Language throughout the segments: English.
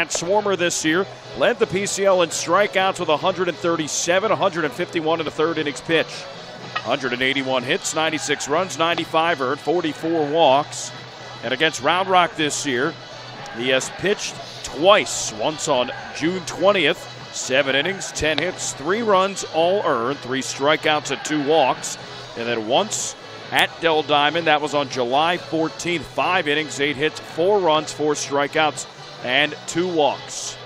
at Swarmer this year. Led the PCL in strikeouts with 137, 151 in the third innings pitch. 181 hits, 96 runs, 95 earned, 44 walks. And against Round Rock this year, he has pitched twice. Once on June 20th, 7 innings, 10 hits, 3 runs, all earned, 3 strikeouts and 2 walks. And then once at Del Diamond, that was on July 14th, 5 innings, 8 hits, 4 runs, 4 strikeouts, and 2 walks.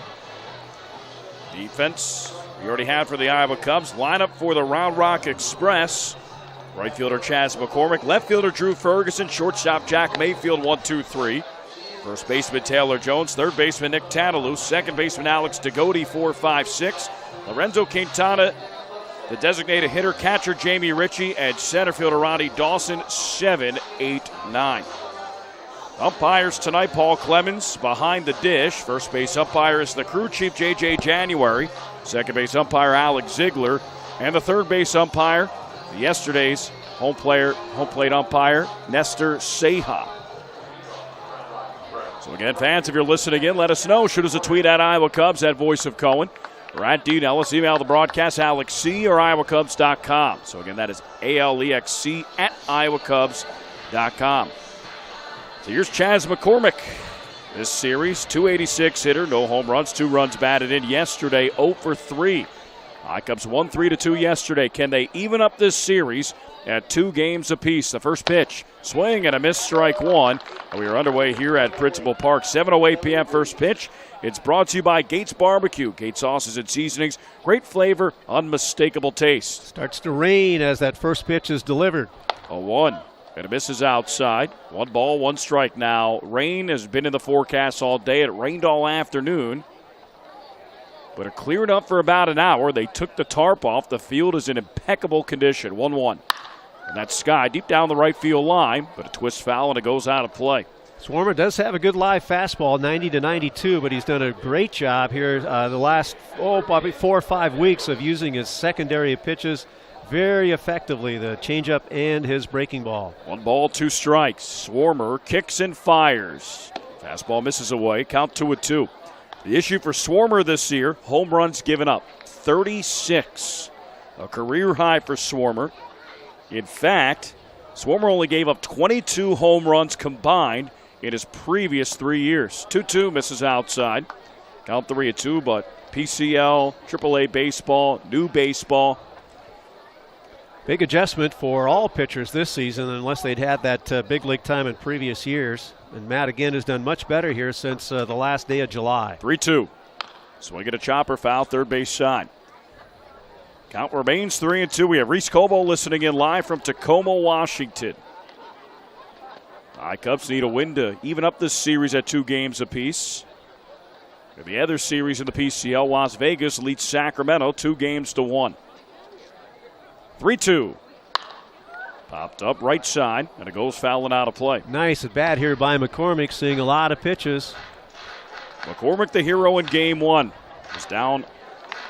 Defense we already have for the Iowa Cubs. Lineup for the Round Rock Express. Right fielder Chaz McCormick, left fielder Drew Ferguson, shortstop Jack Mayfield, 1-2-3. First baseman Taylor Jones, third baseman Nick Tantalou, second baseman Alex Degodi, 4-5-6. Lorenzo Quintana, the designated hitter, catcher Jamie Ritchie, and center fielder Ronnie Dawson, 7-8-9. Umpires tonight, Paul Clemens behind the dish. First base umpire is the crew chief J.J. January. Second base umpire Alex Ziegler. And the third base umpire, yesterday's home plate umpire, Nestor Seja. So again, fans, if you're listening in, let us know. Shoot us a tweet at Iowa Cubs at Voice of Cohen. Or at Dean Ellis. Email the broadcast, AlexC or IowaCubs.com. So again, that is ALEXC at IowaCubs.com. So here's Chaz McCormick. This series, 286 hitter, no home runs, 2 runs batted in yesterday, 0 for 3. Cubs won 3-2 yesterday. Can they even up this series at 2 games apiece? The first pitch, swing and a miss, strike 1. And we are underway here at Principal Park. 7:08 p.m. first pitch. It's brought to you by Gates Barbecue. Gates sauces and seasonings, great flavor, unmistakable taste. Starts to rain as that first pitch is delivered. 0-1. And it misses outside. 1 ball, 1 strike now. Rain has been in the forecast all day. It rained all afternoon. But it cleared up for about an hour. They took the tarp off. The field is in impeccable condition. 1-1. And that's Sky deep down the right field line. But a twist foul and it goes out of play. Swarmer does have a good live fastball, 90-92, but he's done a great job here the last, probably 4 or 5 weeks of using his secondary pitches very effectively, the changeup and his breaking ball. 1 ball, 2 strikes. Swarmer kicks and fires. Fastball misses away. Count 2-2. The issue for Swarmer this year, home runs given up, 36. A career high for Swarmer. In fact, Swarmer only gave up 22 home runs combined in his previous 3 years. 2-2 misses outside. Count 3-2, but PCL, AAA baseball, new baseball. Big adjustment for all pitchers this season unless they'd had that big league time in previous years. And Matt, again, has done much better here since the last day of July. 3-2. Swing at a chopper foul, third base side. Count remains 3-2. We have Reese Cobo listening in live from Tacoma, Washington. Cubs need a win to even up this series at 2 games apiece. In the other series in the PCL, Las Vegas leads Sacramento 2-1. 3-2. Popped up right side, and it goes fouling out of play. Nice at bat here by McCormick, seeing a lot of pitches. McCormick, the hero in Game 1, was down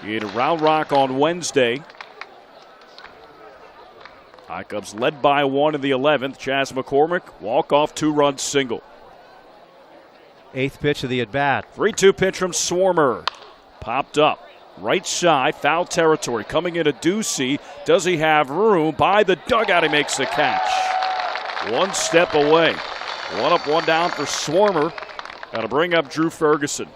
in Round Rock on Wednesday. Cubs led by 1 in the 11th. Chaz McCormick, walk-off 2-run single. 8th pitch of the at-bat. 3-2 pitch from Swarmer. Popped up. Right side, foul territory. Coming into Ducey. Does he have room? By the dugout, he makes the catch. 1 step away. 1 up, 1 down for Swarmer. Got to bring up Drew Ferguson.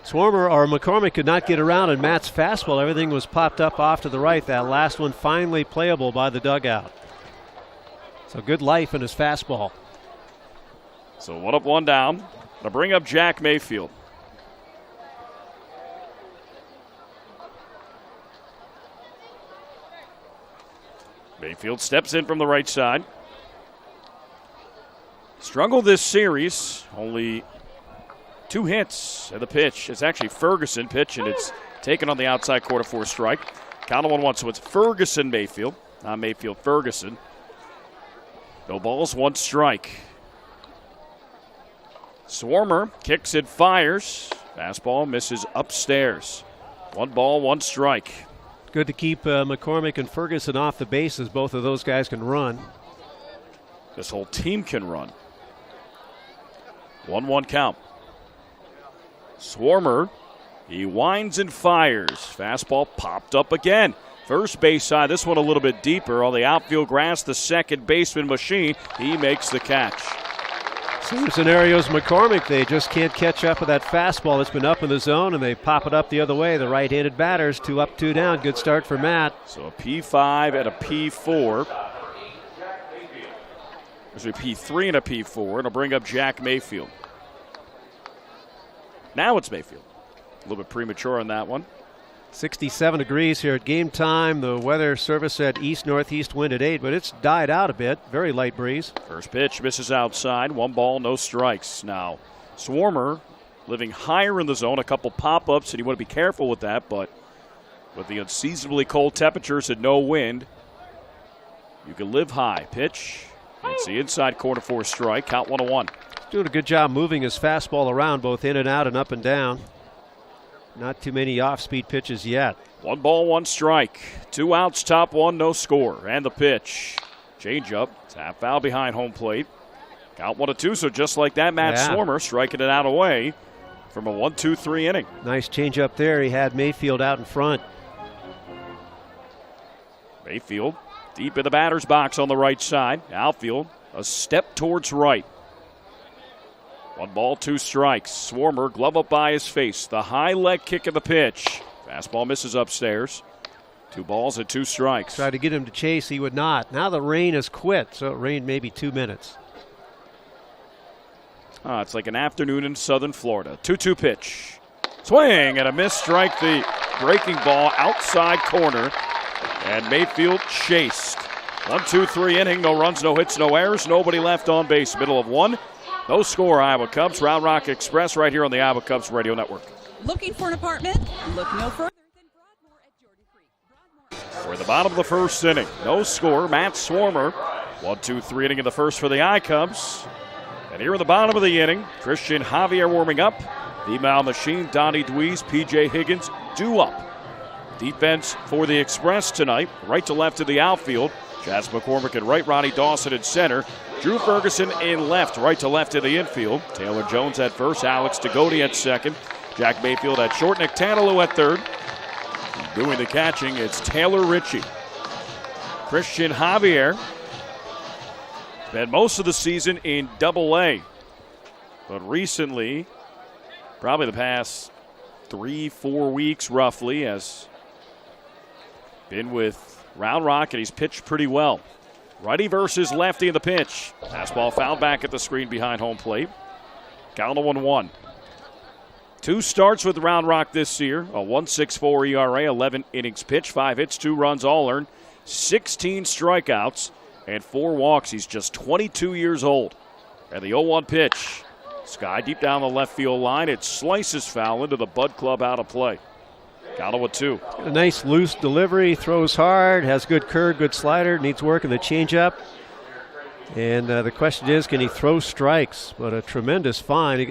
Swarmer or McCormick could not get around, and Matt's fastball, everything was popped up off to the right. That last one finally playable by the dugout. So good life in his fastball. So 1 up, 1 down. To bring up Jack Mayfield. Mayfield steps in from the right side. Struggled this series. Only 2 hits at the pitch. It's actually Ferguson pitch, and it's taken on the outside quarter for a strike. Count of 1-1, so it's Ferguson Mayfield, not Mayfield Ferguson. No balls, 1 strike. Swarmer kicks and fires. Fastball misses upstairs. 1 ball, 1 strike. Good to keep McCormick and Ferguson off the bases. Both of those guys can run. This whole team can run. 1-1 count. Swarmer, he winds and fires. Fastball popped up again. First base side, this one a little bit deeper on the outfield grass. The second baseman Machine, he makes the catch. Same scenarios McCormick. They just can't catch up with that fastball that's been up in the zone, and they pop it up the other way. The right-handed batters, 2 up, 2 down. Good start for Matt. So a P5 and a P4. There's a P3 and a P4. It'll bring up Jack Mayfield. Now it's Mayfield. A little bit premature on that one. 67 degrees here at game time. The weather service said east-northeast wind at 8, but it's died out a bit. Very light breeze. First pitch misses outside. 1 ball, no strikes. Now, Swarmer living higher in the zone. A couple pop-ups, and you want to be careful with that, but with the unseasonably cold temperatures and no wind, you can live high. Pitch. It's the inside corner for a strike. Count 1-1. Doing a good job moving his fastball around, both in and out and up and down. Not too many off-speed pitches yet. 1 ball, 1 strike. 2 outs, top 1, no score. And the pitch. Change up. Tap foul behind home plate. Count 1-2, so just like that, Matt Swarmer striking it out away from a 1-2-3 inning. Nice change up there. He had Mayfield out in front. Mayfield deep in the batter's box on the right side. Outfield, a step towards right. 1 ball, 2 strikes. Swarmer, glove up by his face. The high leg kick of the pitch. Fastball misses upstairs. 2 balls and 2 strikes. Tried to get him to chase, he would not. Now the rain has quit, so it rained maybe 2 minutes. It's like an afternoon in southern Florida. 2-2 pitch. Swing and a miss, strike the breaking ball outside corner. And Mayfield chased. 1-2-3 inning. No runs, no hits, no errors. Nobody left on base. Middle of 1. No score, Iowa Cubs. Round Rock Express right here on the Iowa Cubs Radio Network. Looking for an apartment? Look no further than Broadmoor at Jordan Creek. We're at the bottom of the first inning. No score. Matt Swarmer. 1-2-3 inning in the first for the I Cubs. And here in the bottom of the inning, Christian Javier warming up. Female Machine, Donnie Dweez, P.J. Higgins, due up. Defense for the Express tonight. Right to left to the outfield. Chaz McCormick at right, Ronnie Dawson at center. Drew Ferguson in left, right to left in the infield. Taylor Jones at first, Alex Degodi at second. Jack Mayfield at short, Nick Tanalo at third. Doing the catching, it's Taylor Ritchie. Christian Javier spent most of the season in Double-A, but recently, probably the past 3-4 weeks roughly, has been with Round Rock, and he's pitched pretty well. Righty versus lefty in the pitch. Fastball fouled back at the screen behind home plate. Count 1-1. 2 starts with Round Rock this year. A 1.64 ERA, 11 innings pitched, 5 hits, 2 runs all earned, 16 strikeouts, and 4 walks. He's just 22 years old. And the 0-1 pitch. Sky deep down the left field line. It slices foul into the Bud Club out of play. Count 0-2. A nice loose delivery, throws hard, has good curve, good slider, needs work in the changeup. And the question is, can he throw strikes? But a tremendous find.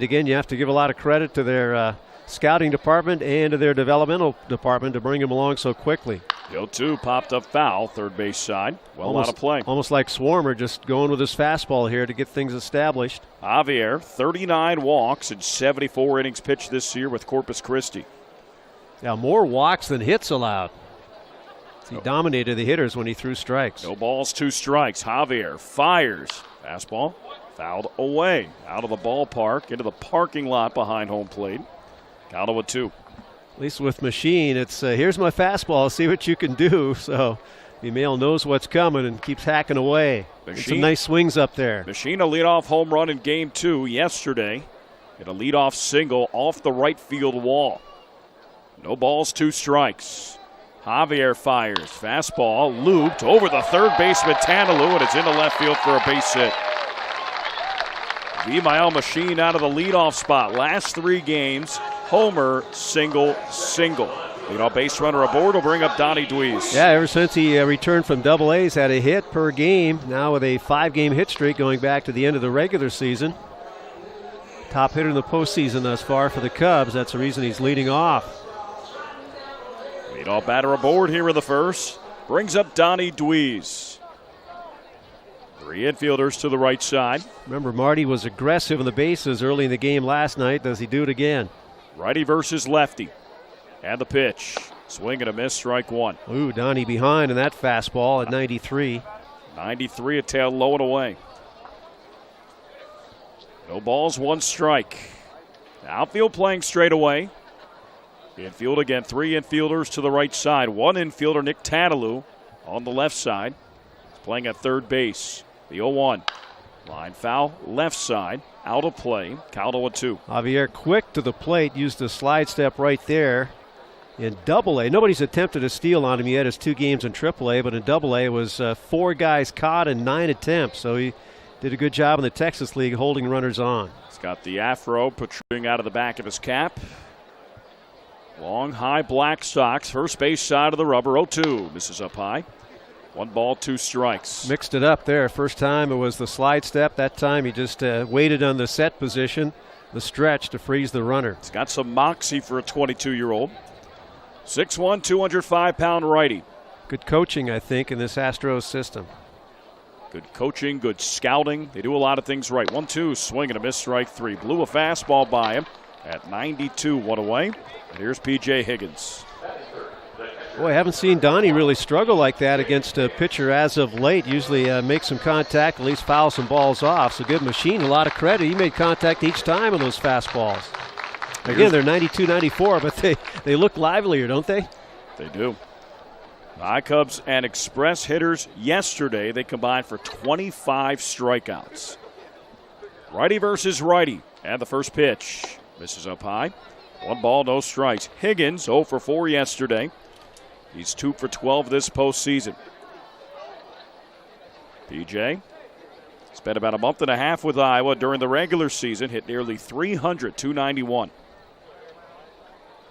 Again, you have to give a lot of credit to their scouting department and to their developmental department to bring him along so quickly. The 0-2 popped up foul, third base side. Well out of play. Almost like Swarmer, just going with his fastball here to get things established. Javier, 39 walks in 74 innings pitched this year with Corpus Christi. Now, more walks than hits allowed. He dominated the hitters when he threw strikes. No balls, 2 strikes. Javier fires. Fastball fouled away. Out of the ballpark, into the parking lot behind home plate. Count 0-2. At least with Machine, it's here's my fastball, see what you can do. So Emil knows what's coming and keeps hacking away. Some nice swings up there. Machine, a leadoff home run in Game 2 yesterday. And a leadoff single off the right field wall. No balls, 2 strikes. Javier fires. Fastball looped over the third baseman, Tanalou, and it's into left field for a base hit. Vimael Machine out of the leadoff spot. Last 3 games, homer, single, single. Leadoff base runner aboard will bring up Donnie Dweez. Yeah, ever since he returned from Double-A, he's had a hit per game. Now with a 5-game hit streak going back to the end of the regular season. Top hitter in the postseason thus far for the Cubs. That's the reason he's leading off. Leadoff batter aboard here in the first. Brings up Donnie Dweez. Three infielders to the right side. Remember, Marty was aggressive on the bases early in the game last night. Does he do it again? Righty versus lefty. And the pitch. Swing and a miss, strike one. Ooh, Donnie behind in that fastball at 93. 93, a tail low and away. No balls, one strike. Outfield playing straight away. Infield again, three infielders to the right side. One infielder, Nick Tadalou, on the left side. He's playing at third base. The 0-1. Line foul, left side, out of play. Count 0-2. Javier quick to the plate, used the slide step right there. In Double-A, nobody's attempted a steal on him yet. His 2 games in Triple-A, but in Double-A it was 4 guys caught in 9 attempts. So he did a good job in the Texas League holding runners on. He's got the afro protruding out of the back of his cap. Long, high black socks. First base side of the rubber. 0-2. Misses up high. 1 ball, 2 strikes. Mixed it up there. First time it was the slide step. That time he just waited on the set position, the stretch to freeze the runner. He's got some moxie for a 22-year-old. 6'1", 205-pound righty. Good coaching, I think, in this Astros system. Good coaching, good scouting. They do a lot of things right. 1-2, swing and a miss, strike 3. Blew a fastball by him at 92, 1 away. And here's P.J. Higgins. Boy, I haven't seen Donnie really struggle like that against a pitcher as of late. Usually makes some contact, at least foul some balls off. So give Machine a lot of credit. He made contact each time on those fastballs. Again, they're 92, 94, but they look livelier, don't they? They do. The Cubs and Express hitters yesterday, they combined for 25 strikeouts. Righty versus righty. And the first pitch misses up high. 1 ball, no strikes. Higgins 0 for 4 yesterday. He's 2 for 12 this postseason. PJ spent about a month and a half with Iowa during the regular season. Hit nearly 300, 291.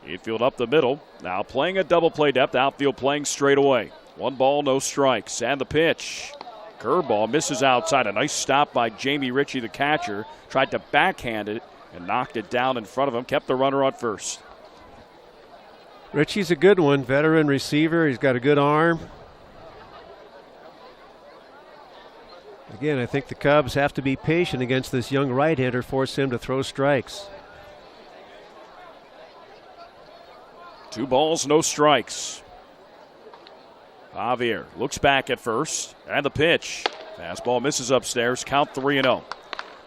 Infield up the middle. Now playing a double play depth. Outfield playing straight away. 1 ball, no strikes. And the pitch. Curveball misses outside. A nice stop by Jamie Ritchie, the catcher. Tried to backhand it and knocked it down in front of him. Kept the runner on first. Ritchie's a good one. Veteran receiver. He's got a good arm. Again, I think the Cubs have to be patient against this young right-hander, force him to throw strikes. 2 balls, no strikes. Javier looks back at first, and the pitch. Fastball misses upstairs, count 3-0.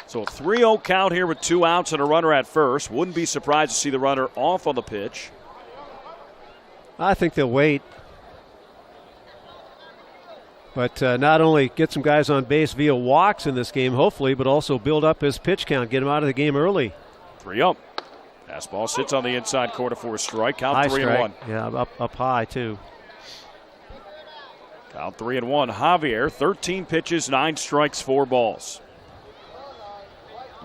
So a 3-0 count here with 2 outs and a runner at first. Wouldn't be surprised to see the runner off on the pitch. I think they'll wait. But not only get some guys on base via walks in this game, hopefully, but also build up his pitch count, get him out of the game early. 3-0. Fastball sits on the inside corner for a strike. Count high 3-1. Yeah, up high, too. Count 3-1. Javier, 13 pitches, 9 strikes, 4 balls.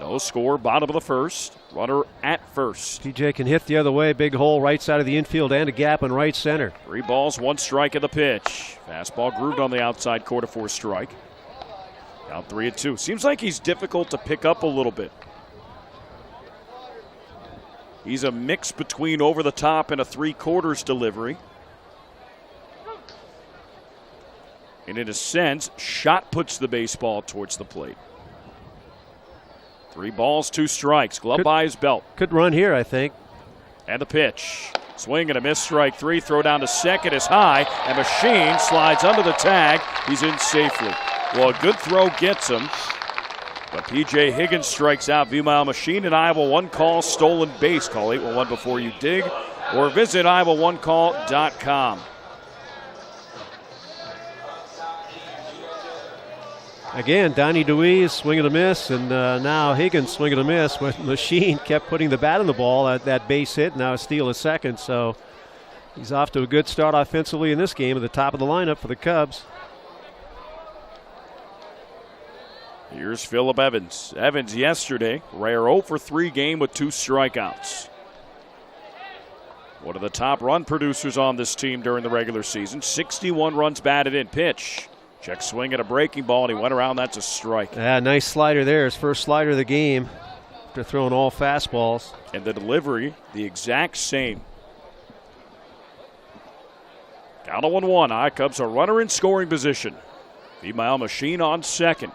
No score, bottom of the first. Runner at first. TJ can hit the other way. Big hole right side of the infield and a gap in right center. 3 balls, 1 strike in the pitch. Fastball grooved on the outside corner for a strike. Count 3-2. Seems like he's difficult to pick up a little bit. He's a mix between over the top and a 3/4 delivery. And in a sense, shot puts the baseball towards the plate. 3 balls, 2 strikes. Glove by his belt. Could run here, I think. And the pitch. Swing and a miss, strike 3. Throw down to second is high. And Machine slides under the tag. He's in safely. Well, a good throw gets him. But P.J. Higgins strikes out. V-Mile Machine and Iowa One Call stolen base. Call 811 before you dig. Or visit IowaOneCall.com. Again, Donnie DeWeese swinging a miss, and now Higgins swinging a miss. But Machine kept putting the bat on the ball at that base hit. Now a steal a second, so he's off to a good start offensively in this game at the top of the lineup for the Cubs. Here's Phillip Evans. Evans yesterday, rare 0 for 3 game with 2 strikeouts. One of the top run producers on this team during the regular season. 61 runs batted in. Pitch. Check swing at a breaking ball, and he went around. That's a strike. Yeah, nice slider there. His first slider of the game after throwing all fastballs. And the delivery, the exact same. Count of 1-1. Cubs are runner in scoring position. Female Machine on second.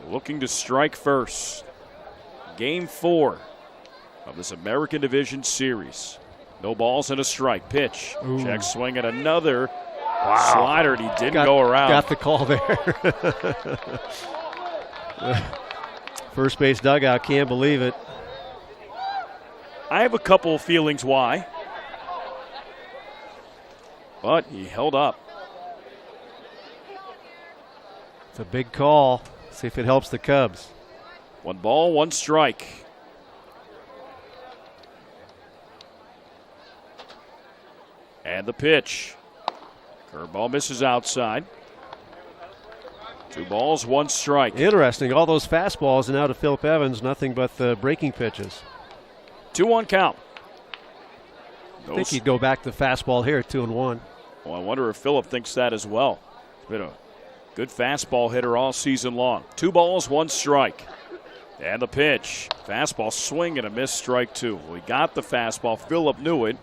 Looking to strike first. Game 4 of this American Division Series. No balls and a strike. Pitch. Ooh. Check swing at another slider, and he didn't go around. Got the call there. First base dugout can't believe it. I have a couple of feelings why. But he held up. It's a big call. See if it helps the Cubs. 1 ball, 1 strike. And the pitch. Curveball misses outside. 2 balls, 1 strike. Interesting. All those fastballs and now to Phillip Evans, nothing but the breaking pitches. 2-1 count. I think he'd go back to the fastball here, 2-1. Well, I wonder if Phillip thinks that as well. He's been a good fastball hitter all season long. 2 balls, 1 strike. And the pitch. Fastball swing and a miss, strike 2. We got the fastball. Phillip knew it.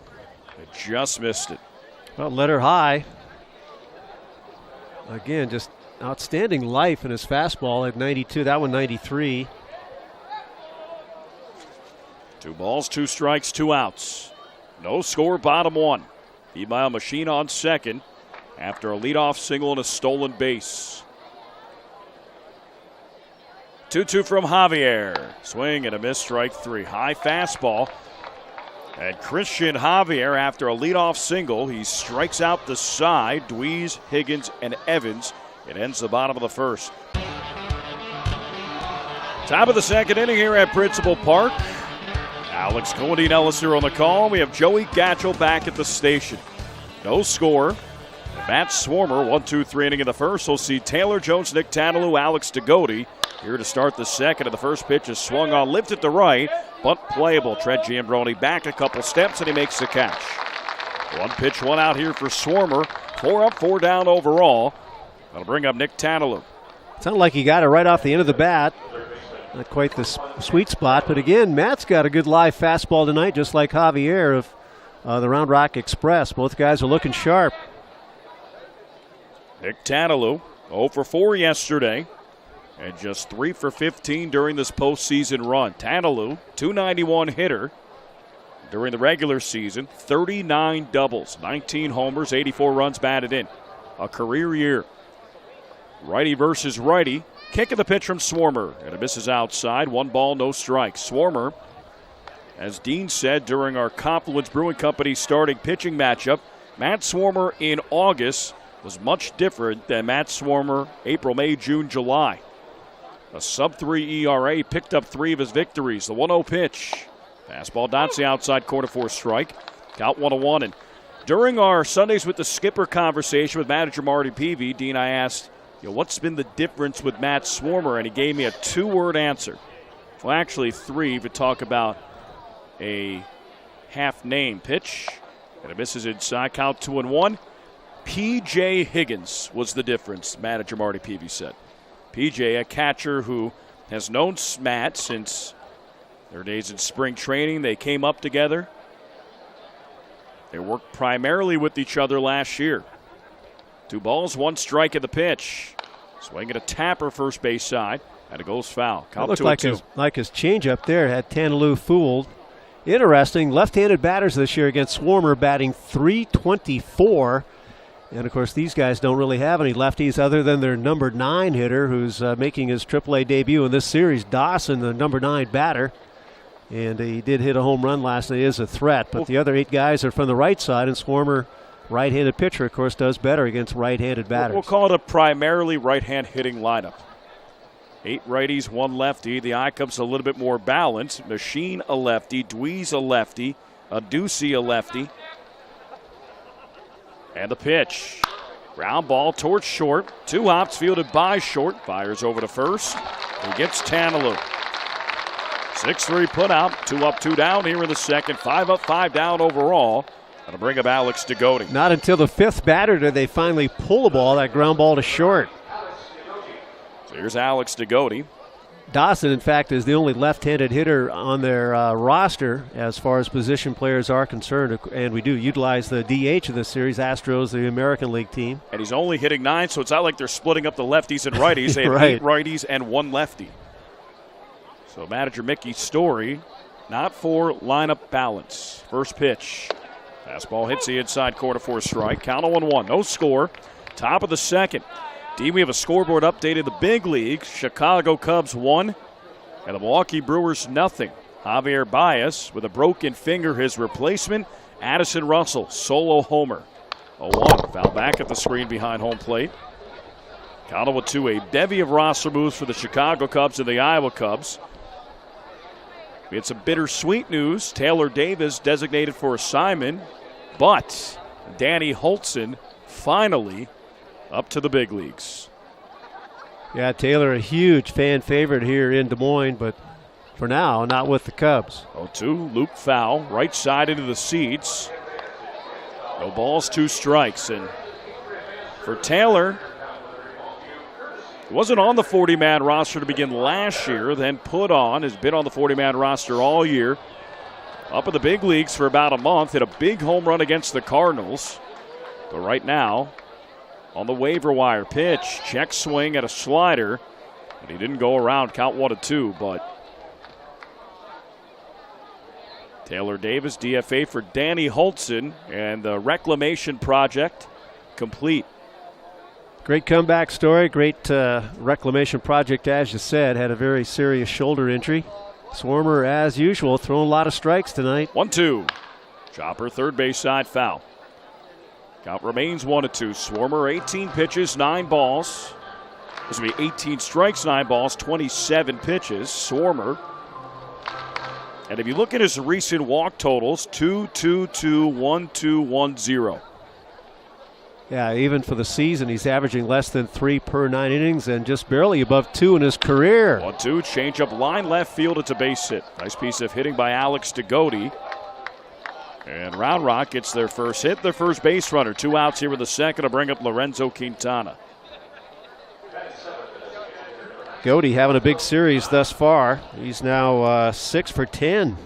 It just missed it. Well, let her high. Again, just outstanding life in his fastball at 92. That one 93. 2 balls, 2 strikes, 2 outs. No score, bottom 1. Female Machine on second after a leadoff single and a stolen base. 2-2 from Javier. Swing and a miss, strike 3. High fastball. And Christian Javier, after a leadoff single, he strikes out the side. Dweez, Higgins, and Evans. It ends the bottom of the first. Top of the second inning here at Principal Park. Alex Cody and Elliser on the call. We have Joey Gatchel back at the station. No score. Matt Swarmer, 1-2-3 inning in the first. We'll see Taylor Jones, Nick Tadalou, Alex DeGote here to start the second. And the first pitch is swung on, lifted to right, but playable. Trent Giambrone back a couple steps, and he makes the catch. 1 pitch, 1 out here for Swarmer. 4 up, 4 down overall. That'll bring up Nick Tadalou. Sounded like he got it right off the end of the bat. Not quite the sweet spot, but again, Matt's got a good live fastball tonight, just like Javier of the Round Rock Express. Both guys are looking sharp. Nick Tadalou, 0 for 4 yesterday, and just 3 for 15 during this postseason run. Tadalou, .291 hitter during the regular season, 39 doubles, 19 homers, 84 runs batted in. A career year. Righty versus righty. Kick of the pitch from Swarmer, and it misses outside. 1 ball, no strikes. Swarmer, as Dean said during our Confluence Brewing Company starting pitching matchup, Matt Swarmer in August was much different than Matt Swarmer April, May, June, July. A sub-3 ERA, picked up 3 of his victories. The 1-0 pitch. Fastball dots the outside corner for a strike. Count 1-1. And during our Sundays with the Skipper conversation with manager Marty Peavy, Dean, I asked, what's been the difference with Matt Swarmer? And he gave me a 2-word answer. Well, actually 3 if you talk about a half-name pitch. And it misses inside, count 2-1. P.J. Higgins was the difference, manager Marty Peavy said. P.J., a catcher who has known Matt since their days in spring training. They came up together. They worked primarily with each other last year. 2 balls, 1 strike at the pitch. Swing at a tapper first base side, and it goes foul. Count 2-2. Like his changeup there had Tadalou fooled. Interesting, left-handed batters this year against Swarmer, batting .324. And, of course, these guys don't really have any lefties other than their number 9 hitter who's making his AAA debut in this series, Dawson, the number 9 batter. And he did hit a home run last night. He is a threat, but the other 8 guys are from the right side, and Swarmer, right-handed pitcher, of course, does better against right-handed batters. We'll call it a primarily right-hand hitting lineup. 8 righties, 1 lefty. The eye comes a little bit more balanced. Machine a lefty, Dweez a lefty, Ducey a lefty. And the pitch. Ground ball towards short. 2 hops fielded by short. Fires over to first. He gets Tadalou. 6-3 put out. 2 up, 2 down here in the second. 5 up, 5 down overall. That'll bring up Alex DeGote. Not until the 5th batter did they finally pull the ball, that ground ball to short. So here's Alex DeGote. Dawson, in fact, is the only left-handed hitter on their roster as far as position players are concerned, and we do utilize the DH of this series, Astros, the American League team. And he's only hitting 9, so it's not like they're splitting up the lefties and righties. They have Right. 8 righties and 1 lefty. So manager Mickey Story, not for lineup balance. First pitch. Fastball hits the inside corner for a strike. Count on 1-1. No score. Top of the second. D, we have a scoreboard update in the big league. Chicago Cubs 1 and the Milwaukee Brewers nothing. Javier Baez with a broken finger, his replacement. Addison Russell, solo homer. 0-1. Foul back at the screen behind home plate. Count on 1-2. A bevy of roster moves for the Chicago Cubs and the Iowa Cubs. We had some bittersweet news. Taylor Davis designated for assignment, but Danny Holtzen finally up to the big leagues. Yeah, Taylor, a huge fan favorite here in Des Moines, but for now, not with the Cubs. 0-2, loop foul, right side into the seats. No balls, 2 strikes. And for Taylor, he wasn't on the 40-man roster to begin last year, then put on, has been on the 40-man roster all year. Up in the big leagues for about a month, hit a big home run against the Cardinals. But right now, on the waiver wire, pitch, check swing at a slider. And he didn't go around, count 1-2, but Taylor Davis, DFA for Danny Holtzen, and the reclamation project complete. Great comeback story, great reclamation project, as you said. Had a very serious shoulder injury. Swarmer, as usual, throwing a lot of strikes tonight. 1-2. Chopper, third base side, foul. Count remains 1-2. Swarmer, 18 pitches, 9 balls. This will be 18 strikes, 9 balls, 27 pitches. Swarmer. And if you look at his recent walk totals, 2-2-2, 1-2, 1-0. Yeah, even for the season, he's averaging less than 3 per 9 innings and just barely above 2 in his career. 1-2, change up line left field. It's a base hit. Nice piece of hitting by Alex DeGote. And Round Rock gets their first hit, their first base runner. 2 outs here in the second to bring up Lorenzo Quintana. Goody having a big series thus far. He's now 6 for 10.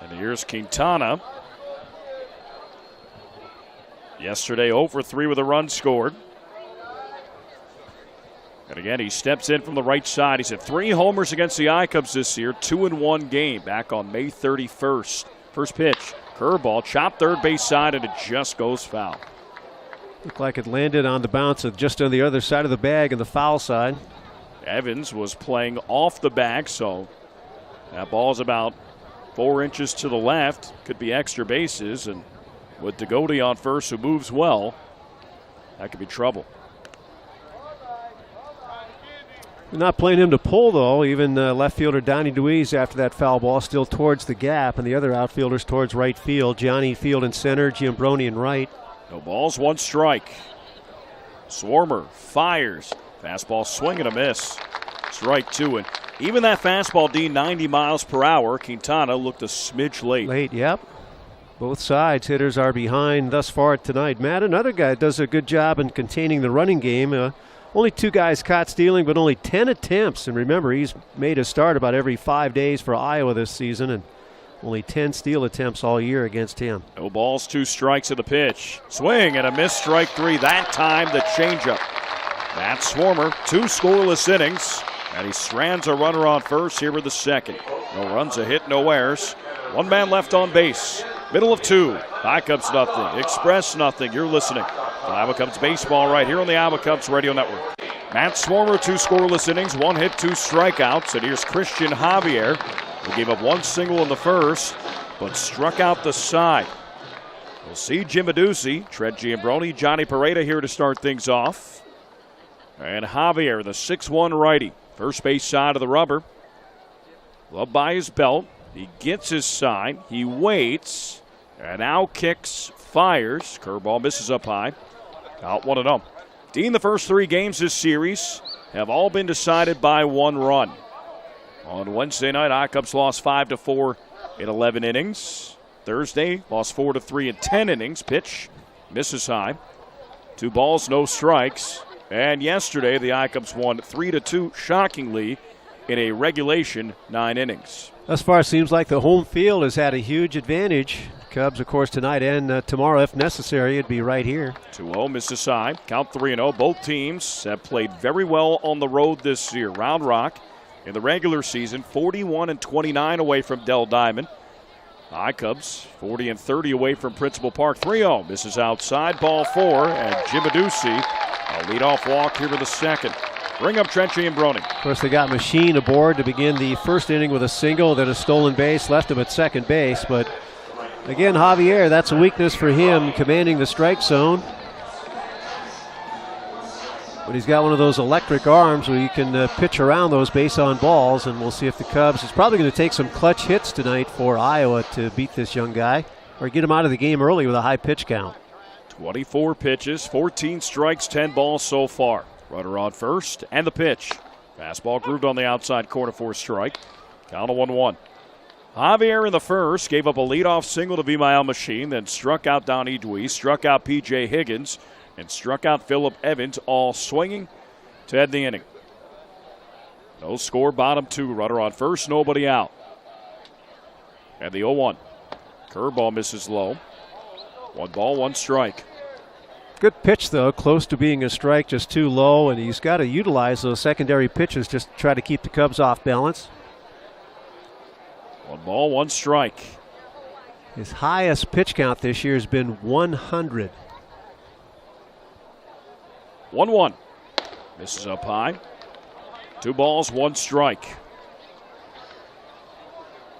And here's Quintana. Yesterday 0 for 3 with a run scored. And again, he steps in from the right side. He's had 3 homers against the I-Cubs this year, 2 in 1 game back on May 31st. First pitch, curveball, chopped third base side, and it just goes foul. Looked like it landed on the bounce of just on the other side of the bag in the foul side. Evans was playing off the bag, so that ball's about 4 inches to the left. Could be extra bases, and with DeGote on first, who moves well, that could be trouble. They're not playing him to pull, though. Even left fielder Donnie DeWeese after that foul ball still towards the gap, and the other outfielders towards right field. Johnny field in center, Giambroni in right. No balls, 1 strike. Swarmer fires. Fastball swing and a miss. Strike 2. And even that fastball, D, 90 miles per hour. Quintana looked a smidge late. Late, yep. Both sides hitters are behind thus far tonight. Matt, another guy does a good job in containing the running game. Only 2 guys caught stealing, but only 10 attempts. And remember, he's made a start about every 5 days for Iowa this season, and only 10 steal attempts all year against him. No balls, 2 strikes at the pitch. Swing and a miss, strike 3. That time, the changeup. Matt Swarmer, 2 scoreless innings, and he strands a runner on first here in the second. No runs, a hit, no errors. 1 man left on base. Middle of 2. I-Cubs nothing. Express nothing. You're listening to Iowa Cubs baseball right here on the Iowa Cubs Radio Network. Matt Swarmer, 2 scoreless innings, 1 hit, 2 strikeouts. And here's Christian Javier, who gave up 1 single in the first, but struck out the side. We'll see Jim Aducey, Trent Giambroni, Johnny Pareda here to start things off. And Javier, the 6'1 righty, first base side of the rubber. Glove by his belt. He gets his sign. He waits. And now kicks, fires. Curveball misses up high. Out 1-0. Dean, the first 3 games this series have all been decided by 1 run. On Wednesday night, I-Cubs lost 5-4 in 11 innings. Thursday, lost 4-3 in 10 innings. Pitch misses high. 2 balls, no strikes. And yesterday, the I-Cubs won 3-2, shockingly, in a regulation 9 innings. Thus far, it seems like the home field has had a huge advantage. Cubs, of course, tonight and tomorrow, if necessary, it'd be right here. 2-0, misses side. Count 3-0. Both teams have played very well on the road this year. Round Rock, in the regular season, 41-29 away from Dell Diamond. I-Cubs, 40-30 away from Principal Park. 3-0, misses outside, ball 4, and Jim Aducey, a leadoff walk here to the second. Bring up Trenchy and Brony. Of course, they got Machine aboard to begin the first inning with a single, then a stolen base, left him at second base. But again, Javier, that's a weakness for him, commanding the strike zone. But he's got one of those electric arms where you can pitch around those base on balls, and we'll see if the Cubs, it's probably going to take some clutch hits tonight for Iowa to beat this young guy or get him out of the game early with a high pitch count. 24 pitches, 14 strikes, 10 balls so far. Runner on first, and the pitch. Fastball grooved on the outside corner for a strike. Count of 1-1. Javier in the first gave up a leadoff single to Vimael Machine, then struck out Donnie Dwee, struck out P.J. Higgins, and struck out Phillip Evans, all swinging to end the inning. No score, bottom 2. Runner on first, nobody out. And the 0-1. Curveball misses low. 1 ball, 1 strike. Good pitch, though, close to being a strike, just too low, and he's got to utilize those secondary pitches just to try to keep the Cubs off balance. 1 ball, 1 strike. His highest pitch count this year has been 100. 1-1. Misses up high. 2 balls, 1 strike.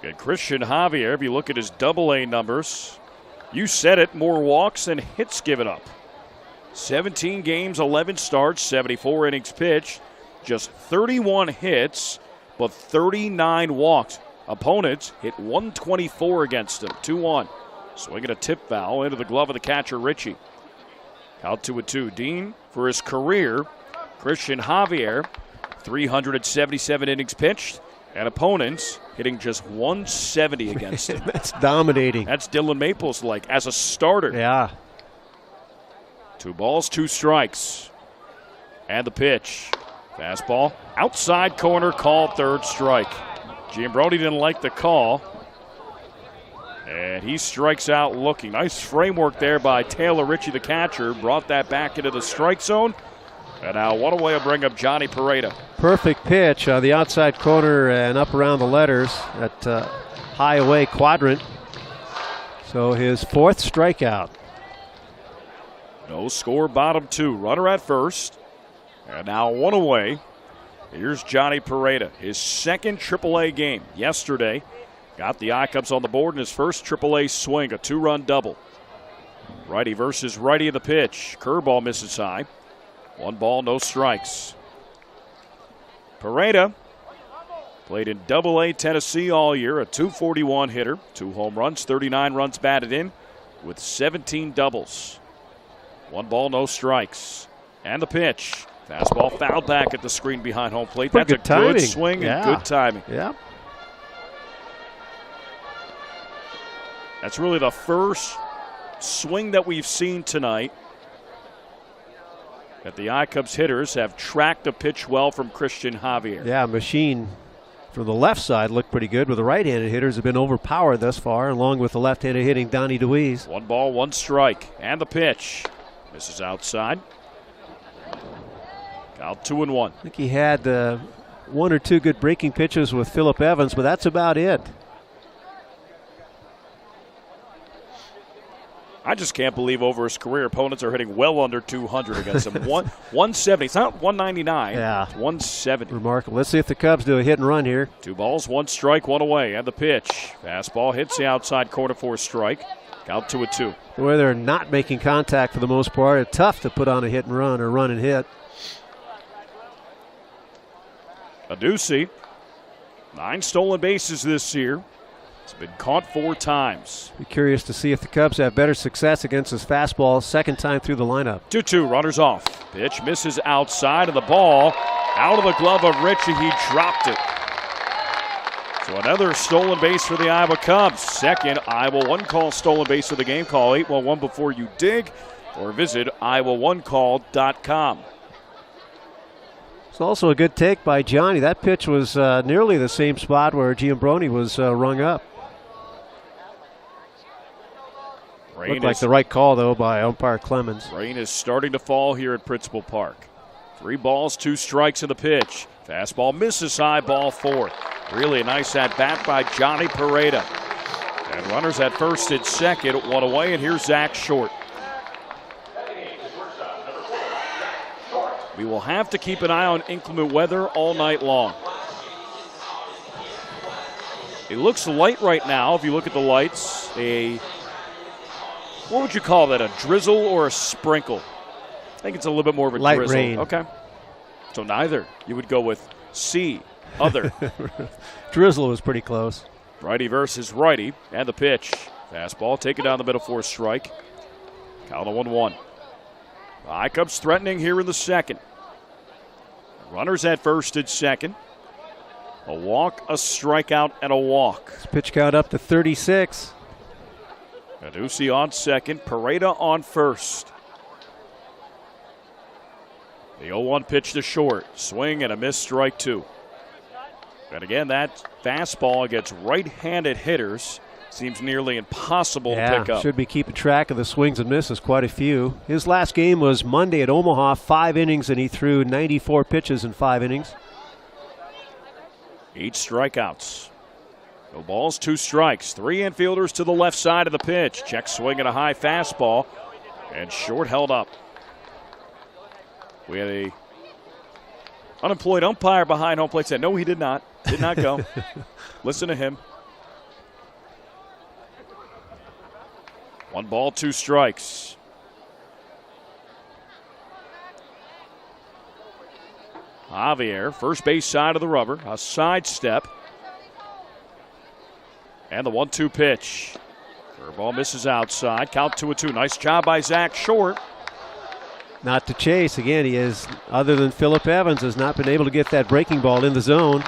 And Christian Javier, if you look at his Double-A numbers, you said it, more walks than hits given up. 17 games, 11 starts, 74 innings pitched, just 31 hits, but 39 walks. Opponents hit 124 against him. 2-1. Swinging a tip foul into the glove of the catcher, Ritchie. Out 2-2. Dean, for his career, Christian Javier, 377 innings pitched, and opponents hitting just 170 against him. That's dominating. That's Dylan Maples like as a starter. Yeah. 2 balls, 2 strikes. And the pitch. Fastball. Outside corner, called, 3rd strike. Giambrone didn't like the call. And he strikes out looking. Nice framework there by Taylor Ritchie, the catcher. Brought that back into the strike zone. And now one away will bring up Johnny Pareda. Perfect pitch on the outside corner and up around the letters at high away quadrant. So his 4th strikeout. No score, bottom 2. Runner at first. And now 1 away. Here's Johnny Pareda. His 2nd AAA game yesterday. Got the I-Cubs on the board in his first AAA swing, a 2-run double. Righty versus righty in the pitch. Curveball misses high. 1 ball, no strikes. Pareda played in Double-A Tennessee all year, a .241 hitter, 2 home runs, 39 runs batted in with 17 doubles. 1 ball, no strikes. And the pitch. Fastball fouled back at the screen behind home plate. Pretty That's a good swing and good timing. Yeah. That's really the first swing that we've seen tonight that the I-Cubs hitters have tracked a pitch well from Christian Javier. Yeah, Machine from the left side looked pretty good, but the right-handed hitters have been overpowered thus far, along with the left-handed hitting Donnie Dewey's. 1 ball, 1 strike. And the pitch. Misses outside. Out 2-1. I think he had 1 or 2 good breaking pitches with Phillip Evans, but that's about it. I just can't believe over his career opponents are hitting well under 200 against him. 170. It's not 199. Yeah. It's 170. Remarkable. Let's see if the Cubs do a hit and run here. 2 balls, 1 strike, 1 away. And the pitch. Fastball hits the outside corner for a strike. Out 2-2. The way they're not making contact for the most part, it's tough to put on a hit and run or run and hit. Aducey, 9 stolen bases this year. It's been caught 4 times. Be curious to see if the Cubs have better success against his fastball 2nd time through the lineup. 2-2, runners off. Pitch misses outside of the ball. Out of the glove of Ritchie, he dropped it. So another stolen base for the Iowa Cubs. 2nd Iowa One Call stolen base of the game. Call 811 before you dig or visit iowa1call.com. It's also a good take by Johnny. That pitch was nearly the same spot where Giambrone was rung up. Looked like the right call, though, by umpire Clemens. Rain is starting to fall here at Principal Park. 3 balls, 2 strikes in the pitch. Fastball misses high, ball 4. Really a nice at-bat by Johnny Pareda. And runners at first and second, 1 away, and here's Zach Short. We will have to keep an eye on inclement weather all night long. It looks light right now if you look at the lights. What would you call that, a drizzle or a sprinkle? I think it's a little bit more of a light drizzle. Rain. Okay. So neither. You would go with C, other. Drizzle was pretty close. Righty versus righty, and the pitch. Fastball, take it down the middle for a strike. Count of 1-1. High comes threatening here in the second. Runners at first and second. A walk, a strikeout, and a walk. Pitch count up to 36. Aducci on second, Pareda on first. The 0-1 pitch to short. Swing and a miss, strike 2. And again, that fastball against right-handed hitters seems nearly impossible to pick up. Should be keeping track of the swings and misses, quite a few. His last game was Monday at Omaha, 5 innings, and he threw 94 pitches in 5 innings. 8 strikeouts. No balls, 2 strikes. 3 infielders to the left side of the pitch. Check swing and a high fastball. And Short held up. We had a unemployed umpire behind home plate said, no, he did not. Did not go. Listen to him. 1 ball, 2 strikes. Javier, first base side of the rubber, a sidestep. And the 1-2 pitch. Curveball misses outside. Count 2-2. Nice job by Zach Short. Not to chase. Again, he is, other than Phillip Evans, has not been able to get that breaking ball in the zone.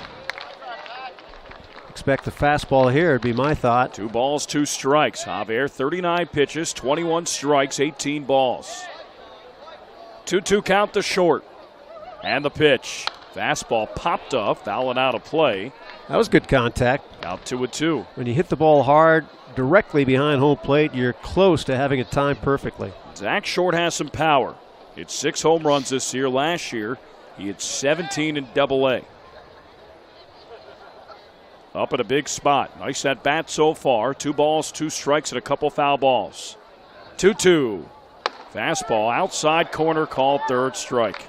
Expect the fastball here, would be my thought. 2 balls, 2 strikes. Javier, 39 pitches, 21 strikes, 18 balls. 2-2 count to Short. And the pitch. Fastball popped off, fouling out of play. That was good contact. Out 2-2. When you hit the ball hard directly behind home plate, you're close to having it timed perfectly. Zach Short has some power. Hit 6 home runs this year. Last year, he had 17 in Double-A. Up at a big spot. Nice at bat so far. 2 balls, 2 strikes, and a couple foul balls. 2-2. Fastball outside corner, called third strike.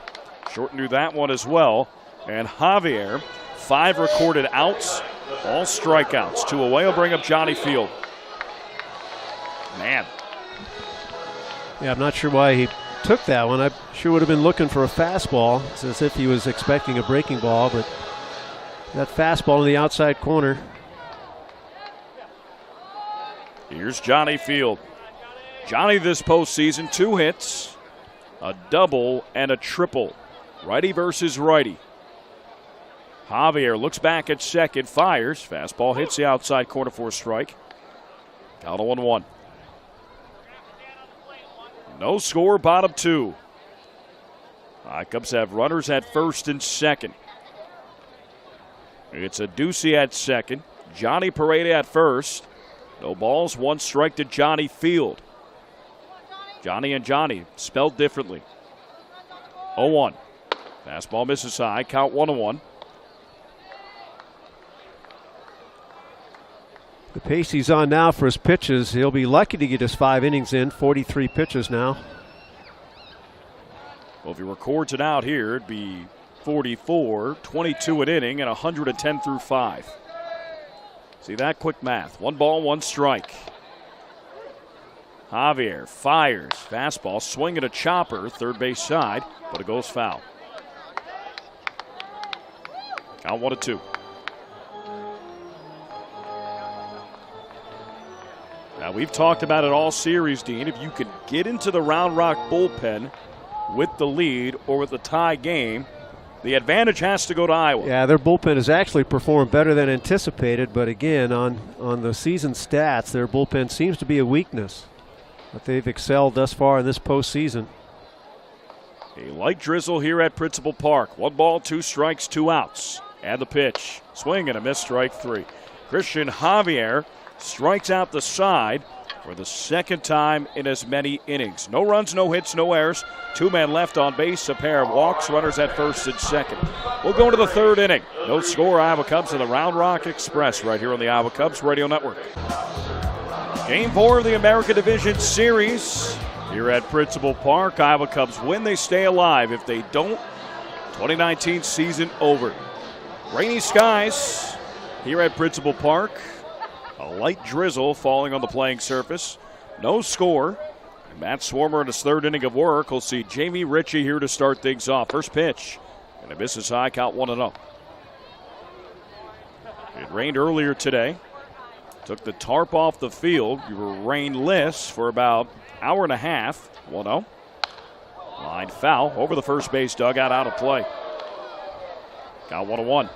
Short knew that one as well. And Javier, 5 recorded outs, all strikeouts. 2 away will bring up Johnny Field. Man. Yeah, I'm not sure why he took that one. I sure would have been looking for a fastball. It's as if he was expecting a breaking ball, but that fastball in the outside corner. Here's Johnny Field. Johnny this postseason, 2 hits, a double, and a triple. Righty versus righty. Javier looks back at second, fires. Fastball hits the outside corner for a strike. Count of 1-1. No score, bottom 2. Cubs have runners at first and second. It's Aducci at second. Johnny Pareda at first. No balls, 1 strike to Johnny Field. Johnny and Johnny, spelled differently. 0-1. Fastball misses high, count 1-1. The pace he's on now for his pitches, he'll be lucky to get his 5 innings in, 43 pitches now. Well, if he records it out here, it'd be 44, 22 an inning, and 110 through 5. See that quick math. 1 ball, 1 strike. Javier fires. Fastball, swinging a chopper, third base side, but it goes foul. Count 1-2. Now, we've talked about it all series, Dean. If you could get into the Round Rock bullpen with the lead or with the tie game, the advantage has to go to Iowa. Yeah, their bullpen has actually performed better than anticipated, but again, on the season stats, their bullpen seems to be a weakness. But they've excelled thus far in this postseason. A light drizzle here at Principal Park. 1 ball, 2 strikes, 2 outs. And the pitch. Swing and a miss, strike 3. Christian Javier strikes out the side for the second time in as many innings. No runs, no hits, no errors. 2 men left on base, a pair of walks, runners at first and second. We'll go into the 3rd inning. No score, Iowa Cubs in the Round Rock Express right here on the Iowa Cubs Radio Network. Game 4 of the American Division Series. Here at Principal Park, Iowa Cubs win, they stay alive. If they don't, 2019 season over. Rainy skies here at Principal Park. A light drizzle falling on the playing surface. No score. Matt Swarmer in his 3rd inning of work. We'll see Jamie Ritchie here to start things off. First pitch, and it misses high, count 1-0. It rained earlier today. Took the tarp off the field. You were rainless for about hour and a half. 1-0. Line foul over the first base dugout, out of play. Got 1-1.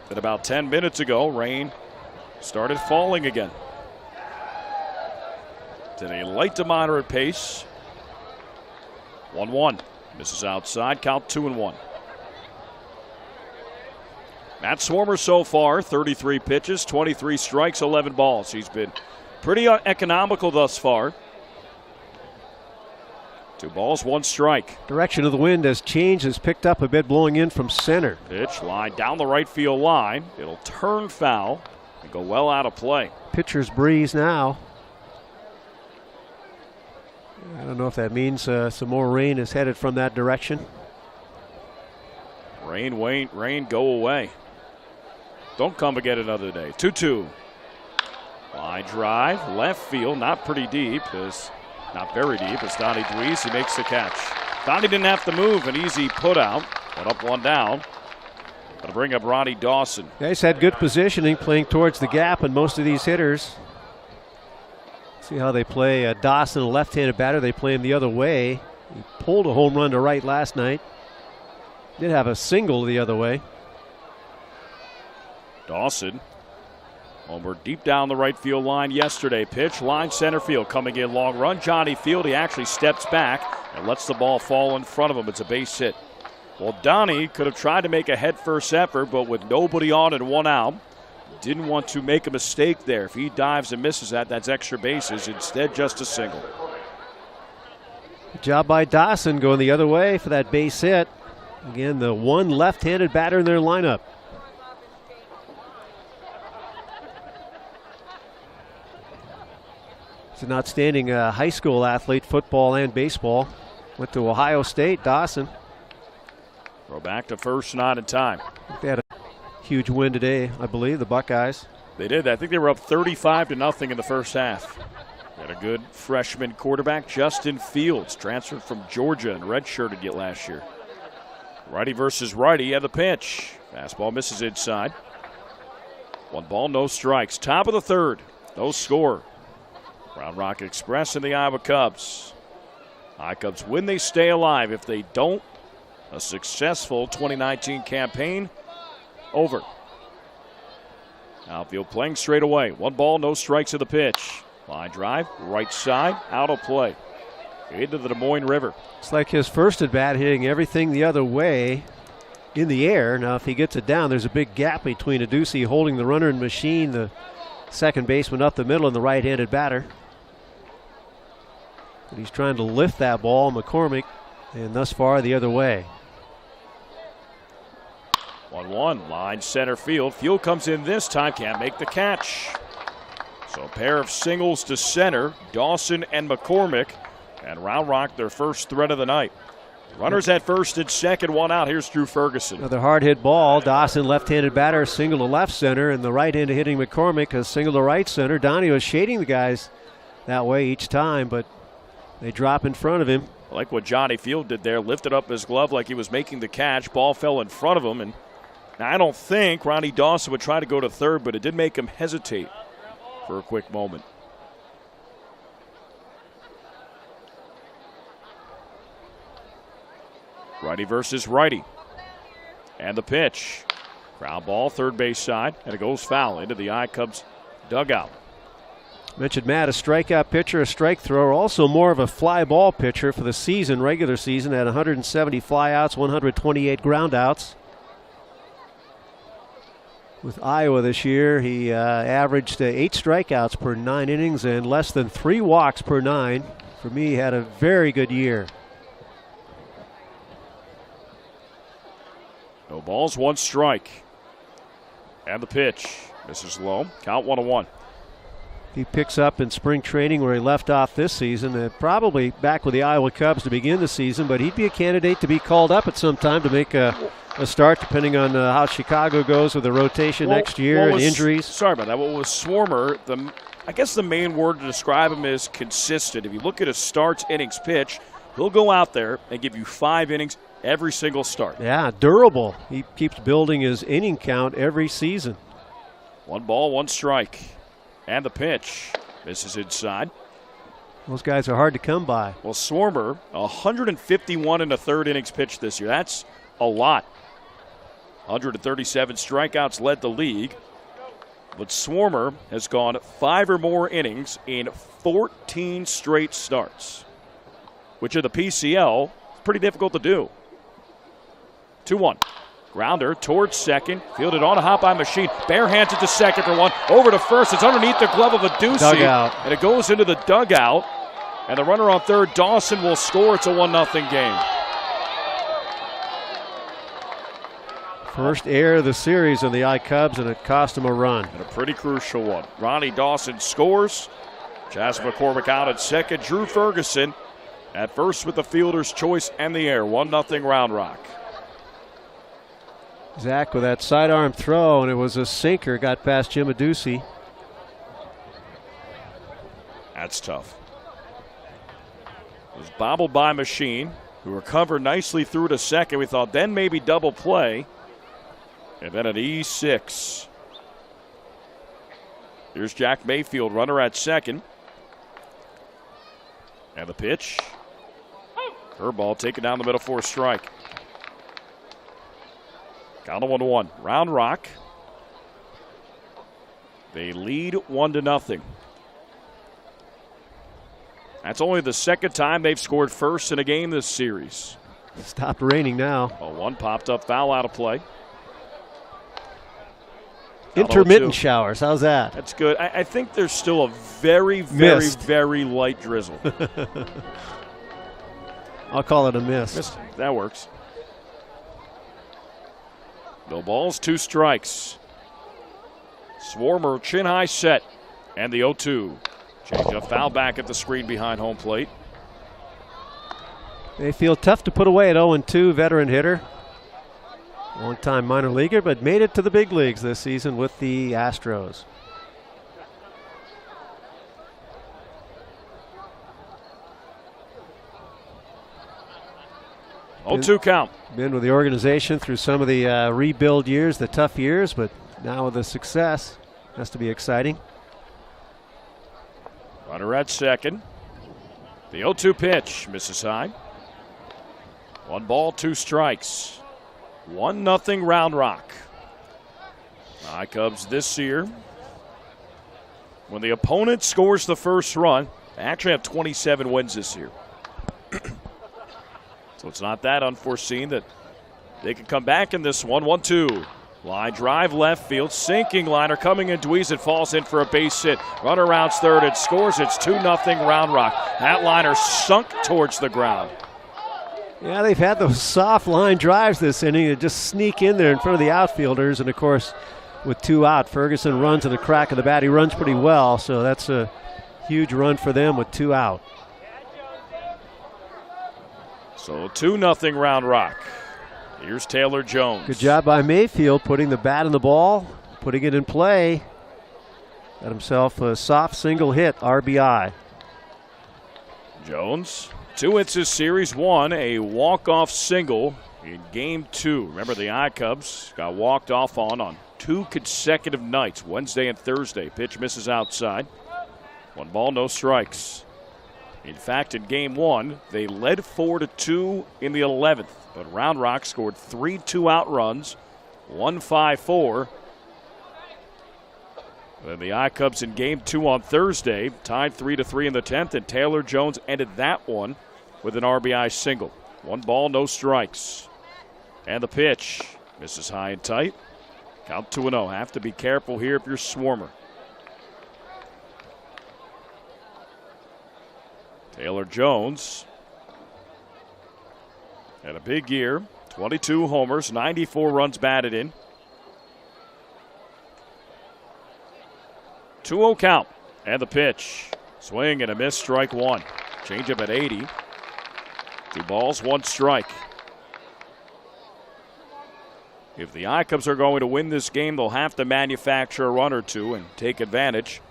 Then about 10 minutes ago, rain started falling again. It's at a light to moderate pace. 1-1. Misses outside, count 2-1. Matt Swarmer so far, 33 pitches, 23 strikes, 11 balls. He's been pretty economical thus far. 2 balls, 1 strike. Direction of the wind has changed, has picked up a bit, blowing in from center. Pitch line down the right field line. It'll turn foul and go well out of play. Pitcher's breeze now. I don't know if that means some more rain is headed from that direction. Rain, go away. Don't come again another day. 2-2. Line drive, left field, not pretty deep. Not very deep. It's Donnie Dweese. He makes the catch. Donnie didn't have to move. An easy put out. Went up, 1 down. Going to bring up Ronnie Dawson. Guys had good positioning, playing towards the gap, and most of these hitters. See how they play Dawson, a left-handed batter. They play him the other way. He pulled a home run to right last night. Did have a single the other way. Dawson, homer deep down the right field line yesterday. Pitch, line center field, coming in long run. Johnny Field, he actually steps back and lets the ball fall in front of him. It's a base hit. Well, Donnie could have tried to make a head-first effort, but with nobody on and 1 out, didn't want to make a mistake there. If he dives and misses that, that's extra bases. Instead, just a single. Good job by Dawson going the other way for that base hit. Again, the 1 left-handed batter in their lineup. He's an outstanding high school athlete, football and baseball. Went to Ohio State, Dawson. Throw back to first, not in time. They had a huge win today, I believe, the Buckeyes. They did. I think they were up 35-0 in the first half. Had a good freshman quarterback, Justin Fields, transferred from Georgia and redshirted yet last year. Righty versus righty at the pitch. Fastball misses inside. 1 ball, no strikes. Top of the 3rd, no score. Round Rock Express and the Iowa Cubs. Iowa Cubs win, they stay alive. If they don't, a successful 2019 campaign over. Outfield playing straight away. 1 ball, no strikes at the pitch. Line drive, right side, out of play. Into the Des Moines River. It's like his first at bat, hitting everything the other way in the air. Now, if he gets it down, there's a big gap between Adducey holding the runner and Machine, the second baseman up the middle, and the right-handed batter. But he's trying to lift that ball, McCormick, and thus far the other way. 1-1, line center field. Field comes in this time, can't make the catch. So a pair of singles to center, Dawson and McCormick, and Round Rock their first threat of the night. Runners at first and second, 1 out. Here's Drew Ferguson. Another hard hit ball. Dawson, left-handed batter, single to left center, and the right-handed hitting McCormick a single to right center. Donnie was shading the guys that way each time, but they drop in front of him. I like what Johnny Field did there, lifted up his glove like he was making the catch. Ball fell in front of him, and now I don't think Ronnie Dawson would try to go to third, but it did make him hesitate for a quick moment. Righty versus righty. And the pitch. Ground ball, third base side, and it goes foul into the I Cubs dugout. Mentioned Matt, a strikeout pitcher, a strike thrower, also more of a fly ball pitcher for the season, regular season, at 170 flyouts, 128 groundouts. With Iowa this year, he averaged 8 strikeouts per 9 innings and less than 3 walks per 9. For me, he had a very good year. No balls, 1 strike. And the pitch. Misses low. Count 1-1. He picks up in spring training where he left off this season, probably back with the Iowa Cubs to begin the season, but he'd be a candidate to be called up at some time to make a start, depending on how Chicago goes with the rotation next year and injuries. Sorry about that. What was Swarmer, I guess the main word to describe him is consistent. If you look at his starts, innings pitch, he'll go out there and give you 5 innings every single start. Yeah, durable. He keeps building his inning count every season. 1 ball, 1 strike. And the pitch. Misses inside. Those guys are hard to come by. Well, Swarmer, 151 in the 3rd innings pitched this year. That's a lot. 137 strikeouts led the league. But Swarmer has gone 5 or more innings in 14 straight starts, which in the PCL is pretty difficult to do. 2-1. Grounder towards second, fielded on a hop by Machine. Bare hands it to second for 1. Over to first. It's underneath the glove of a Ducey. And it goes into the dugout. And the runner on third, Dawson, will score. It's a 1-0 game. First error of the series on the I-Cubs, and it cost him a run. And a pretty crucial one. Ronnie Dawson scores. Chas McCormick out at second. Drew Ferguson at first with the fielder's choice and the air. 1-0 Round Rock. Zach with that sidearm throw, and it was a sinker, got past Jim Aducey. That's tough. It was bobbled by Machine, who recovered nicely through to second. We thought then maybe double play. And then an E6. Here's Jack Mayfield, runner at second. And the pitch. Curveball taken down the middle for a strike. Count of 1-1. Round Rock. They lead 1-0. That's only the 2nd time they've scored first in a game this series. It stopped raining now. A 1 popped up, foul out of play. Intermittent showers. How's that? That's good. I think there's still a very, very light drizzle. I'll call it a miss. That works. No balls, 2 strikes. Swarmer, chin high set. And the 0-2. Change up, foul back at the screen behind home plate. They feel tough to put away at 0-2, veteran hitter. Long-time minor leaguer, but made it to the big leagues this season with the Astros. Oh, 2 count. Been with the organization through some of the rebuild years, the tough years, but now with the success, has to be exciting. Runner at second. The 0-2 pitch, misses high. 1 ball, 2 strikes. 1-0 Round Rock. I-Cubs this year, when the opponent scores the first run, they actually have 27 wins this year. So it's not that unforeseen that they could come back in this one. 1-2. Line drive left field. Sinking liner coming in. Dweez. It falls in for a base hit. Runner rounds third. It scores. It's 2-0 Round Rock. That liner sunk towards the ground. Yeah, they've had those soft line drives this inning that just sneak in there in front of the outfielders. And, of course, with 2 out, Ferguson runs in the crack of the bat. He runs pretty well, so that's a huge run for them with 2 out. So 2-0 Round Rock. Here's Taylor Jones. Good job by Mayfield putting the bat in the ball, putting it in play. Got himself a soft single hit, RBI. Jones, 2 hits this series, 1 a walk-off single in Game 2. Remember, the I-Cubs got walked off on 2 consecutive nights, Wednesday and Thursday. Pitch misses outside. 1 ball, no strikes. In fact, in Game 1, they led 4-2 in the 11th, but Round Rock scored 3 2-out runs, 1 5-4. Then the I-Cubs in Game 2 on Thursday, tied 3-3 in the 10th, and Taylor Jones ended that one with an RBI single. 1 ball, no strikes. And the pitch. Misses high and tight. Count 2-0. Have to be careful here if you're Swarmer. Taylor Jones had a big year. 22 homers, 94 runs batted in. 2-0 count. And the pitch. Swing and a miss, strike 1. Changeup at 80. 2 balls, 1 strike. If the I-Cubs are going to win this game, they'll have to manufacture a run or two and take advantage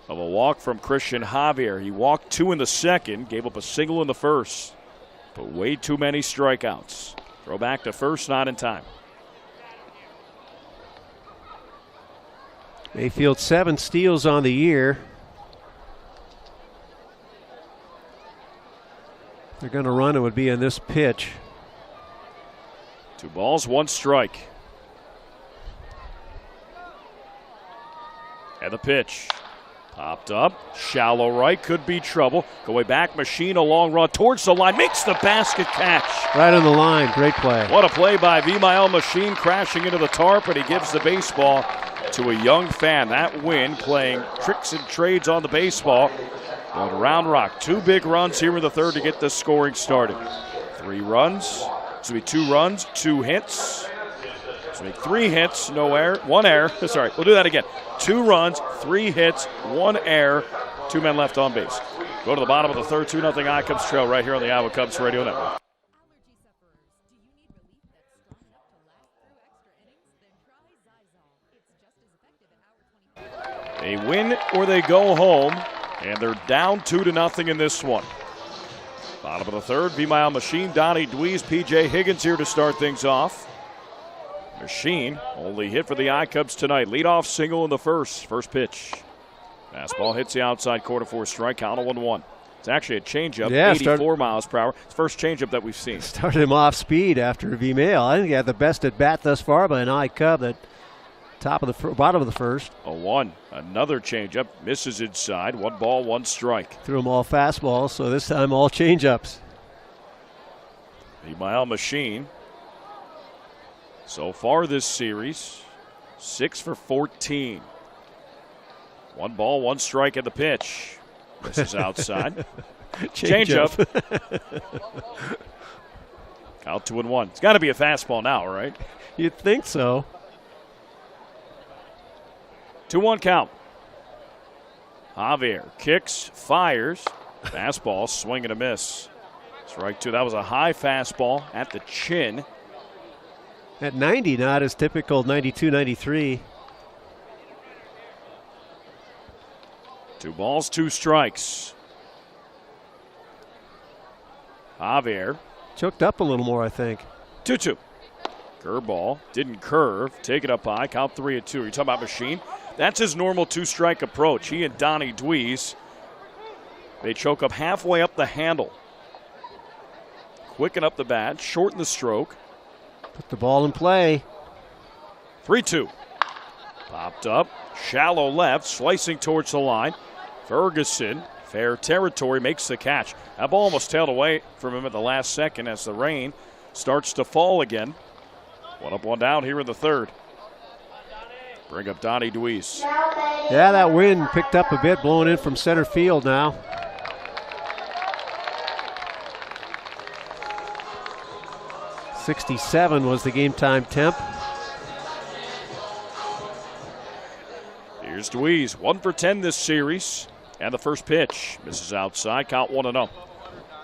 of a walk from Christian Javier. He walked 2 in the second, gave up a single in the first, but way too many strikeouts. Throw back to first, not in time. Mayfield 7 steals on the year. If they're going to run, it would be in this pitch. 2 balls, 1 strike. And the pitch. Popped up. Shallow right. Could be trouble. Going back. Machine. A long run towards the line. Makes the basket catch. Right on the line. Great play. What a play by Vimael Machine, crashing into the tarp, and he gives the baseball to a young fan. That win, playing tricks and trades on the baseball. On Round Rock. 2 big runs here in the third to get the scoring started. 3 runs. So 2 runs, 2 hits. So 3 hits, no error, 1 error. Sorry, we'll do that again. 2 runs, 3 hits, 1 error, 2 men left on base. Go to the bottom of the third, 2-0 I-Cubs trail right here on the Iowa Cubs Radio Network. They win or they go home, and they're down 2-0 in this one. Bottom of the third, Vimael Machine, Donnie Dweez, P.J. Higgins here to start things off. Machine, only hit for the I-Cubs tonight. Leadoff single in the first pitch. Fastball hits the outside corner for a strike, count of 1-1. It's actually a changeup, 84 miles per hour. It's the first changeup that we've seen. Started him off speed after Vimael. I think he had the best at bat thus far by an I-Cub at bottom of the first. 0-1. Another changeup, misses inside. 1 ball, 1 strike. Threw them all fastballs, so this time all changeups. Vimael Machine. So far this series, 6 for 14. 1 ball, 1 strike at the pitch. Misses outside. Changeup. Out 2-1. It's got to be a fastball now, right? You'd think so. 2-1 count. Javier kicks, fires. Fastball, swing and a miss. Strike 2. That was a high fastball at the chin. At 90, not as typical 92, 93. 2 balls, 2 strikes. Javier. Choked up a little more, I think. 2-2. Curveball, didn't curve. Take it up high, count 3-2. Are you talking about Machine? That's his normal 2-strike approach. He and Donnie Dweez, they choke up halfway up the handle. Quicken up the bat, shorten the stroke. Put the ball in play. 3-2. Popped up, shallow left, slicing towards the line. Ferguson, fair territory, makes the catch. That ball almost tailed away from him at the last second as the rain starts to fall again. 1 up, 1 down here in the third. Bring up Donnie Dweez. Yeah, that wind picked up a bit, blowing in from center field now. .67 was the game time temp. Here's Dweez, 1 for 10 this series. And the first pitch misses outside, count 1-0.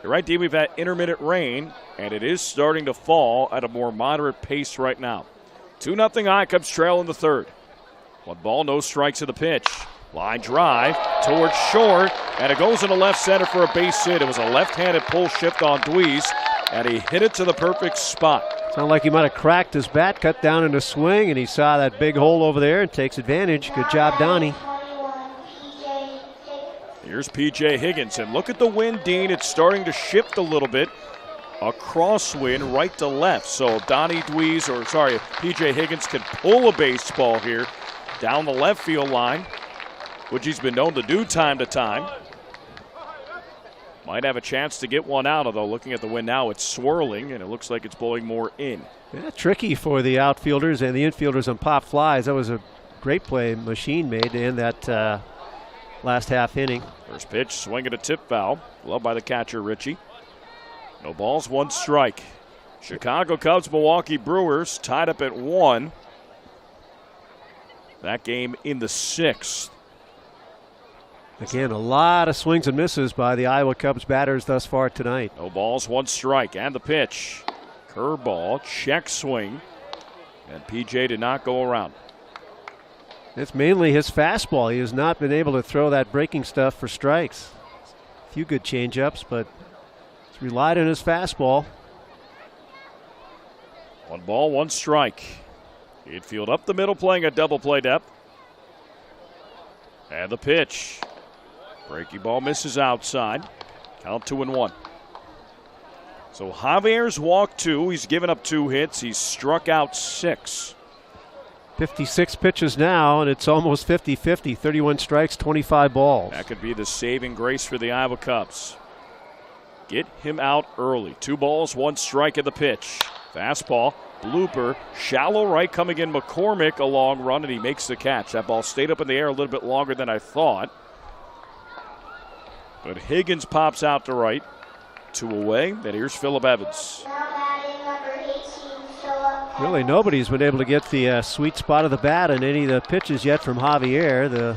You're right, Dean, we've had intermittent rain, and it is starting to fall at a more moderate pace right now. 2-0 I-Cubs trail in the third. 1 ball, no strikes in the pitch. Line drive towards short, and it goes into left center for a base hit. It was a left-handed pull shift on Dweez, and he hit it to the perfect spot. Sounded like he might have cracked his bat, cut down in a swing, and he saw that big hole over there and takes advantage. Good job, Donnie. Here's P.J. Higgins, and look at the wind, Dean. It's starting to shift a little bit. A crosswind right to left. So P.J. Higgins can pull a baseball here, down the left field line, which he's been known to do time to time. Might have a chance to get one out, although looking at the wind now, it's swirling, and it looks like it's blowing more in. Yeah, tricky for the outfielders and the infielders on pop flies. That was a great play Machine made to end that last half inning. First pitch, swing at a tip foul. Loved by the catcher, Ritchie. No balls, 1 strike. Chicago Cubs, Milwaukee Brewers tied up at 1. That game in the 6th. Again, a lot of swings and misses by the Iowa Cubs batters thus far tonight. No balls, 1 strike. And the pitch. Curveball, check swing. And PJ did not go around. It's mainly his fastball. He has not been able to throw that breaking stuff for strikes. A few good changeups, but he's relied on his fastball. 1 ball, 1 strike. Infield up the middle, playing a double play depth. And the pitch. Breaking ball misses outside. Count 2-1. So Javier's walked 2. He's given up 2 hits. He's struck out 6. 56 pitches now, and it's almost 50-50. 31 strikes, 25 balls. That could be the saving grace for the Iowa Cubs. Get him out early. 2 balls, 1 strike at the pitch. Fastball, blooper, shallow right coming in. McCormick, a long run, and he makes the catch. That ball stayed up in the air a little bit longer than I thought. But Higgins pops out to right. 2 away. Then here's Phillip Evans. Really, nobody's been able to get the sweet spot of the bat in any of the pitches yet from Javier. The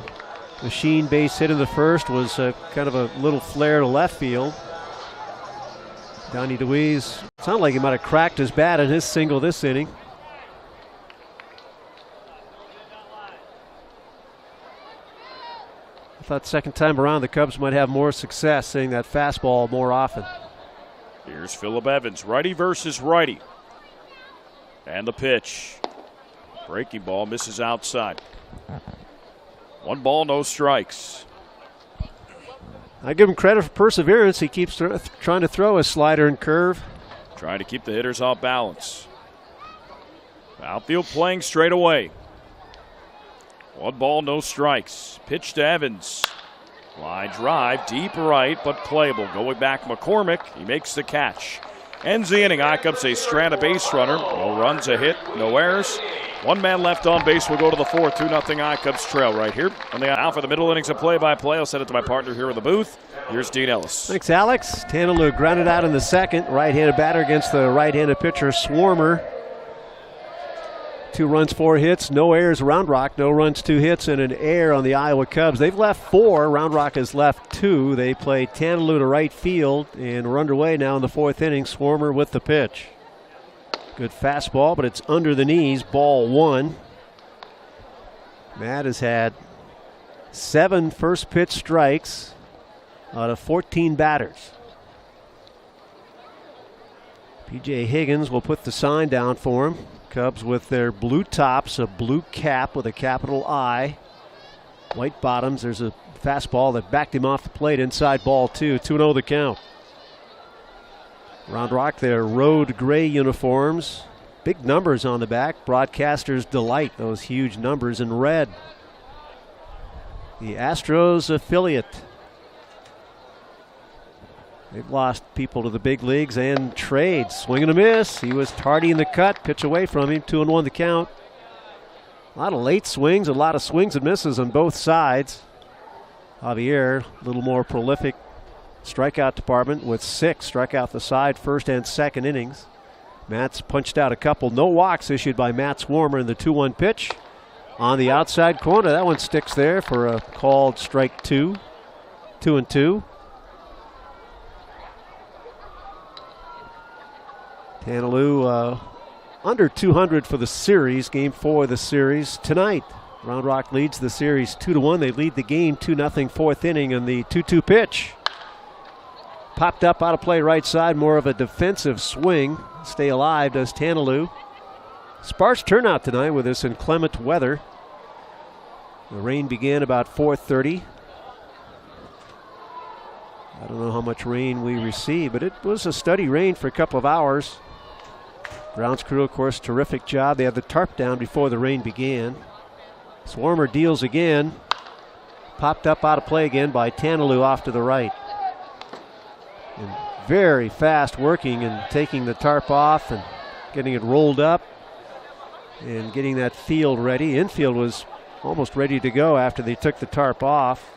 Machine base hit in the first was kind of a little flare to left field. Donnie DeWeese sounded like he might have cracked his bat in his single this inning. I thought second time around the Cubs might have more success seeing that fastball more often. Here's Phillip Evans, righty versus righty. And the pitch. Breaking ball misses outside. 1 ball, no strikes. I give him credit for perseverance. He keeps trying to throw his slider and curve. Trying to keep the hitters off balance. Outfield playing straight away. 1 ball, no strikes. Pitch to Evans. Line drive, deep right, but playable. Going back, McCormick. He makes the catch. Ends the inning. Icubs a strand of base runner. No runs, a hit, no errors. 1 man left on base. We'll go to the 4th. 2-0 Icubs trail right here. On the now for the middle innings of play-by-play. I'll send it to my partner here in the booth. Here's Dean Ellis. Thanks, Alex. Tanalou grounded out in the second. Right-handed batter against the right-handed pitcher, Swarmer. 2 runs, 4 hits, no errors. Round Rock, no runs, 2 hits, and an error on the Iowa Cubs. They've left 4. Round Rock has left 2. They play Tanalou to right field, and we're underway now in the 4th inning. Swarmer with the pitch. Good fastball, but it's under the knees. Ball 1. Matt has had 7 first pitch strikes out of 14 batters. P.J. Higgins will put the sign down for him. Cubs with their blue tops, a blue cap with a capital I. White bottoms. There's a fastball that backed him off the plate. Inside ball 2. 2-0 the count. Round Rock, their road gray uniforms. Big numbers on the back. Broadcasters delight, those huge numbers in red. The Astros affiliate. They've lost people to the big leagues and trades. Swing and a miss. He was tardy in the cut. Pitch away from him. 2-1 the count. A lot of late swings, a lot of swings and misses on both sides. Javier, a little more prolific strikeout department with 6. Struck out the side first and second innings. Matt's punched out a couple. No walks issued by Matt Swarmer in the 2-1 pitch. On the outside corner. That one sticks there for a called strike 2. 2-2. Tanalou under 200 for the series, game 4 of the series tonight. Round Rock leads the series 2-1. They lead the game 2-0 4th inning in the 2-2 pitch. Popped up out of play right side, more of a defensive swing. Stay alive does Tanalou. Sparse turnout tonight with this inclement weather. The rain began about 4:30. I don't know how much rain we received, but it was a steady rain for a couple of hours. Grounds crew, of course, terrific job. They had the tarp down before the rain began. Swarmer deals again. Popped up out of play again by Tanaloo off to the right. And very fast working and taking the tarp off and getting it rolled up and getting that field ready. Infield was almost ready to go after they took the tarp off.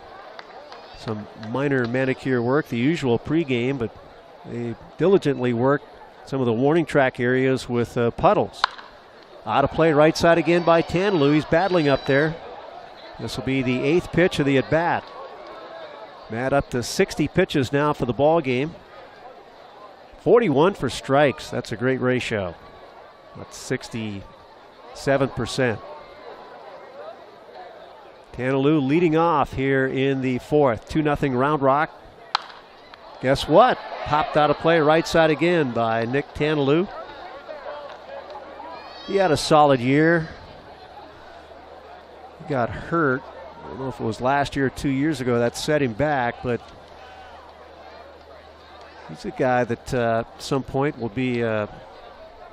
Some minor manicure work, the usual pregame, but they diligently worked some of the warning track areas with puddles. Out of play, right side again by Tanaloo. He's battling up there. This will be the 8th pitch of the at-bat. Matt up to 60 pitches now for the ball game. 41 for strikes. That's a great ratio. That's 67%. Tanaloo leading off here in the 4th. 2-0 Round Rock. Guess what? Popped out of play right side again by Nick Tanaloo. He had a solid year. He got hurt. I don't know if it was last year or 2 years ago that set him back, but he's a guy that at some point will be a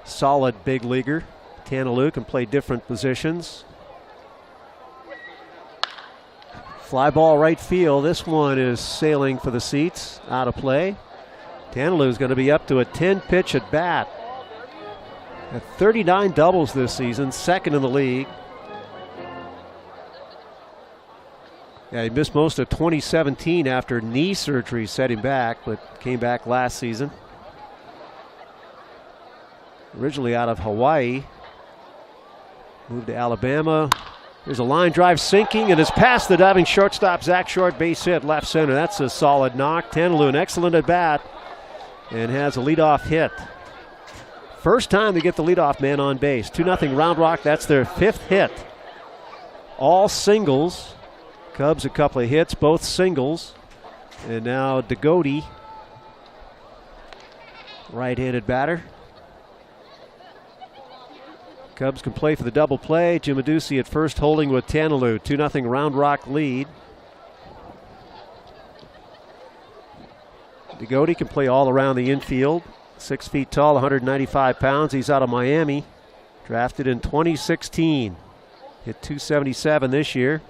solid big leaguer. Tanaloo can play different positions. Fly ball right field. This one is sailing for the seats. Out of play. Tanaloo is going to be up to a 10-pitch at bat. At 39 doubles this season, second in the league. Yeah, he missed most of 2017 after knee surgery set him back, but came back last season. Originally out of Hawaii. Moved to Alabama. There's a line drive sinking, and it's past the diving shortstop. Zach Short, base hit, left center. That's a solid knock. Tanaloo, an excellent at bat, and has a leadoff hit. First time they get the leadoff man on base. 2-0 Round Rock. That's their 5th hit. All singles. Cubs a couple of hits, both singles. And now DeGote, right-handed batter. Cubs can play for the double play. Jim Aducey at first holding with Tanaloo. 2-0 Round Rock lead. DeGote can play all around the infield. 6 feet tall, 195 pounds. He's out of Miami. Drafted in 2016. Hit .277 this year.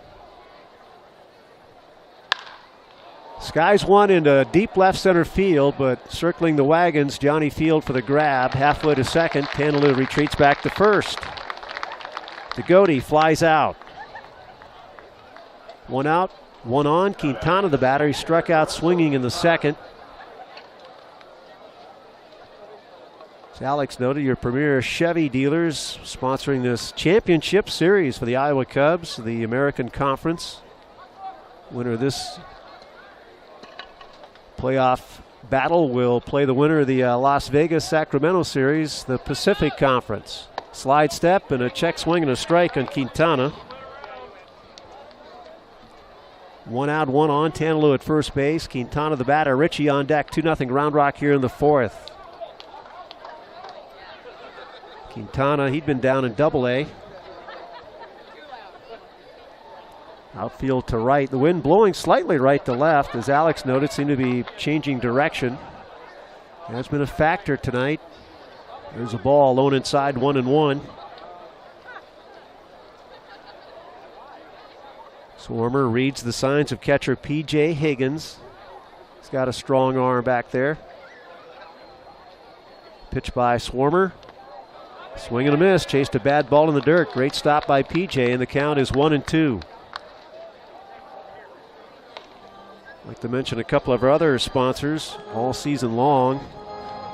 Skies one into deep left center field, but circling the wagons, Johnny Field for the grab. Halfway to second, Tanaloo retreats back to first. DeGote flies out. One out, one on. Quintana, the batter, he struck out swinging in the second. As Alex noted, your premier Chevy dealers sponsoring this championship series for the Iowa Cubs, the American Conference. Winner of this playoff battle will play the winner of the Las Vegas-Sacramento series, the Pacific Conference. Slide step and a check swing and a strike on Quintana. One out, one on. Tanaloo at first base. Quintana the batter. Richie on deck. 2-0 Round Rock here in the 4th. Quintana, he'd been down in Double-A. Outfield to right. The wind blowing slightly right to left. As Alex noted, seemed to be changing direction. That's been a factor tonight. There's a ball alone inside, 1-1. Swarmer reads the signs of catcher P.J. Higgins. He's got a strong arm back there. Pitch by Swarmer. Swing and a miss. Chased a bad ball in the dirt. Great stop by P.J. and the count is 1-2. I'd like to mention a couple of our other sponsors all season long.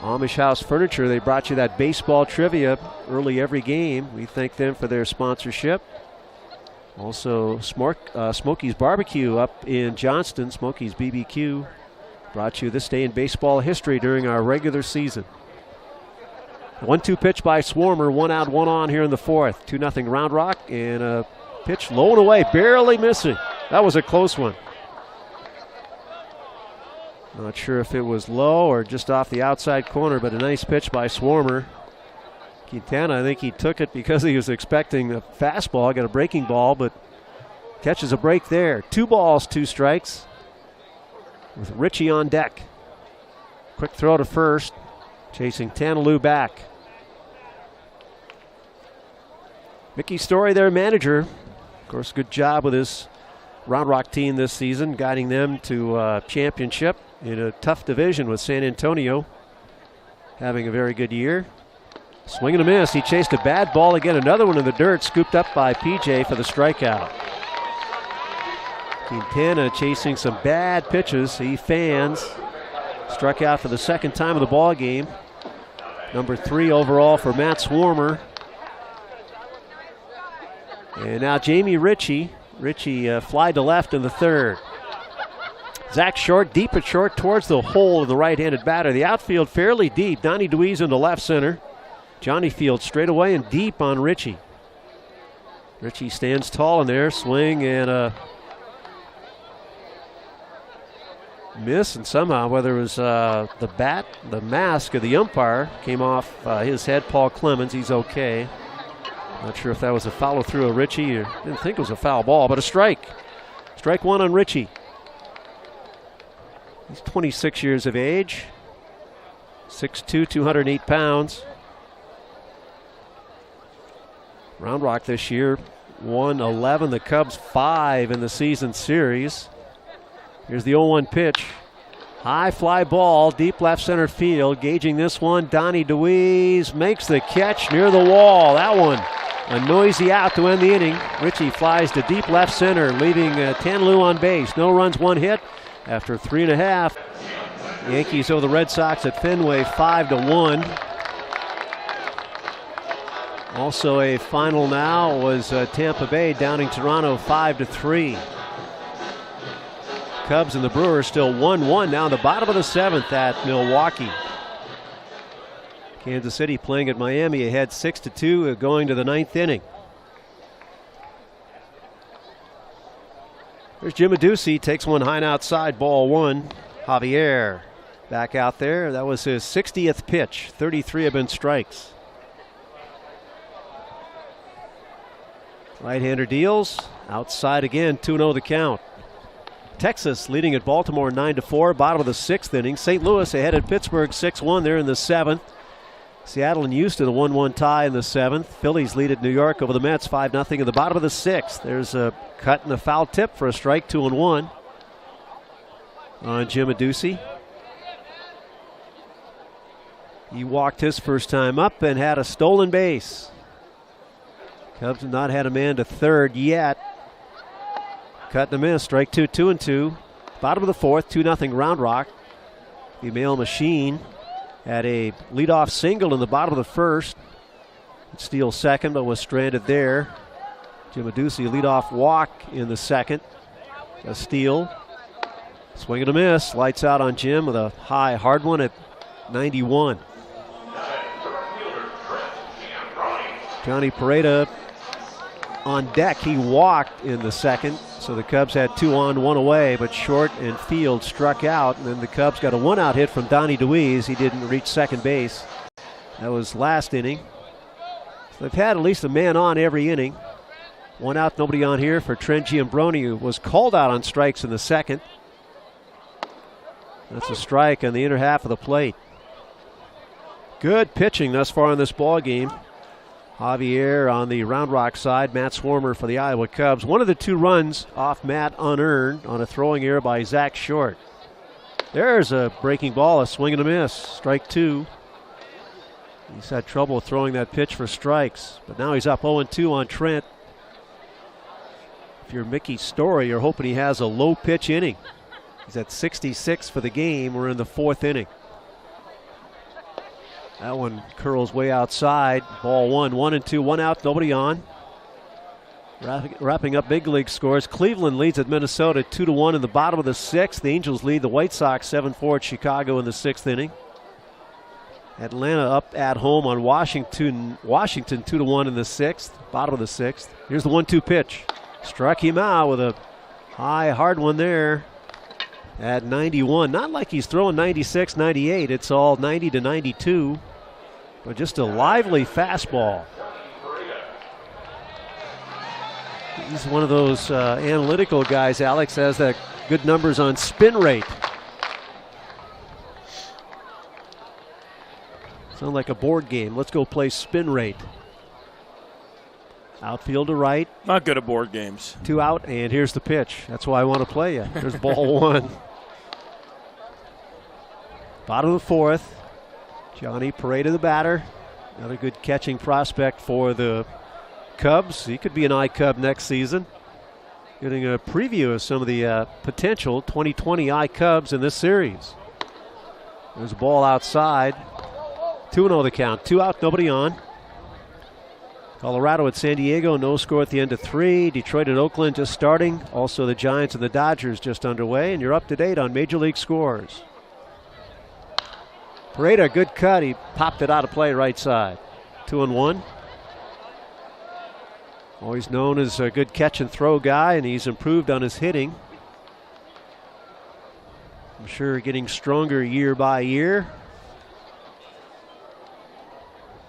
Amish House Furniture, they brought you that baseball trivia early every game. We thank them for their sponsorship. Also, Smokey's Barbecue up in Johnston, Smokey's BBQ, brought you this day in baseball history during our regular season. 1-2 pitch by Swarmer, one out, one on here in the 4th. 2-0 Round Rock, and a pitch low and away, barely missing. That was a close one. Not sure if it was low or just off the outside corner, but a nice pitch by Swarmer. Quintana, I think he took it because he was expecting a fastball, got a breaking ball, but catches a break there. 2 balls, 2 strikes with Richie on deck. Quick throw to first, chasing Tanaloo back. Mickey Story, their manager, Of course, good job with his Round Rock team this season, guiding them to championship in a tough division with San Antonio. Having a very good year. Swing and a miss. He chased a bad ball again. Another one in the dirt, scooped up by PJ for the strikeout. Quintana chasing some bad pitches. He fans. Struck out for the second time of the ball game. Number 3 overall for Matt Swarmer. And now Jamie Ritchie. Ritchie fly to left in the third. Zach Short, deep at short towards the hole of the right-handed batter. The outfield fairly deep. Donnie DeWeese into left center. Johnny Field straight away and deep on Ritchie. Ritchie stands tall in there. Swing and a miss. And somehow, whether it was the bat, the mask of the umpire, came off his head. Paul Clemens, he's okay. Not sure if that was a follow through of Ritchie. Or didn't think it was a foul ball, but a strike. Strike one on Ritchie. He's 26 years of age. 6'2", 208 pounds. Round Rock this year won 11. The Cubs 5 in the season series. Here's the 0-1 pitch. High fly ball, deep left center field. Gauging this one, Donnie DeWeese makes the catch near the wall. That one, a noisy out to end the inning. Ritchie flies to deep left center, leaving Tanaloo on base. No runs, 1 hit after 3.5. Yankees over the Red Sox at Fenway 5-1. Also a final now was Tampa Bay downing Toronto 5-3. Cubs and the Brewers still 1-1 now in the bottom of the 7th at Milwaukee. Kansas City playing at Miami ahead 6-2 going to the 9th inning. There's Jim Adducci, takes one high and outside, ball 1. Javier back out there. That was his 60th pitch. 33 have been strikes. Right-hander deals. Outside again, 2-0 the count. Texas leading at Baltimore 9-4, bottom of the 6th inning. St. Louis ahead at Pittsburgh 6-1. They're in the 7th. Seattle and Houston a 1-1 tie in the 7th. Phillies lead at New York over the Mets 5-0 in the bottom of the 6th. There's a cut and a foul tip for a strike, 2-1 on Jim Adducci. He walked his first time up and had a stolen base. Cubs have not had a man to third yet. Cut and a miss, strike 2, 2-2. Bottom of the 4th, 2-0 Round Rock. Female Machine had a leadoff single in the bottom of the 1st. Steal second, but was stranded there. Jim Adducci leadoff walk in the 2nd. A steal. Swing and a miss. Lights out on Jim with a high hard one at 91. Johnny Pareda on deck. He walked in the 2nd. So the Cubs had 2 on, 1 away, but Short and Field struck out. And then the Cubs got a 1-out hit from Donnie DeWeese. He didn't reach second base. That was last inning. So they've had at least a man on every inning. 1 out, nobody on here for Trent Giambroni, who was called out on strikes in the 2nd. That's a strike on the inner half of the plate. Good pitching thus far in this ball game. Javier on the Round Rock side, Matt Swarmer for the Iowa Cubs. One of the 2 runs off Matt unearned on a throwing error by Zach Short. There's a breaking ball, a swing and a miss. Strike 2. He's had trouble throwing that pitch for strikes, but now he's up 0-2 on Trent. If you're Mickey Story, you're hoping he has a low pitch inning. He's at 66 for the game. We're in the 4th inning. That one curls way outside. Ball 1, 1-2, 1 out, nobody on. Wrapping up big league scores. Cleveland leads at Minnesota 2-1 in the bottom of the 6th. The Angels lead the White Sox 7-4 at Chicago in the 6th inning. Atlanta up at home on Washington 2-1 in the 6th, bottom of the 6th. Here's the 1-2 pitch. Struck him out with a high, hard one there at 91. Not like he's throwing 96, 98. It's all 90 to 92. But just a lively fastball. He's one of those analytical guys, Alex, has that good numbers on spin rate. Sound like a board game. Let's go play spin rate. Outfield to right. Not good at board games. 2 out, and here's the pitch. That's why I want to play you. There's ball 1. Bottom of the 4th. Johnny Pareda, the batter. Another good catching prospect for the Cubs. He could be an I-Cub next season. Getting a preview of some of the potential 2020 I-Cubs in this series. There's a ball outside. 2-0 the count. 2 out, nobody on. Colorado at San Diego, no score at the end of 3. Detroit and Oakland just starting. Also the Giants and the Dodgers just underway. And you're up to date on Major League scores. Pareda, good cut. He popped it out of play right side. 2-1. Always known as a good catch and throw guy, and he's improved on his hitting. I'm sure getting stronger year by year.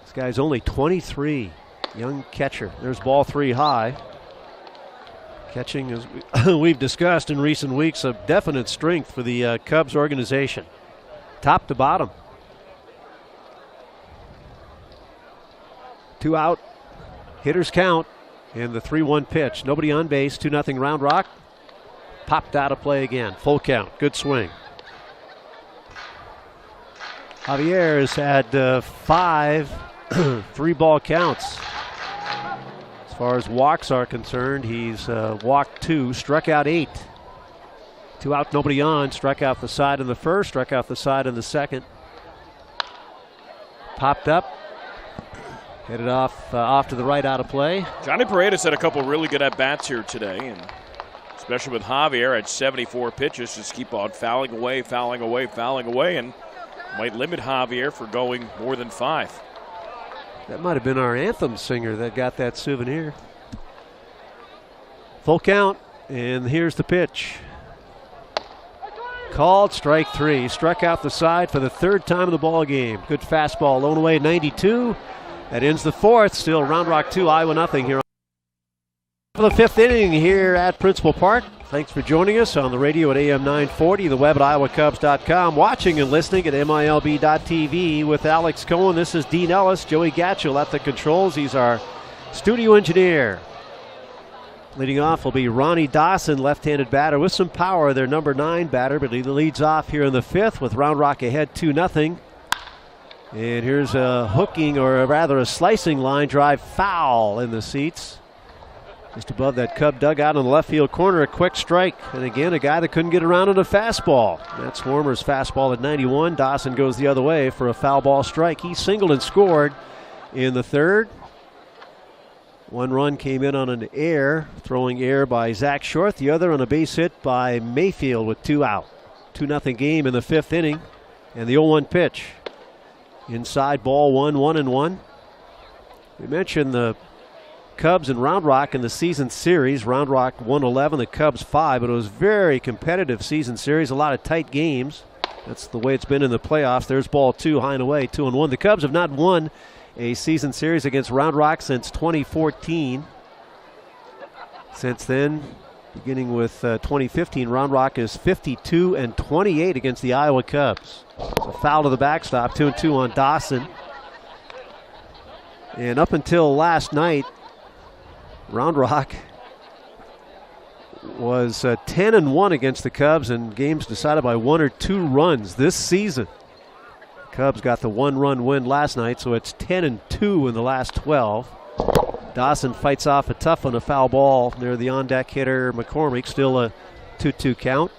This guy's only 23. Young catcher. There's ball 3 high. Catching, as we've discussed in recent weeks, a definite strength for the Cubs organization. Top to bottom. 2 out. Hitters count. And the 3-1 pitch. Nobody on base. 2-0 Round Rock. Popped out of play again. Full count. Good swing. Javier has had 5 3-ball counts. As far as walks are concerned, he's walked 2, struck out 8. 2 out, nobody on. Struck out the side in the first, struck out the side in the second. Popped up. Headed off to the right, out of play. Johnny Paredes had a couple really good at-bats here today, and especially with Javier at 74 pitches, just keep on fouling away, and might limit Javier for going more than 5. That might have been our anthem singer that got that souvenir. Full count, and here's the pitch. Called, strike 3. Struck out the side for the 3rd time in the ball game. Good fastball, blown away, 92. That ends the 4th. Still Round Rock 2, Iowa nothing here for the 5th inning here at Principal Park. Thanks for joining us on the radio at AM 940, the web at iowacubs.com, watching and listening at MILB.TV with Alex Cohen. This is Dean Ellis, Joey Gatchell at the controls. He's our studio engineer. Leading off will be Ronnie Dawson, left-handed batter with some power, their number 9 batter, but he leads off here in the 5th with Round Rock ahead 2-0. And here's a hooking, or rather a slicing line drive foul in the seats. Just above that Cub dugout in the left field corner, a quick strike. And again, a guy that couldn't get around on a fastball. That's Swarmer's fastball at 91. Dawson goes the other way for a foul ball strike. He singled and scored in the 3rd. 1 run came in on an error, throwing error by Zach Short. The other on a base hit by Mayfield with 2 out. 2-0 game in the 5th inning. And the 0-1 pitch. Inside, ball 1, 1-1. We mentioned the Cubs and Round Rock in the season series. Round Rock won 11, the Cubs 5, but it was a very competitive season series, a lot of tight games. That's the way it's been in the playoffs. There's ball 2, high and away, 2-1. The Cubs have not won a season series against Round Rock since 2014. Since then, beginning with 2015, Round Rock is 52-28 against the Iowa Cubs. It's a foul to the backstop, 2-2 on Dawson. And up until last night, Round Rock was 10-1 against the Cubs in games decided by 1 or 2 runs this season. Cubs got the 1-run win last night, so it's 10-2 in the last 12. Dawson fights off a tough one, a foul ball near the on-deck hitter McCormick. Still a 2-2 count.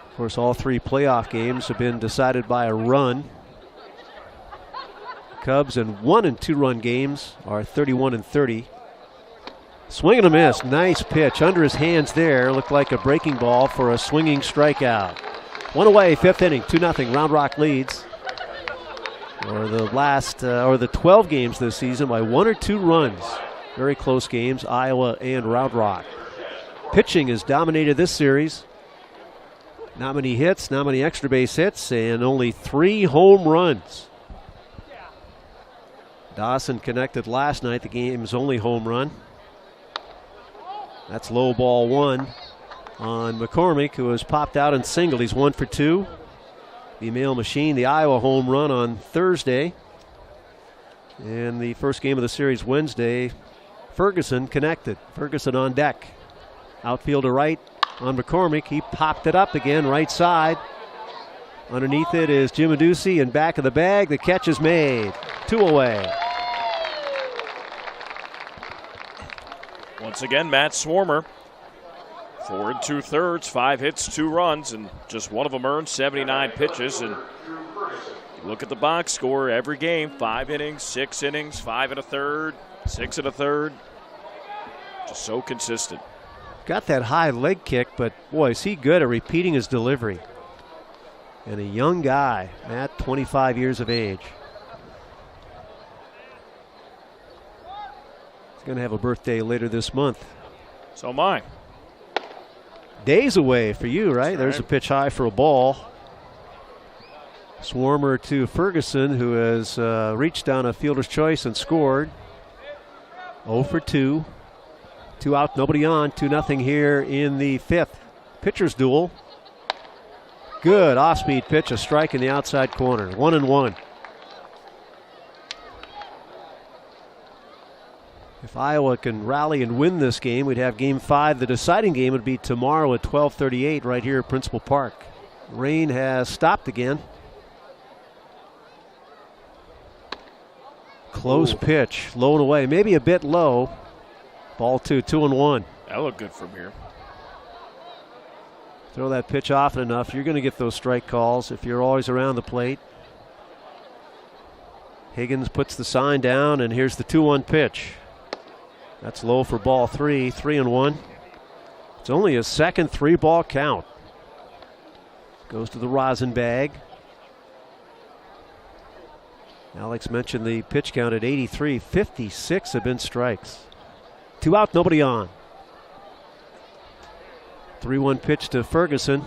Of course, all 3 playoff games have been decided by a run. Cubs in 1- and 2-run games are 31-30. Swing and a miss. Nice pitch under his hands there. Looked like a breaking ball for a swinging strikeout. 1 away, 5th inning, 2-0. Round Rock leads. Or the 12 games this season by 1 or 2 runs. Very close games, Iowa and Round Rock. Pitching has dominated this series. Not many hits, not many extra base hits, and only 3 home runs. Dawson connected last night, the game's only home run. That's low ball 1 on McCormick, who has popped out and singled. He's 1 for 2. The Mail Machine, the Iowa home run on Thursday. In the first game of the series Wednesday, Ferguson connected. Ferguson on deck. Outfield to right on McCormick. He popped it up again, right side. Underneath it is Jim Aducey, and back of the bag, the catch is made. 2 away. Once again, Matt Swarmer. 4 2/3, 5 hits, 2 runs, and just one of them earned 79 pitches. And look at the box score every game: 5 innings, 6 innings, 5 1/3, 6 1/3. Just so consistent. Got that high leg kick, but boy, is he good at repeating his delivery. And a young guy, Matt, 25 years of age. He's going to have a birthday later this month. So am I. Days away for you, right? That's There's right. a pitch high for a ball. Swarmer to Ferguson, who has reached down a fielder's choice and scored. 0 for 2. 2 out, nobody on. 2-0 here in the 5th. Pitcher's duel. Good off-speed pitch, a strike in the outside corner. 1-1. If Iowa can rally and win this game, we'd have Game 5. The deciding game would be tomorrow at 12:38 right here at Principal Park. Rain has stopped again. Close pitch, low and away, maybe a bit low. Ball 2, 2-1. That looked good from here. Throw that pitch often enough, you're going to get those strike calls if you're always around the plate. Higgins puts the sign down, and here's the 2-1 pitch. That's low for ball 3, 3-1. It's only a second 3-ball count. Goes to the rosin bag. Alex mentioned the pitch count at 83. 56 have been strikes. 2 out, nobody on. 3-1 pitch to Ferguson.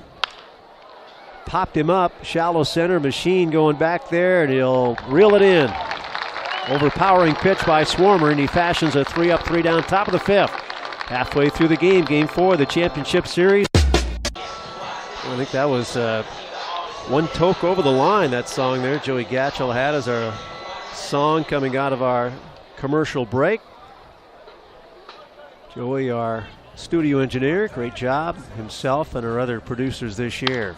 Popped him up. Shallow center. Machine going back there, and he'll reel it in. Overpowering pitch by Swarmer, and he fashions a 3-up, 3-down, top of the 5th. Halfway through the game, Game 4 of the championship series. I think that was one toke over the line, that song there Joey Gatchell had as our song coming out of our commercial break. Joey, our studio engineer, great job, himself and our other producers this year.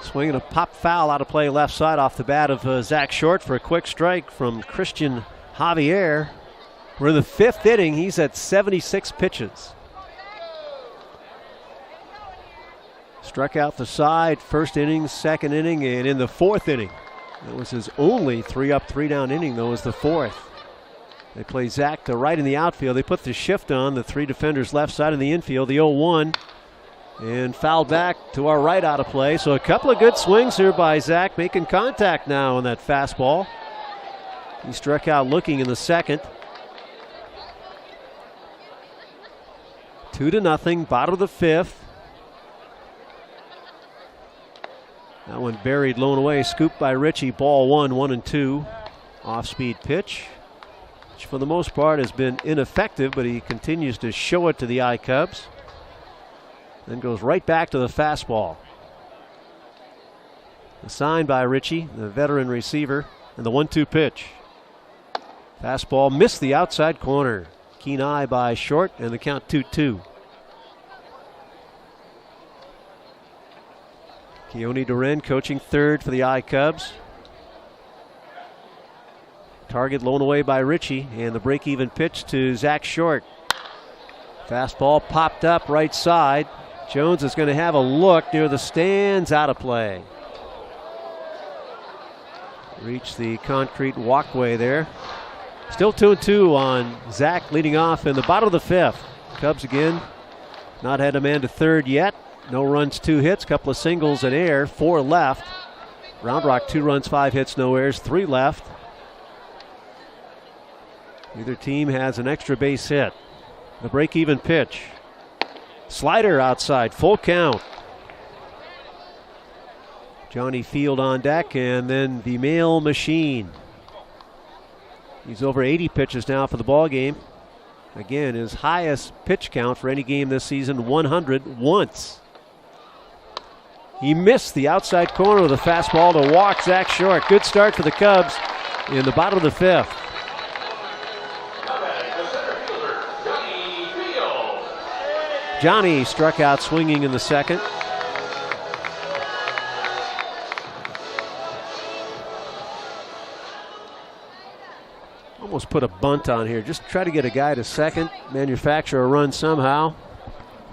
Swinging a pop foul out of play left side off the bat of Zach Short for a quick strike from Christian Javier. We're in the 5th inning. He's at 76 pitches. Struck out the side, first inning, 2nd inning, and in the 4th inning. That was his only 3-up, 3-down inning, though, was the 4th. They play Zach to right in the outfield. They put the shift on, the 3 defenders left side in the infield, the 0-1. And fouled back to our right out of play. So a couple of good swings here by Zach, making contact now on that fastball. He struck out looking in the 2nd. 2-0, bottom of the 5th. That one buried low and away, scooped by Ritchie. Ball 1, 1-2. Off-speed pitch, which for the most part has been ineffective, but he continues to show it to the I-Cubs. Then goes right back to the fastball. The sign by Ritchie, the veteran receiver, and the 1-2 pitch. Fastball missed the outside corner. Keen eye by Short, and the count 2-2. Keone Duren coaching third for the I-Cubs. Target low and away by Ritchie, and the break-even pitch to Zach Short. Fastball popped up right side. Jones is going to have a look near the stands, out of play. Reached the concrete walkway there. Still 2-2 on Zach leading off in the bottom of the 5th. Cubs again not had a man to third yet. No runs, 2 hits, couple of singles and air, 4 left. Round Rock 2 runs, 5 hits, no errors, 3 left. Neither team has an extra base hit. The break-even pitch. Slider outside, full count. Johnny Field on deck, and then the Mail Machine. He's over 80 pitches now for the ball game. Again, his highest pitch count for any game this season, 100 once. He missed the outside corner with a fastball to walk Zach Short. Good start for the Cubs. in the bottom of the fifth. Johnny struck out swinging in the second. Almost put a bunt on here. Just try to get a guy to second, manufacture a run somehow.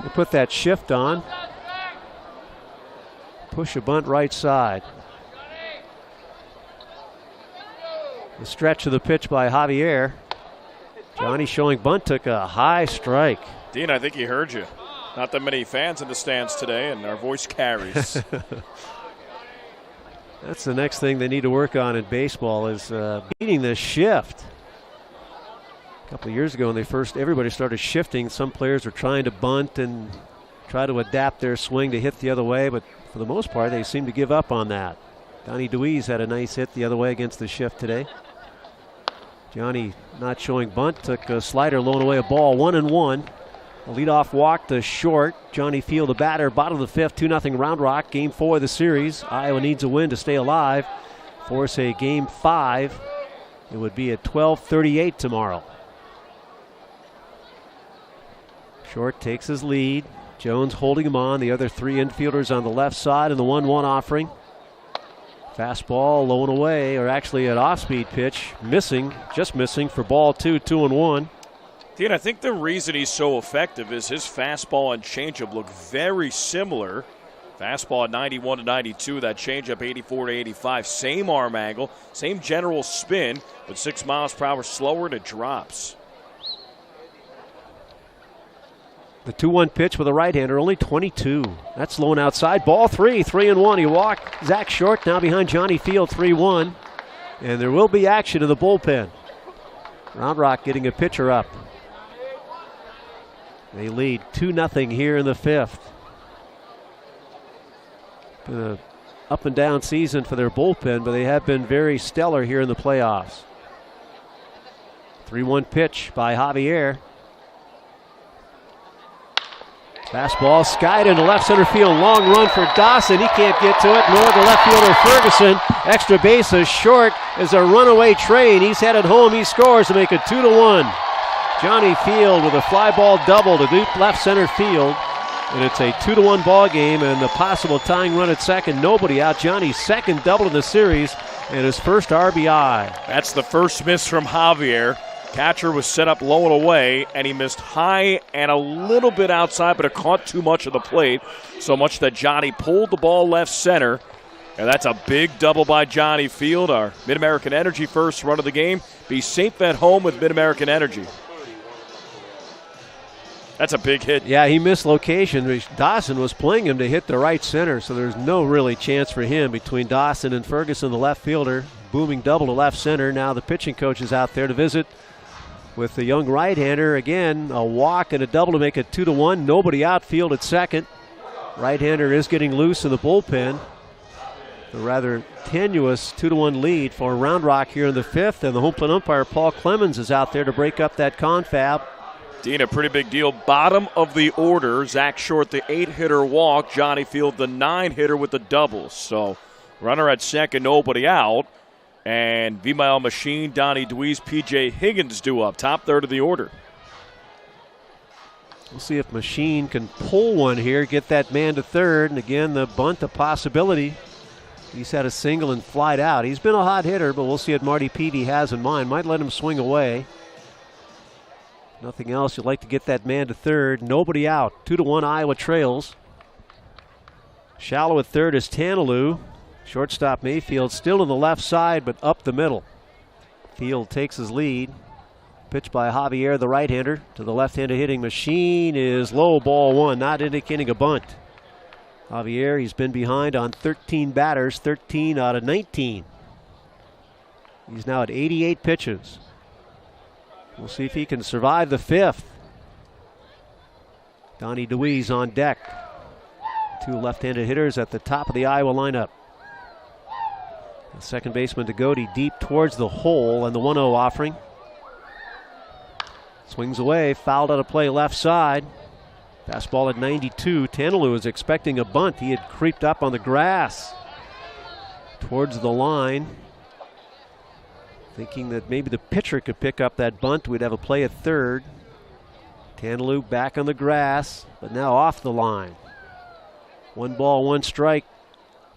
They put that shift on. Push a bunt right side. The stretch of the pitch by Javier. Johnny showing bunt, took a high strike. Dean, I think he heard you. Not that many fans in the stands today, and our voice carries. That's the next thing they need to work on in baseball is beating the shift. A couple of years ago when everybody started shifting, some players were trying to bunt and try to adapt their swing to hit the other way, but for the most part they seem to give up on that. Donnie DeWeese had a nice hit the other way against the shift today. Johnny not showing bunt, took a slider, low and away a ball, 1-1. A leadoff walk to short. Johnny Field, the batter, bottom of the fifth, 2-0 Round Rock. Game 4 of the series. Iowa needs a win to stay alive. Force a game 5. It would be at 12:38 tomorrow. Short takes his lead. Jones holding him on. The other three infielders on the left side in the 1-1 offering. Fastball low and away, or actually an off-speed pitch. Missing, just missing for ball 2, 2-1. Dean, I think the reason he's so effective is his fastball and changeup look very similar. Fastball at 91 to 92, that changeup 84 to 85. Same arm angle, same general spin, but 6 miles per hour slower and it drops. The 2-1 pitch with a right-hander, only 22. That's low and outside. Ball 3, 3-1. He walked Zach Short, now behind Johnny Field, 3-1. And there will be action in the bullpen. Round Rock getting a pitcher up. They lead 2-0 here in the fifth. Been an up and down season for their bullpen, but they have been very stellar here in the playoffs. 3-1 pitch by Javier. Fastball skied into left center field. Long run for Dawson. He can't get to it, nor the left fielder Ferguson. Extra bases. Short is a runaway train. He's headed home. He scores to make it 2-1. Johnny Field with a fly ball double to deep left center field. And it's a 2-1 ball game, and the possible tying run at second. Nobody out. Johnny's second double in the series and his first RBI. That's the first miss from Javier. Catcher was set up low and away, and he missed high and a little bit outside, but it caught too much of the plate, so much that Johnny pulled the ball left center. And that's a big double by Johnny Field. Our Mid-American Energy first run of the game. Be safe at home with Mid-American Energy. That's a big hit. Yeah, he missed location. Dawson was playing him to hit the right center, so there's no really chance for him between Dawson and Ferguson, the left fielder. Booming double to left center. Now the pitching coach is out there to visit with the young right-hander. Again, a walk and a double to make it 2-1. Nobody outfield at second. Right-hander is getting loose in the bullpen. A rather tenuous 2-1 lead for Round Rock here in the fifth, and the home plate umpire Paul Clemens is out there to break up that confab. Dean, a pretty big deal. Bottom of the order, Zach Short, the 8-hitter walk. Johnny Field, the 9-hitter with the doubles. So runner at second, nobody out. And V-Mile Machine, Donnie DeWeese, P.J. Higgins due up. Top third of the order. We'll see if Machine can pull one here, get that man to third. And again, the bunt, a possibility. He's had a single and flied out. He's been a hot hitter, but we'll see what Marty Peavy has in mind. Might let him swing away. Nothing else. You'd like to get that man to third. Nobody out. 2-1 Iowa trails. Shallow at third is Tanaloo. Shortstop Mayfield still on the left side, but up the middle. Field takes his lead. Pitch by Javier, the right-hander, to the left-handed hitting Machine is low, ball 1, not indicating a bunt. Javier, he's been behind on 13 batters, 13 out of 19. He's now at 88 pitches. We'll see if he can survive the fifth. Donnie DeWeese on deck. Two left-handed hitters at the top of the Iowa lineup. The second baseman Degody deep towards the hole, and the 1-0 offering. Swings away, fouled out of play left side. Fastball at 92. Tanaloo is expecting a bunt. He had creeped up on the grass towards the line. Thinking that maybe the pitcher could pick up that bunt. We'd have a play at third. Tantaloo back on the grass, but now off the line. 1 ball, 1 strike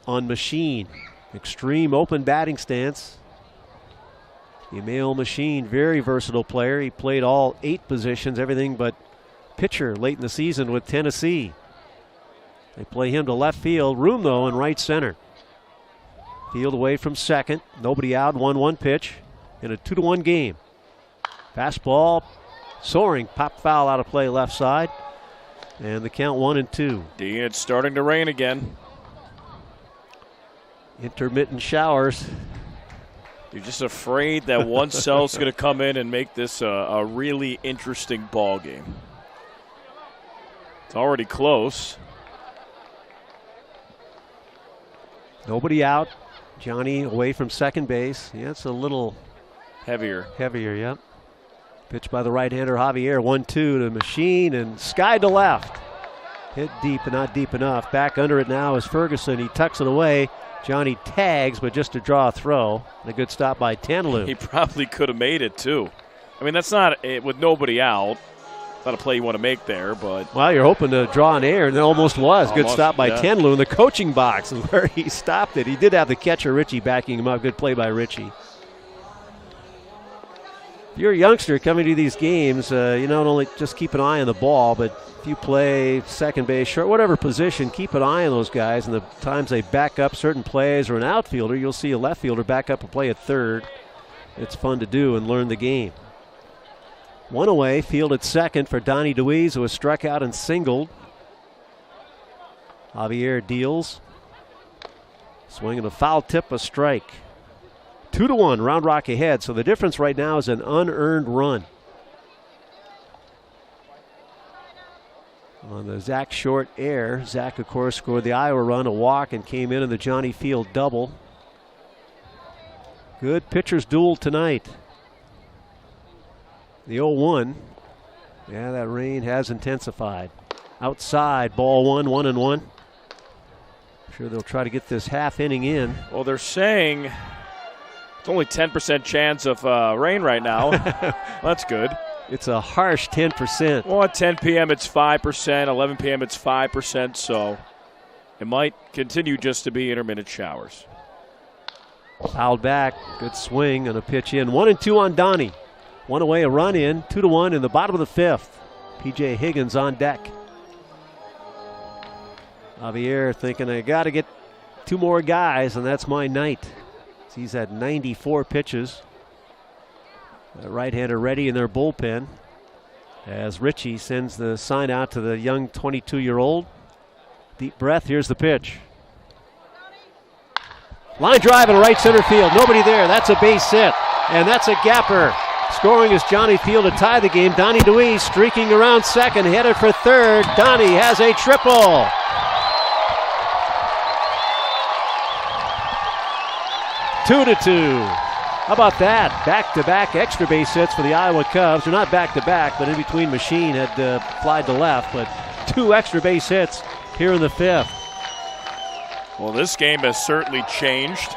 on Machine. Extreme open batting stance. Emil Machine, very versatile player. He played all 8 positions, everything but pitcher late in the season with Tennessee. They play him to left field. Room, though, in right center. Field away from second. Nobody out. 1-1 pitch in a 2-1 game. Fastball soaring. Pop foul out of play left side. And the count 1-2. It's starting to rain again. Intermittent showers. You're just afraid that one cell's going to come in and make this a really interesting ball game. It's already close. Nobody out. Johnny away from second base. Yeah, it's a little heavier, yep. Pitch by the right-hander Javier. 1-2 to Machine and sky to left. Hit deep but not deep enough. Back under it now is Ferguson. He tucks it away. Johnny tags, but just to draw a throw. And a good stop by Tantaloo. He probably could have made it, too. I mean, that's not, with nobody out, not a play you want to make there, but. Well, you're hoping to draw an error, and it almost was. Good stop by Tantaloo in the coaching box where he stopped it. He did have the catcher, Richie, backing him up. Good play by Richie. If you're a youngster coming to these games, you not only just keep an eye on the ball, but if you play second base, short, whatever position, keep an eye on those guys. And the times they back up certain plays or an outfielder, you'll see a left fielder back up a play at third. It's fun to do and learn the game. 1 away, field at second for Donnie DeWeese, who was struck out and singled. Javier deals. Swinging a foul tip, a strike. 2-1, Round Rock ahead. So the difference right now is an unearned run. On the Zach Short error, Zach, of course, scored the Iowa run, a walk, and came in the Johnny Field double. Good pitcher's duel tonight. The 0-1. Yeah, that rain has intensified. Outside, ball 1-1. Sure they'll try to get this half inning in. Well, they're saying it's only 10% chance of rain right now. That's good. It's a harsh 10%. Well, at 10 p.m. it's 5%, 11 p.m. it's 5%, so it might continue just to be intermittent showers. Fouled back, good swing and a pitch in. 1-2 on Donnie. 1 away, a run in, 2-1 in the bottom of the 5th. P.J. Higgins on deck. Javier thinking, I got to get 2 more guys, and that's my night. He's had 94 pitches. The right-hander ready in their bullpen as Richie sends the sign out to the young 22-year-old. Deep breath, here's the pitch. Line drive in right center field, nobody there. That's a base hit, and that's a gapper. Scoring is Johnny Field to tie the game. Donnie DeWeese streaking around second, headed for third. Donnie has a triple. Two to two. How about that? Back-to-back extra base hits for the Iowa Cubs. They're not back-to-back, but in between Machine had flied to left. But 2 extra base hits here in the 5th. Well, this game has certainly changed.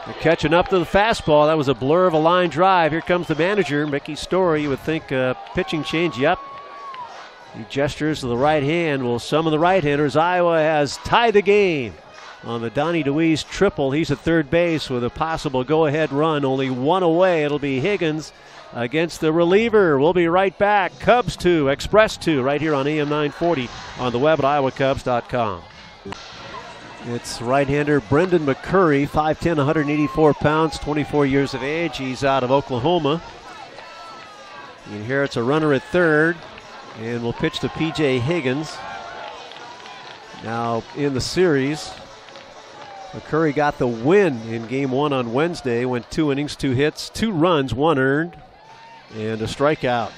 They're catching up to the fastball. That was a blur of a line drive. Here comes the manager, Mickey Story. You would think pitching change. Yep. He gestures to the right hand. Will summon the right-handers. Iowa has tied the game on the Donnie DeWeese triple. He's at third base with a possible go-ahead run. Only 1 away. It'll be Higgins against the reliever. We'll be right back. Cubs 2, Express 2, right here on AM 940 on the web at iowacubs.com. It's right-hander Brendan McCurry, 5'10", 184 pounds, 24 years of age. He's out of Oklahoma. He inherits a runner at third and will pitch to P.J. Higgins. Now in the series, McCurry got the win in Game 1 on Wednesday. Went 2 innings, 2 hits, 2 runs, 1 earned, and a strikeout.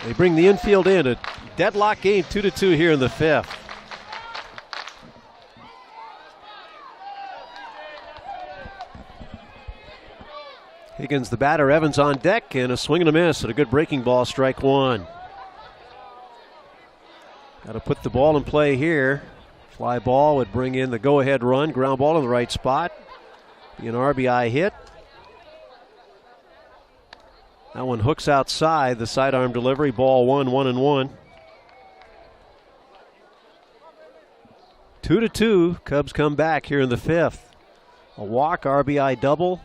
They bring the infield in. A deadlock game, 2-2 here in the 5th. Higgins the batter, Evans on deck, and a swing and a miss and a good breaking ball, strike 1. Got to put the ball in play here. Fly ball would bring in the go-ahead run. Ground ball in the right spot. Be an RBI hit. That one hooks outside, the sidearm delivery. Ball 1-1-1. 2-2. Cubs come back here in the fifth. A walk, RBI double.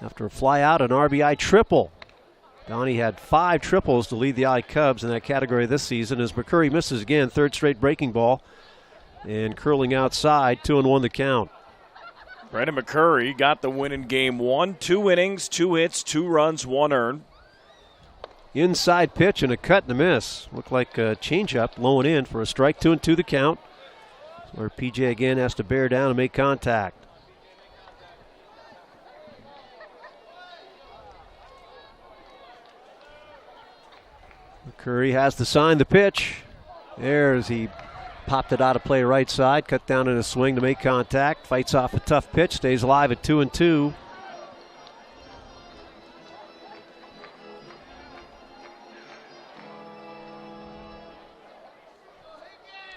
After a fly out, an RBI triple. Donnie had 5 triples to lead the I Cubs in that category this season as McCurry misses again. Third straight breaking ball. And curling outside, 2-1 the count. Brandon McCurry got the win in game 1. 2 innings, 2 hits, 2 runs, 1 earned. Inside pitch and a cut and a miss. Looked like a changeup, low and in for a strike. 2-2 the count. Where PJ again has to bear down and make contact. McCurry has to sign the pitch. There's he popped it out of play right side, cut down in a swing to make contact. Fights off a tough pitch, stays alive at 2-2.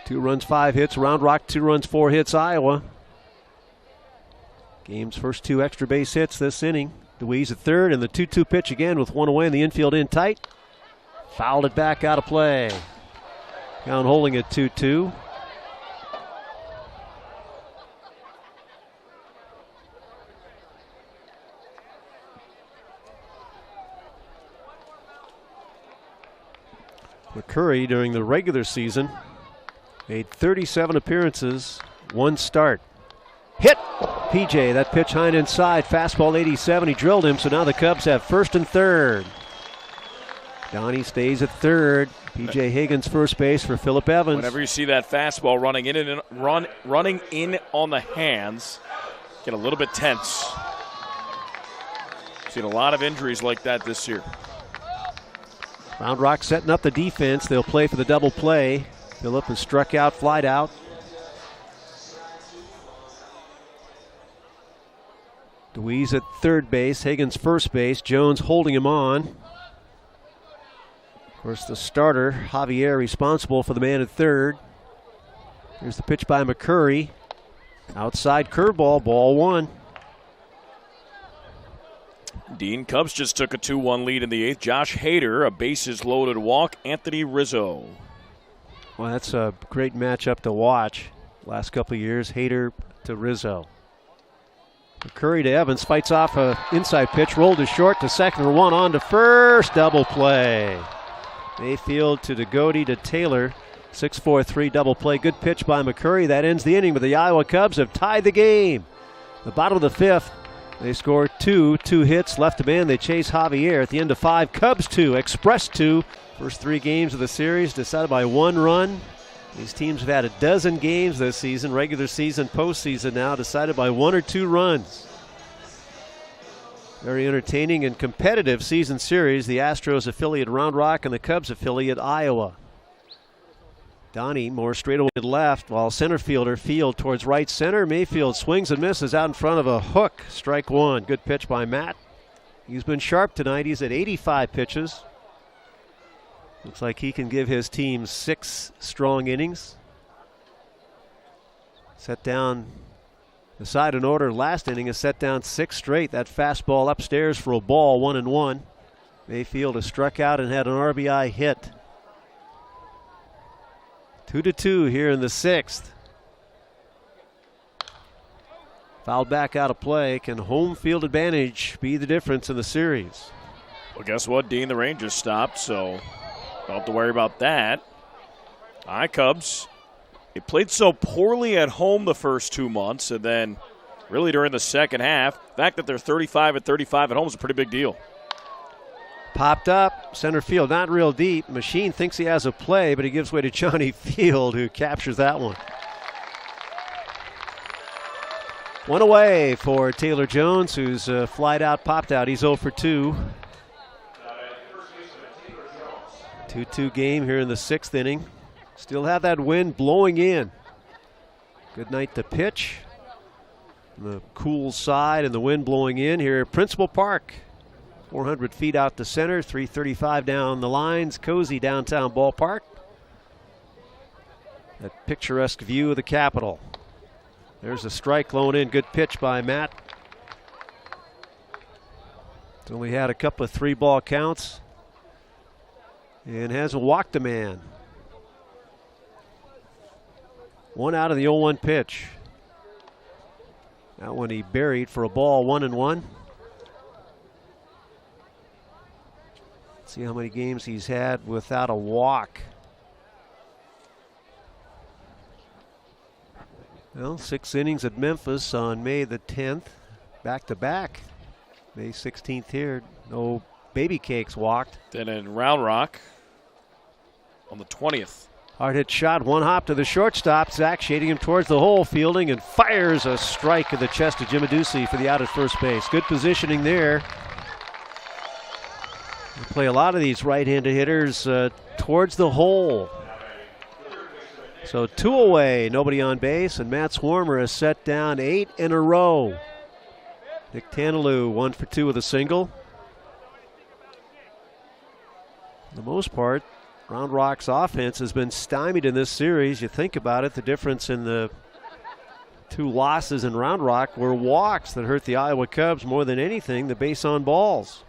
Two runs, 5 hits. Round Rock, 2 runs, 4 hits. Iowa. Game's first 2 extra base hits this inning. DeWeese at third, and the 2-2 pitch again with 1 away in the infield in tight. Fouled it back out of play. Count holding at 2-2. McCurry during the regular season made 37 appearances, 1 start. Hit! PJ, that pitch high and inside. Fastball 87. He drilled him, so now the Cubs have first and third. Donnie stays at third. PJ Higgins first base for Phillip Evans. Whenever you see that fastball running in on the hands, get a little bit tense. Seen a lot of injuries like that this year. Round Rock setting up the defense. They'll play for the double play. Phillip has struck out, flied out. DeWeese at third base. Higgins first base. Jones holding him on. Of course, the starter, Javier, responsible for the man at third. Here's the pitch by McCurry. Outside curveball, ball 1. Dean, Cubs just took a 2-1 lead in the 8th. Josh Hader, a bases-loaded walk. Anthony Rizzo. Well, that's a great matchup to watch. Last couple of years, Hader to Rizzo. McCurry to Evans, fights off a inside pitch, rolled to short to second for 1, on to first, double play. Mayfield to DeGote to Taylor, 6-4-3 double play. Good pitch by McCurry. That ends the inning, but the Iowa Cubs have tied the game. The bottom of the 5th, they score 2 hits, left to man. They chase Javier at the end of 5. Cubs 2, Express 2. First 3 games of the series decided by 1 run. These teams have had a dozen games this season, regular season, postseason now, decided by 1 or 2 runs. Very entertaining and competitive season series. The Astros affiliate Round Rock and the Cubs affiliate Iowa. Donnie more straightaway left, while center fielder Field towards right center. Mayfield swings and misses out in front of a hook. Strike 1. Good pitch by Matt. He's been sharp tonight. He's at 85 pitches. Looks like he can give his team 6 strong innings. Set down the side in order. Last inning has set down 6 straight. That fastball upstairs for a ball, 1-1. Mayfield has struck out and had an RBI hit. 2-2 here in the 6th. Fouled back out of play. Can home field advantage be the difference in the series? Well, guess what, Dean? The rain just stopped, so don't have to worry about that. All right, Cubs. They played so poorly at home the first 2 months, and then really during the second half, the fact that they're 35-35 at home is a pretty big deal. Popped up, center field, not real deep. Machine thinks he has a play, but he gives way to Johnny Field, who captures that one. 1 away for Taylor Jones, who's flied out, popped out. He's 0 for 2. 2-2 game here in the 6th inning. Still have that wind blowing in. Good night to pitch. The cool side and the wind blowing in here at Principal Park. 400 feet out to center, 335 down the lines. Cozy downtown ballpark. That picturesque view of the Capitol. There's a strike low in. Good pitch by Matt. Only had a couple of 3-ball counts and hasn't walked a man. 1 out of the 0-1 pitch. That one he buried for a ball, 1-1. See how many games he's had without a walk. Well, 6 innings at Memphis on May the 10th. Back-to-back. May 16th here. No baby cakes walked. Then in Round Rock on the 20th. Hard hit shot, 1 hop to the shortstop. Zach shading him towards the hole, fielding, and fires a strike in the chest of Jim Adducey for the out at first base. Good positioning there. We play a lot of these right-handed hitters towards the hole. So 2 away, nobody on base, and Matt Swarmer has set down 8 in a row. Nick Tanalou 1 for 2 with a single. For the most part, Round Rock's offense has been stymied in this series. You think about it, the difference in the 2 losses in Round Rock were walks that hurt the Iowa Cubs more than anything, the base on balls.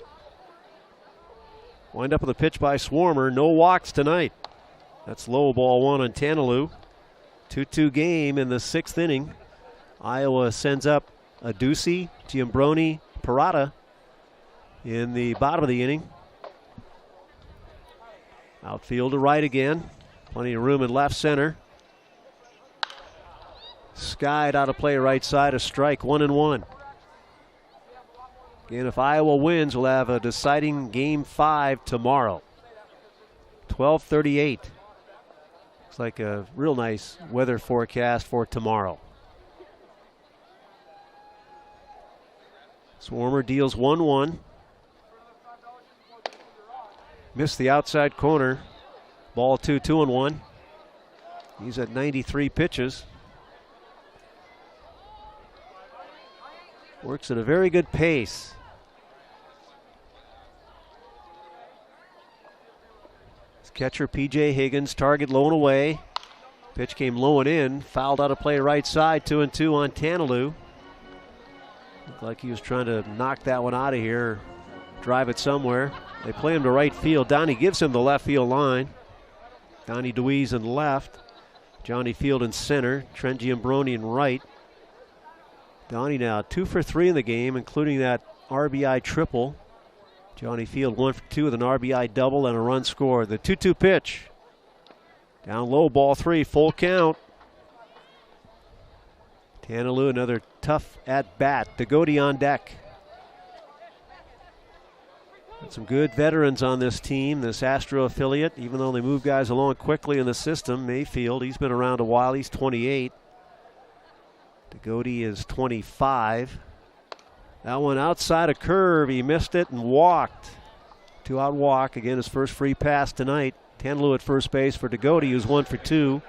Wind up with a pitch by Swarmer, no walks tonight. That's low, ball 1 on Tanalou. 2-2 game in the 6th inning. Iowa sends up Adducey, Giambroni, Parada in the bottom of the inning. Outfield to right again. Plenty of room in left center. Skied out of play right side, a strike, 1-1. Again, if Iowa wins, we'll have a deciding game 5 tomorrow. 12:38. Looks like a real nice weather forecast for tomorrow. Swarmer deals 1-1. Missed the outside corner. Ball 2, 2-1. He's at 93 pitches. Works at a very good pace. His catcher P.J. Higgins, target low and away. Pitch came low and in. Fouled out of play right side, 2-2 on Tanalou. Looked like he was trying to knock that one out of here, drive it somewhere. They play him to right field. Donnie gives him the left field line. Donnie DeWeese in left. Johnny Field in center. Trent Giambroni in right. Donnie now 2 for 3 in the game, including that RBI triple. Johnny Field 1 for 2 with an RBI double and a run scored. The 2-2 pitch. Down low, ball 3, full count. Tanalou, another tough at bat. Degody on deck. Got some good veterans on this team, this Astro affiliate, even though they move guys along quickly in the system. Mayfield, he's been around a while. He's 28. Degody is 25. That one outside a curve. He missed it and walked. 2-out walk. Again, his first free pass tonight. Tanalou at first base for Degody, who's 1 for 2.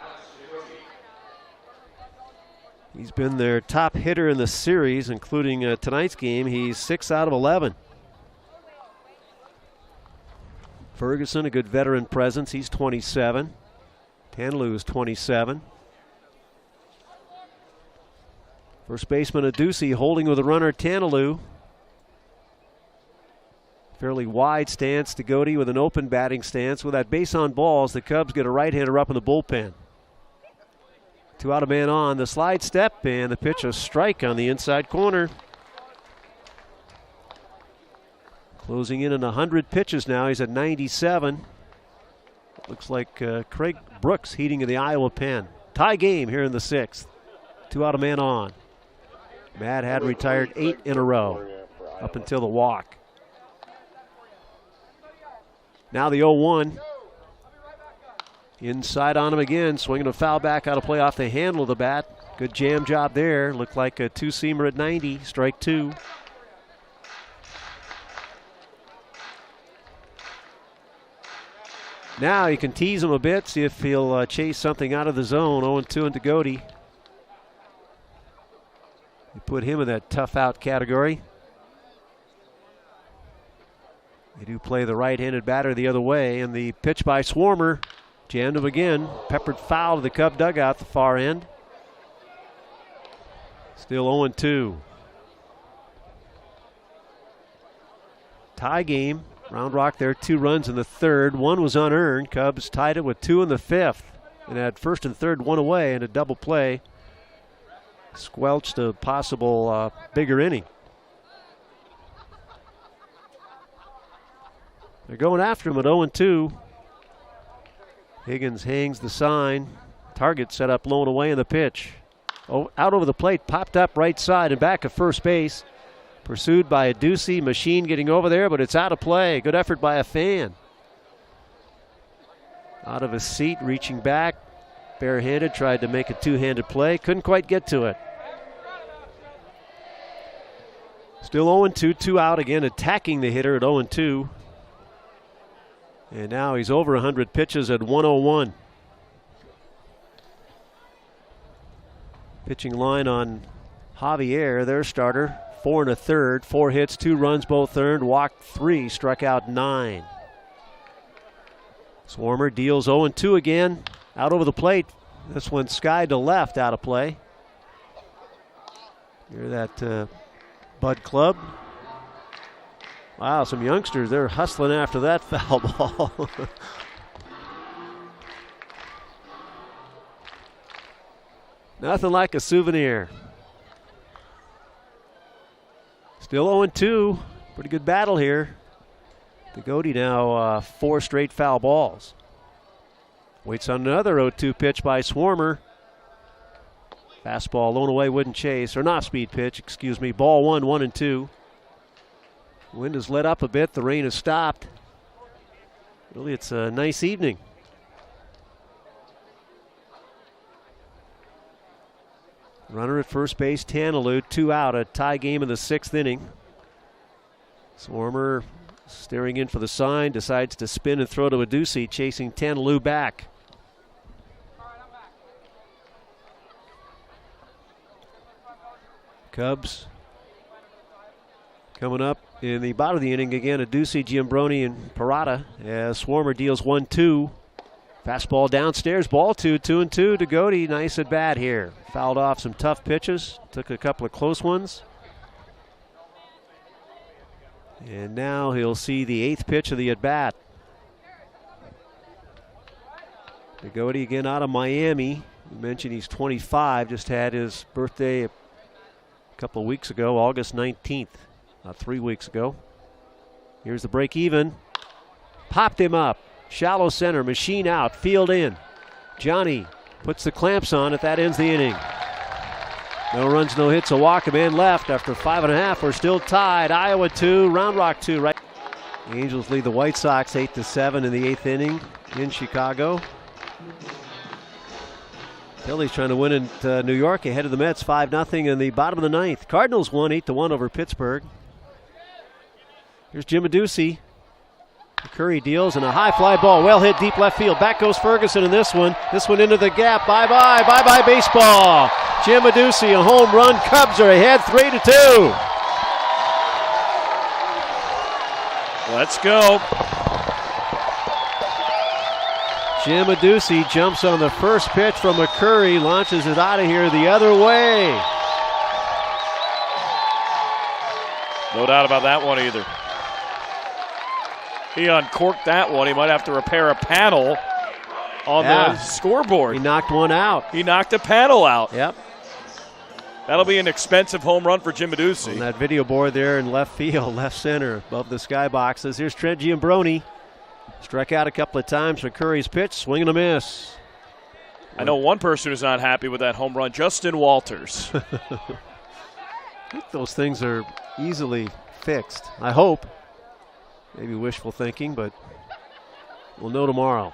He's been their top hitter in the series, including tonight's game. He's 6 out of 11. Ferguson, a good veteran presence. He's 27. Tanalou is 27. First baseman Adducey holding with a runner, Tanalou. Fairly wide stance. Degody with an open batting stance. With that base on balls, the Cubs get a right-hander up in the bullpen. 2 out, a man on. The slide step and the pitch, a strike on the inside corner. Closing in on 100 pitches now. He's at 97. Looks like Craig Brooks heating in the Iowa pen. Tie game here in the 6th. 2 out, a man on. Matt had retired 8 in a row up until the walk. Now the 0-1. Inside on him again. Swinging a foul back out of play off the handle of the bat. Good jam job there. Looked like a 2-seamer at 90. Strike 2. Now you can tease him a bit, see if he'll chase something out of the zone. 0-2 in Degody. You put him in that tough out category. They do play the right-handed batter the other way, and the pitch by Swarmer jammed him again. Peppered foul to the Cub dugout, the far end. Still 0-2. Tie game. Round Rock there, 2 runs in the third. 1 was unearned. Cubs tied it with 2 in the fifth and had first and third 1 away, and a double play squelched a possible bigger inning. They're going after him at 0-2. Higgins hangs the sign. Target set up low and away in the pitch. Out over the plate, popped up right side and back at first base. Pursued by a Ducey. Machine getting over there, but it's out of play. Good effort by a fan. Out of his seat, reaching back. Barehanded, tried to make a two-handed play. Couldn't quite get to it. Still 0-2, 2 out again, attacking the hitter at 0-2. And now he's over 100 pitches at 101. Pitching line on Javier, their starter. 4 1/3, 4 hits, 2 runs, both earned, walked 3, struck out 9. Swarmer deals 0-2 again, out over the plate. This one skied to left, out of play. Hear that Bud Club. Wow, some youngsters, they're hustling after that foul ball. Nothing like a souvenir. Still 0-2. Pretty good battle here. Goody now 4 straight foul balls. Waits on another 0-2 pitch by Swarmer. Fastball low and away, wouldn't chase. Or not speed pitch, excuse me. Ball 1, 1-2. Wind has let up a bit. The rain has stopped. Really, it's a nice evening. Runner at first base, Tanalou, 2 out, a tie game in the 6th inning. Swarmer staring in for the sign, decides to spin and throw to Ducey, chasing Tanalou back. Cubs coming up in the bottom of the inning again, Ducey, Giambroni, and Parada as Swarmer deals 1-2. Fastball downstairs, ball 2, 2-2 to Goody. Nice at bat here. Fouled off some tough pitches, took a couple of close ones. And now he'll see the 8th pitch of the at bat. Goody again out of Miami. You mentioned he's 25, just had his birthday a couple of weeks ago, August 19th, 3 weeks ago. Here's the break even. Popped him up. Shallow center, Machine out, field in. Johnny puts the clamps on it. That ends the inning. No runs, no hits, a walk, a man left after 5.5. We're still tied. Iowa 2, Round Rock 2. Right. The Angels lead the White Sox 8-7 in the 8th inning in Chicago. Phillies trying to win in New York ahead of the Mets 5-0 in the bottom of the 9th. Cardinals won 8-1 over Pittsburgh. Here's Jim Ducey. Curry deals and a high fly ball, well hit deep left field. Back goes Ferguson in this one. This one into the gap. Bye-bye, bye-bye baseball. Jim Ducey, a home run. Cubs are ahead 3-2. Let's go. Jim Ducey jumps on the first pitch from McCurry, launches it out of here the other way. No doubt about that one either. He uncorked that one. He might have to repair a panel on the scoreboard. He knocked one out. He knocked a panel out. Yep. That'll be an expensive home run for Jim Ducey. On that video board there in left field, left center, above the skyboxes. Here's Trent Giambroni. Struck out a couple of times for Curry's pitch, swing and a miss. I know one person who's not happy with that home run, Justin Walters. I think those things are easily fixed. I hope. Maybe wishful thinking, but we'll know tomorrow.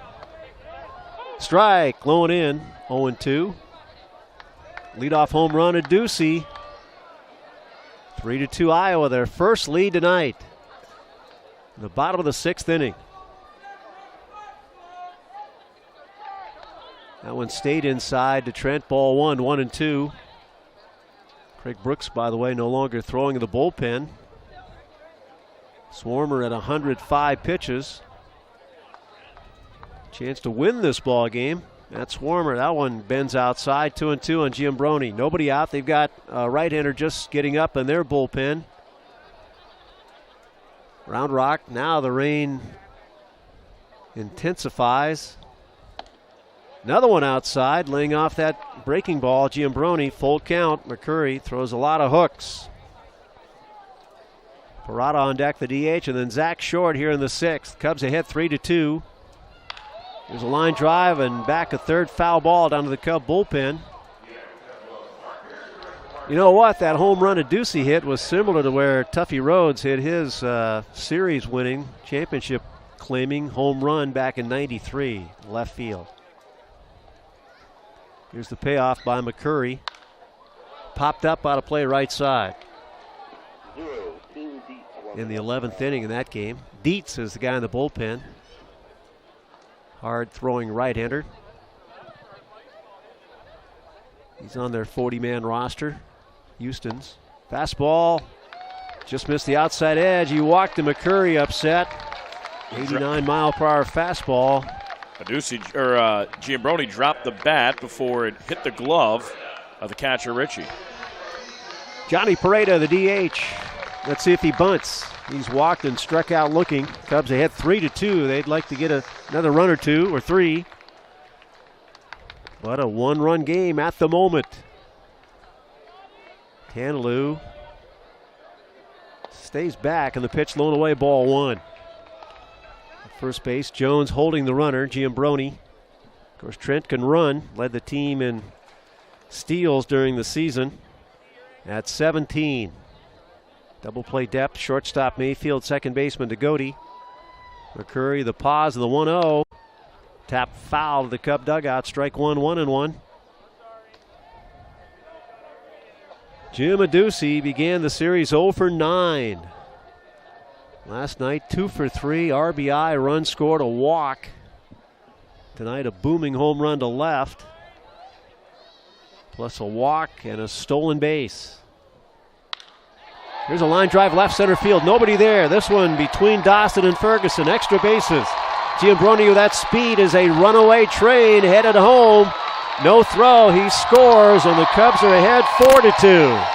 Strike, low and in, 0-2. Leadoff home run at Ducey. 3-2 Iowa, their first lead tonight. In the bottom of the 6th inning. That one stayed inside to Trent, ball 1, 1-2. Craig Brooks, by the way, no longer throwing in the bullpen. Swarmer at 105 pitches. Chance to win this ball game. That's Swarmer. That one bends outside. 2-2 on Giambroni. Nobody out. They've got a right-hander just getting up in their bullpen. Round Rock, now the rain intensifies. Another one outside, laying off that breaking ball. Giambrone, full count. McCurry throws a lot of hooks. Parada on deck, the DH, and then Zach Short here in the 6th. Cubs ahead 3-2. There's a line drive and back a third foul ball down to the Cub bullpen. You know what? That home run Ducey hit was similar to where Tuffy Rhodes hit his series-winning, championship-claiming home run back in '93, left field. Here's the payoff by McCurry. Popped up out of play right side. In the 11th inning in that game. Dietz is the guy in the bullpen. Hard-throwing right-hander. He's on their 40-man roster. Houston's. Fastball. Just missed the outside edge. He walked to McCurry, upset. 89-mile-per-hour fastball. Giambrone dropped the bat before it hit the glove of the catcher, Ritchie. Johnny Pareda, the DH. Let's see if he bunts. He's walked and struck out looking. Cubs ahead 3-2. They'd like to get another run or two or three. But a one-run game at the moment. Tanaloo stays back, and the pitch blown away, ball one. At first base, Jones holding the runner, Giambrone. Of course, Trent can run, led the team in steals during the season at 17. Double play depth, shortstop Mayfield, second baseman Degoti. McCurry, the pause of the 1-0. Tap foul to the Cub dugout, strike one, 1-1. Jim Ducey began the series 0 for 9. Last night, 2 for 3, RBI, run scored, a walk. Tonight, a booming home run to left, plus a walk and a stolen base. Here's a line drive left center field, nobody there. This one between Dawson and Ferguson, extra bases. Giambrone with that speed is a runaway train headed home. No throw, he scores, and the Cubs are ahead 4-2.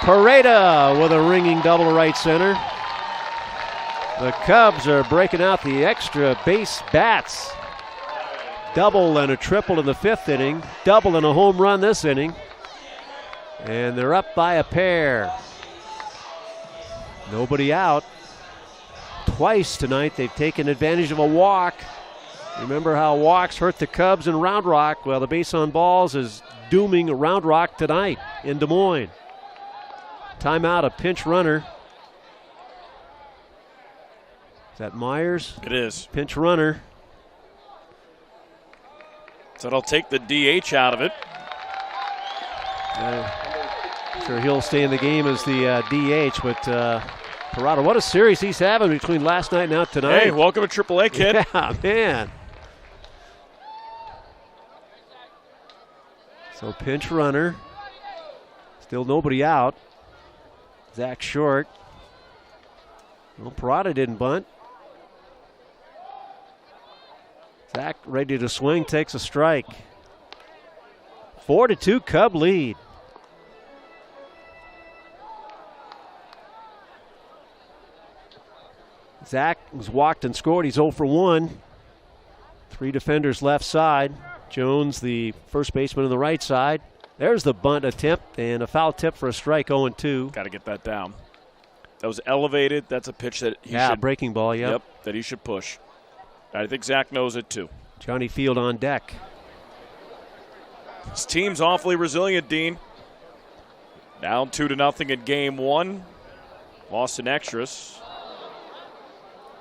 Pareda with a ringing double to right center. The Cubs are breaking out the extra base bats. Double and a triple in the 5th inning, double and a home run this inning. And they're up by a pair. Nobody out. Twice tonight they've taken advantage of a walk. Remember how walks hurt the Cubs in Round Rock? Well, the base on balls is dooming Round Rock tonight in Des Moines. Timeout, a pinch runner. Is that Myers? It is. Pinch runner. So it'll take the DH out of it. Sure, he'll stay in the game as the DH, but Parada, what a series he's having between last night and now tonight. Hey, welcome to AAA, kid. Yeah, man. So pinch runner. Still nobody out. Zach Short. Well, Parada didn't bunt. Zach ready to swing, takes a strike. 4-2 Cub lead. Zach was walked and scored. He's 0 for 1. 3 defenders left side. Jones, the first baseman on the right side. There's the bunt attempt and a foul tip for a strike, 0-2. Got to get that down. That was elevated. That's a pitch that he should. Breaking ball, yep. Yep, that he should push. I think Zach knows it too. Johnny Field on deck. This team's awfully resilient, Dean. Down 2-0 in game 1. Lost in extras.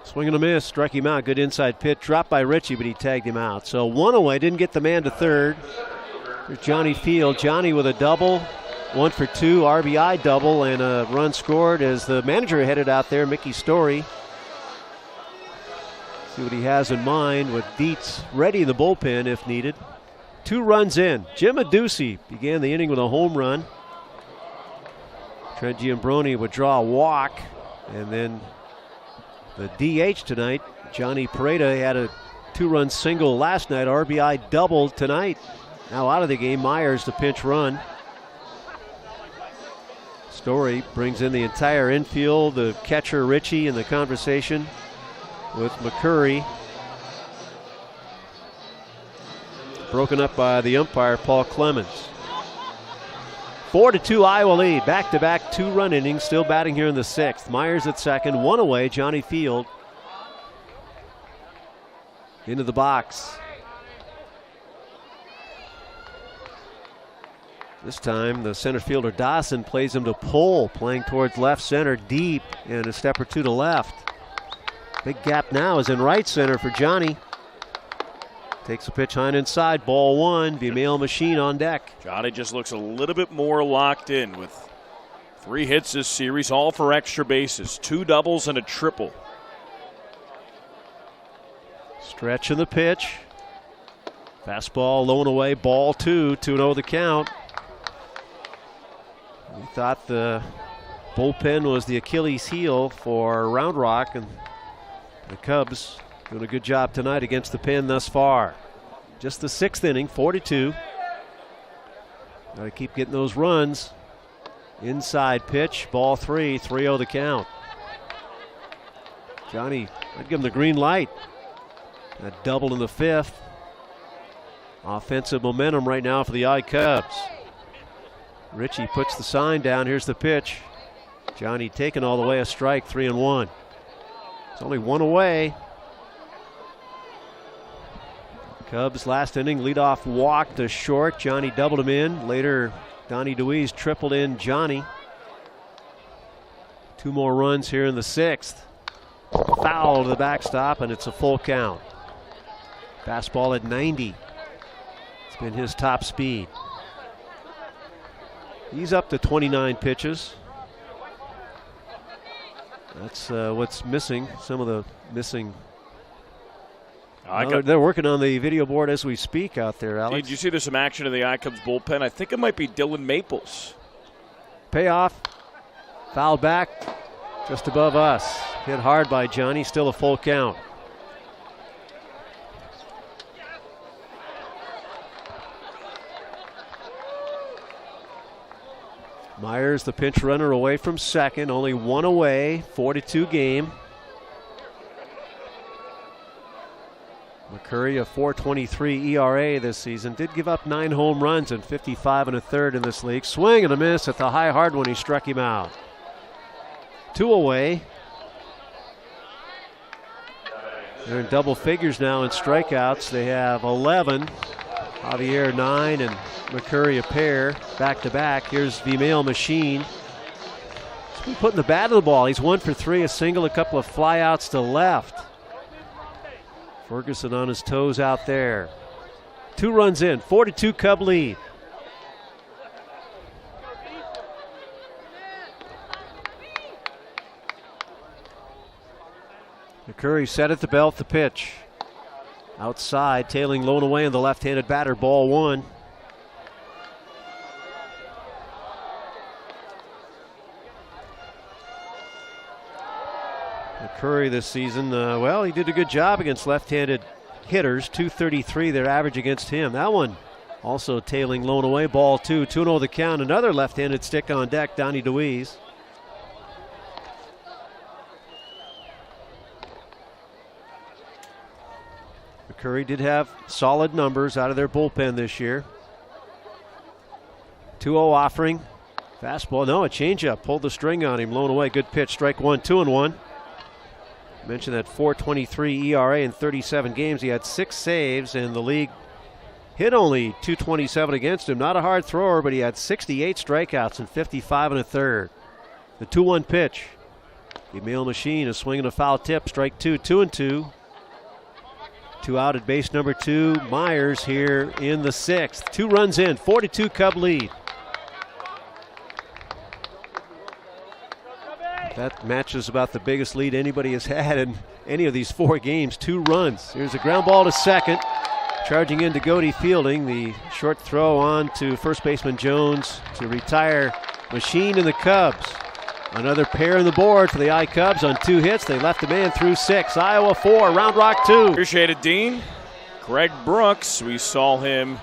Swing and a miss, struck him out. Good inside pitch, dropped by Ritchie, but he tagged him out. So one away, didn't get the man to third. Here's Johnny Field. Johnny with a double, 1 for 2, RBI double, and a run scored as the manager headed out there, Mickey Story. See what he has in mind with Dietz ready in the bullpen if needed. 2 runs in. Jim Ducey began the inning with a home run. Trent Giambrone would draw a walk, and then the DH tonight, Johnny Pareda, had a 2-run single last night, RBI double tonight. Now out of the game, Myers the pinch run. Story brings in the entire infield, the catcher Ritchie in the conversation with McCurry. Broken up by the umpire, Paul Clemens. 4-2 Iowa lead. Back-to-back two-run innings, still batting here in the 6th. Myers at second, one away, Johnny Field into the box. This time the center fielder Dawson plays him to pull, playing towards left center deep and a step or two to left. Big gap now is in right center for Johnny. Takes a pitch high and inside, ball one, Vimeo Machine on deck. Johnny just looks a little bit more locked in with 3 hits this series, all for extra bases, 2 doubles and a triple. Stretch in the pitch. Fastball low and away, ball 2, 2-0 the count. We thought the bullpen was the Achilles heel for Round Rock, and the Cubs doing a good job tonight against the pen thus far. Just the 6th inning, 4-2. Got to keep getting those runs. Inside pitch, ball 3, 3-0 the count. Johnny, I'd give him the green light. That double in the 5th. Offensive momentum right now for the Cubs. Ritchie puts the sign down. Here's the pitch. Johnny taken all the way, a strike, 3-1. It's only one away. Cubs last inning, leadoff walk to short. Johnny doubled him in. Later, Donnie DeWeese tripled in Johnny. 2 more runs here in the 6th. Foul to the backstop, and it's a full count. Fastball at 90. It's been his top speed. He's up to 29 pitches. That's what's missing. Some of the missing. They're working on the video board as we speak out there, Alex. Did you see there's some action in the Cubs bullpen? I think it might be Dylan Maples. Payoff. Foul back just above us. Hit hard by Johnny. Still a full count. Myers, the pinch runner, away from second. Only one away. 4-2 game. McCurry, a 4.23 ERA this season. Did give up 9 home runs and 55 1/3 in this league. Swing and a miss at the high hard when he struck him out. 2 away. They're in double figures now in strikeouts. They have 11. Javier 9 and McCurry a pair, back to back. Here's Vimeo Machine. He's been putting the bat to the ball. He's 1 for 3, a single, a couple of flyouts to left. Ferguson on his toes out there. 2 runs in, 4-2 Cub lead. McCurry set at the belt, the pitch. Outside, tailing low and away on the left-handed batter, ball 1. McCurry this season, he did a good job against left-handed hitters. 233 their average against him. That one also tailing low and away, ball 2. 2-0 the count. Another left-handed stick on deck, Donnie DeWeese. McCurry did have solid numbers out of their bullpen this year. 2-0 offering. Fastball, no, a changeup. Pulled the string on him, low and away. Good pitch, strike 1, 2-1. Mentioned that 4.23 ERA in 37 games. He had 6 saves, and the league hit only 227 against him. Not a hard thrower, but he had 68 strikeouts and 55 1/3. The 2-1 pitch. Vimeo Machine, a swing and a foul tip. Strike 2, 2-2. 2 out at base number 2. Myers here in the 6th. 2 runs in, 4-2 Cub lead. That matches about the biggest lead anybody has had in any of these 4 games. 2 runs. Here's a ground ball to second. Charging in to Goody fielding. The short throw on to first baseman Jones to retire Machine and the Cubs. Another pair on the board for the Cubs on 2 hits. They left a man through 6. Iowa 4, Round Rock 2. Appreciate it, Dean. Greg Brooks, we saw him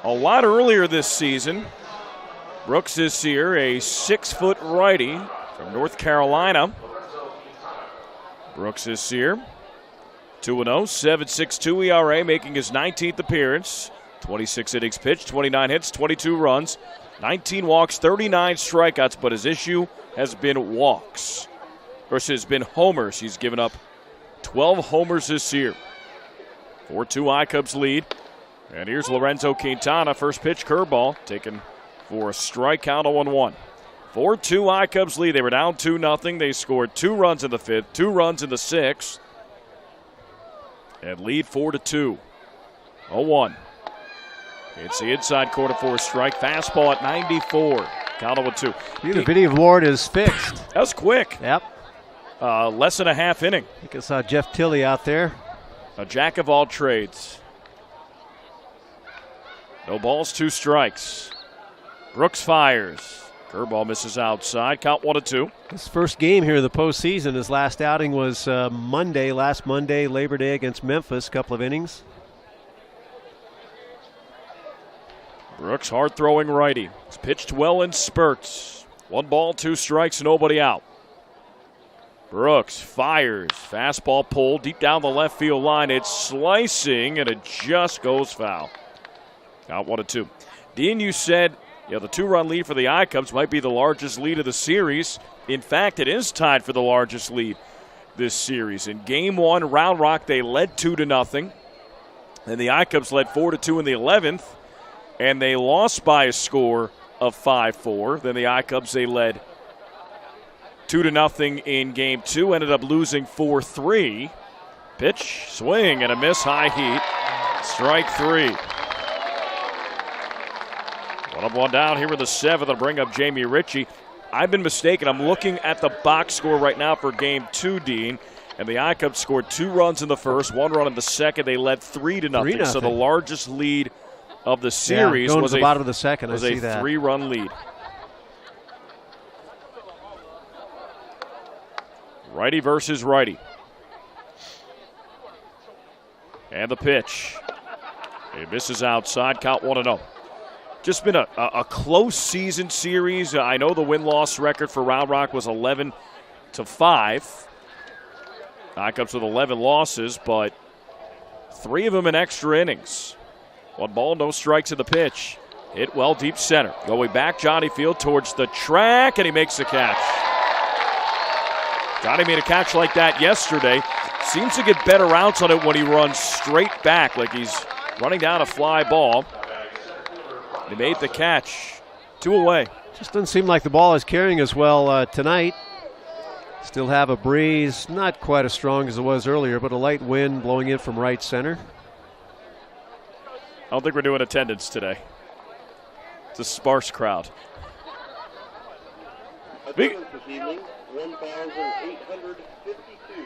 a lot earlier this season. Brooks is here, a 6-foot righty from North Carolina. Brooks is here. 2-0, 7.62 ERA, making his 19th appearance. 26 innings pitched, 29 hits, 22 runs, 19 walks, 39 strikeouts, but his issue has been walks. Versus been homers. He's given up 12 homers this year. 4-2 iCubs lead. And here's Lorenzo Quintana, first pitch curveball, taken for a strikeout, 0-1. 4-2 iCubs lead. They were down 2-0. They scored 2 runs in the 5th, 2 runs in the 6th. And lead 4-2. 0-1. It's the inside corner for a strike. Fastball at 94. Count 0-2. The video of Ward is fixed. That was quick. Yep. Less than a half inning. I think I saw Jeff Tilley out there. A jack of all trades. No balls, 2 strikes. Brooks fires. Curveball misses outside. Count 1-2. His first game here in the postseason. His last outing was last Monday, Labor Day against Memphis. Couple of innings. Brooks, hard-throwing righty. He's pitched well in spurts. 1 ball, 2 strikes, nobody out. Brooks fires. Fastball pulled deep down the left field line. It's slicing, and it just goes foul. Count 1-2. Dean, you said the 2-run lead for the iCubs might be the largest lead of the series. In fact, it is tied for the largest lead this series. In Game 1, Round Rock, they led 2-0. And the iCubs led 4-2 in the 11th. And they lost by a score of 5-4. Then the iCubs, they led 2-0 in Game 2. Ended up losing 4-3. Pitch, swing, and a miss, high heat. Strike 3. 1 up, 1 down here in the 7th. They'll bring up Jamie Ritchie. I've been mistaken. I'm looking at the box score right now for Game 2, Dean. And the iCubs scored 2 runs in the first, 1 run in the second. They led 3-0. So the largest lead of the series going was to the bottom of the second. was I see a that. 3-run lead. Righty versus righty. And the pitch. It misses outside. Count 1-0. Just been a close season series. I know the win-loss record for Round Rock was 11-5. iCubs with 11 losses, but 3 of them in extra innings. 1 ball, no strikes in the pitch. Hit well deep center. Going back, Johnny Field towards the track, and he makes the catch. Johnny made a catch like that yesterday. Seems to get better routes on it when he runs straight back, like he's running down a fly ball. He made the catch. 2 away. Just doesn't seem like the ball is carrying as well tonight. Still have a breeze, not quite as strong as it was earlier, but a light wind blowing in from right center. I don't think we're doing attendance today. It's a sparse crowd.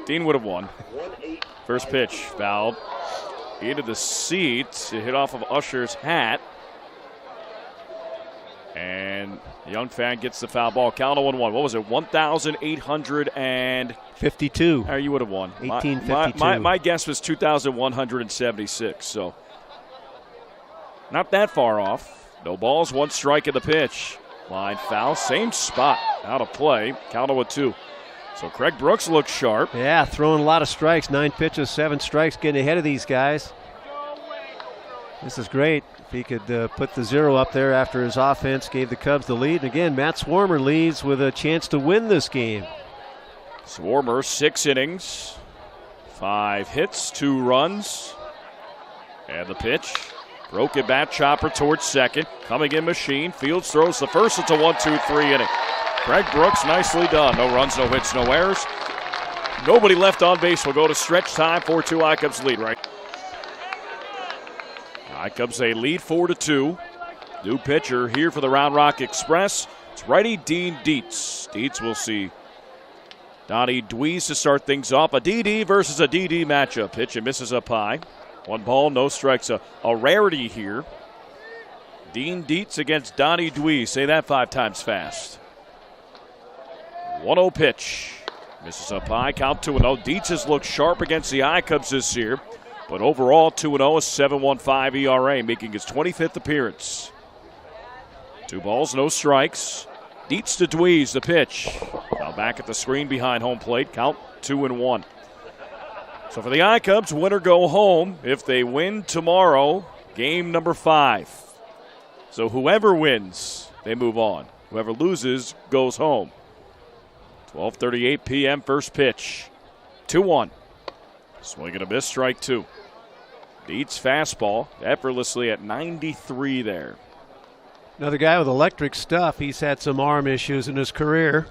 Dean would have won. First pitch, fouled into the seats. It hit off of Usher's hat. And the young fan gets the foul ball. Count 0-1. What was it? 1,852. You would have won. 1852. My guess was 2,176. So not that far off. No balls, 1 strike in the pitch. Line foul, same spot. Out of play. Count 0-2. So Craig Brooks looks sharp. Yeah, throwing a lot of strikes. 9 pitches, 7 strikes, getting ahead of these guys. This is great. If he could put the 0 up there after his offense gave the Cubs the lead. And again, Matt Swarmer leads with a chance to win this game. Swarmer, 6 innings, 5 hits, 2 runs. And the pitch. Broken bat chopper towards second. Coming in machine. Fields throws the first. It's a 1-2-3 inning. Craig Brooks, nicely done. No runs, no hits, no errors. Nobody left on base. We'll go to stretch time. 4-2 iCubs lead, right? iCubs a lead 4-2. New pitcher here for the Round Rock Express. It's righty Dean Dietz. Dietz will see Donnie Dweez to start things off. A DD versus a DD matchup. Pitch and misses up high. 1 ball, no strikes. A rarity here. Dean Dietz against Donnie Dweez. Say that 5 times fast. 1-0 pitch. Misses up high. Count 2-0. Dietz has looked sharp against the iCubs this year. But overall, 2-0, a 7.15 ERA, making his 25th appearance. 2 balls, no strikes. Dietz to Dweez, the pitch. Now back at the screen behind home plate. Count 2-1. So for the I-Cubs, win or go home. If they win tomorrow, game number 5. So whoever wins, they move on. Whoever loses goes home. 12:38 p.m. first pitch. 2-1. Swing and a miss, strike 2. Dietz fastball effortlessly at 93 there. Another guy with electric stuff. He's had some arm issues in his career.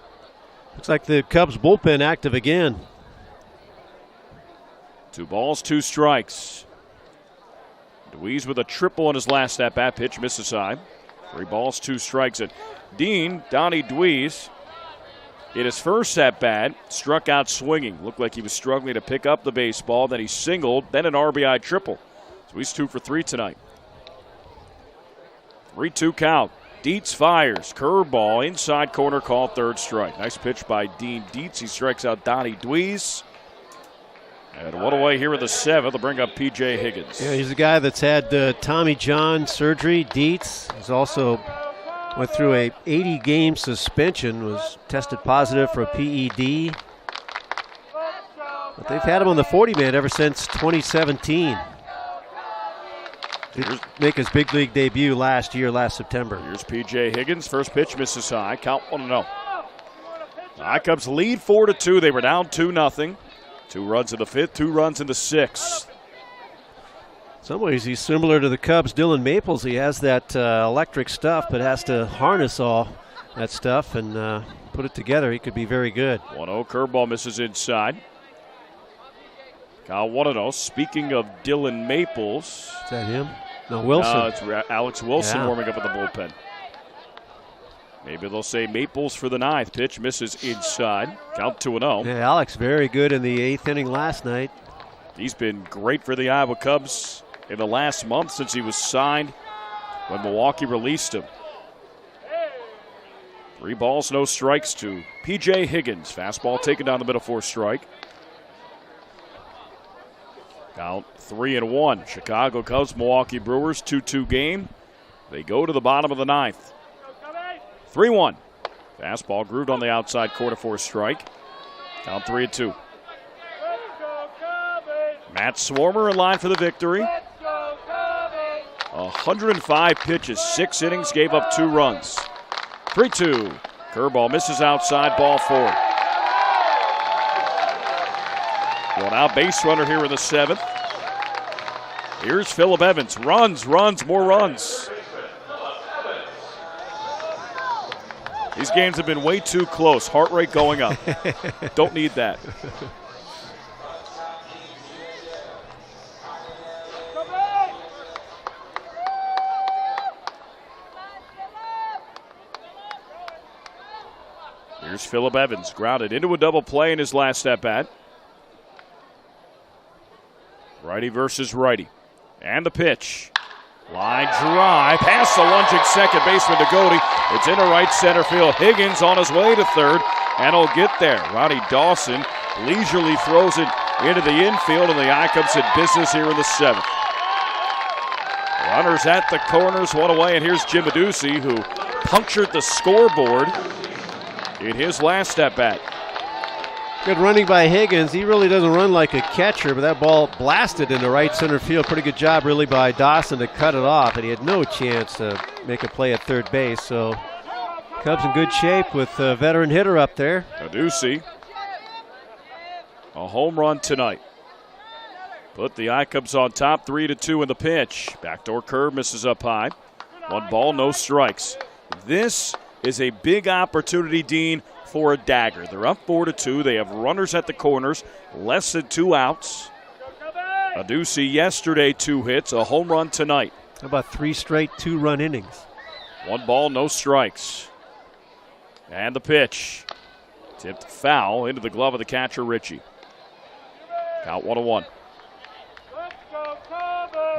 Looks like the Cubs bullpen active again. 2 balls, 2 strikes. Dweez with a triple on his last at-bat. Pitch misses high. 3 balls, 2 strikes. And Donnie Dweez, in his first at-bat, struck out swinging. Looked like he was struggling to pick up the baseball. Then he singled, then an RBI triple. So he's 2 for 3 tonight. 3-2 count. Dietz fires. Curveball, inside corner, call, 3rd strike. Nice pitch by Dean Dietz. He strikes out Donnie Dweez. And 1 away here in the 7th to bring up P.J. Higgins. Yeah, he's a guy that's had Tommy John surgery. Dietz has also went through a 80-game suspension, was tested positive for a PED. But they've had him on the 40-man ever since 2017. Did make his big league debut last September. Here's P.J. Higgins. First pitch misses high. Count 1-0. I-Cubs lead 4-2. They were down 2-0. 2 runs in the 5th, 2 runs in the 6th. In some ways, he's similar to the Cubs' Dylan Maples. He has that electric stuff, but has to harness all that stuff and put it together. He could be very good. 1-0 curveball misses inside. Count 1-0. Speaking of Dylan Maples. Is that him? No, Wilson. It's Alex Wilson warming up in the bullpen. Maybe they'll say Maples for the 9th. Pitch misses inside. Count 2-0. Yeah, Alex very good in the 8th inning last night. He's been great for the Iowa Cubs in the last month since he was signed when Milwaukee released him. 3 balls, no strikes to P.J. Higgins. Fastball taken down the middle for a strike. Count 3-1. Chicago Cubs, Milwaukee Brewers, 2-2 game. They go to the bottom of the 9th. 3-1. Fastball grooved on the outside corner for a strike. Count 3-2. Matt Swarmer in line for the victory. 105 pitches, 6 innings, gave up 2 runs. 3-2. Curveball misses outside, ball 4. One out, base runner here in the 7th. Here's Phillip Evans. Runs, more runs. These games have been way too close. Heart rate going up. Don't need that. Here's Phillip Evans, grounded into a double play in his last at-bat. Righty versus righty. And the pitch. Line drive, past the lunging second baseman to Goody. It's into right center field. Higgins on his way to 3rd, and he'll get there. Ronnie Dawson leisurely throws it into the infield, and the I-Cubs in business here in the 7th. Runners at the corners, 1 away, and here's Jim Adduci, who punctured the scoreboard in his last at-bat. Good running by Higgins. He really doesn't run like a catcher, but that ball blasted into right center field. Pretty good job really by Dawson to cut it off, and he had no chance to make a play at 3rd base. So Cubs in good shape with a veteran hitter up there. Adduci, a home run tonight. Put the I-Cubs on top, 3-2 in the pitch. Backdoor curve misses up high. 1 ball, no strikes. This is a big opportunity, Dean, for a dagger. They're up 4-2. They have runners at the corners, less than 2 outs. Adduci yesterday 2 hits, a home run tonight. How about 3 straight 2-run innings? 1 ball, no strikes. And the pitch. Tipped foul into the glove of the catcher, Ritchie. Count 1-1.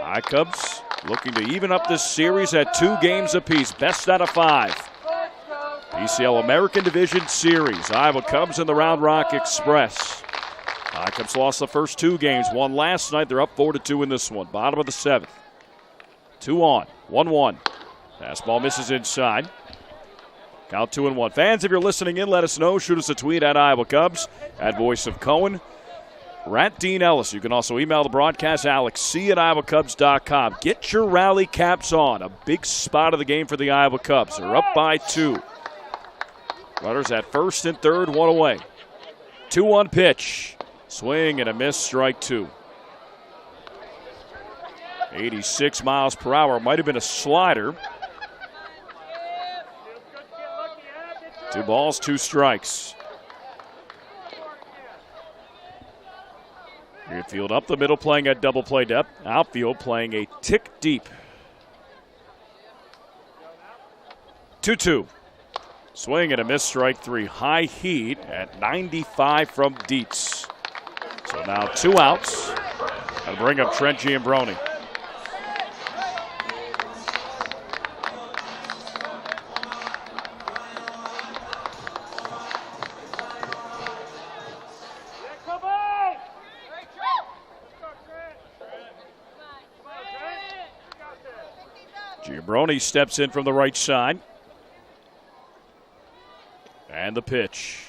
I-Cubs looking to even up this series at 2 games apiece. Best out of 5. PCL American Division Series. Iowa Cubs and the Round Rock Express. I-Cubs lost the first 2 games. Won last night. They're up 4-2 in this one. Bottom of the 7th. 2 on. 1-1. Fastball misses inside. Count 2-1. Fans, if you're listening in, let us know. Shoot us a tweet at Iowa Cubs, at Voice of Cohen. Rat Dean Ellis. You can also email the broadcast, alexc@iowacubs.com. Get your rally caps on. A big spot of the game for the Iowa Cubs. They're up by 2. Runners at first and third, 1 away. 2-1 pitch. Swing and a miss, strike 2. 86 miles per hour. Might have been a slider. 2 balls, 2 strikes. Infield up the middle, playing at double play depth. Outfield playing a tick deep. 2-2. Swing and a miss, strike 3. High heat at 95 from Dietz. So now 2 outs. That'll bring up Trent Giambrone. Giambrone steps in from the right side. And the pitch.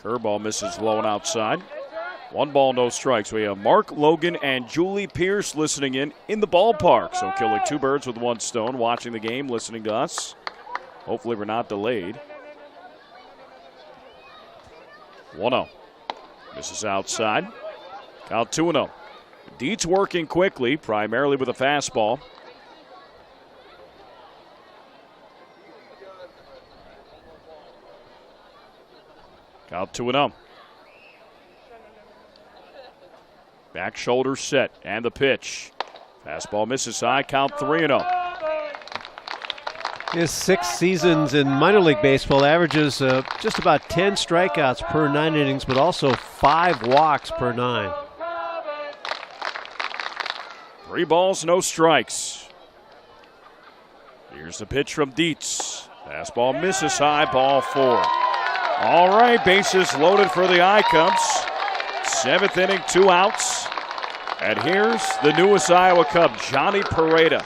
Curveball misses low and outside. 1 ball, no strikes. We have Mark Logan and Julie Pierce listening in the ballpark. So killing 2 birds with 1 stone, watching the game, listening to us. Hopefully we're not delayed. 1-0. Misses outside. Count 2-0. Dietz working quickly, primarily with a fastball. Count 2-0. Back shoulder set, and the pitch. Fastball misses high, count 3-0. His 6 seasons in minor league baseball averages just about 10 strikeouts per 9 innings, but also 5 walks per 9. 3 balls, no strikes. Here's the pitch from Dietz. Fastball misses high, ball 4. All right, bases loaded for the I-Cubs. 7th inning, 2 outs. And here's the newest Iowa Cub, Johnny Pareda,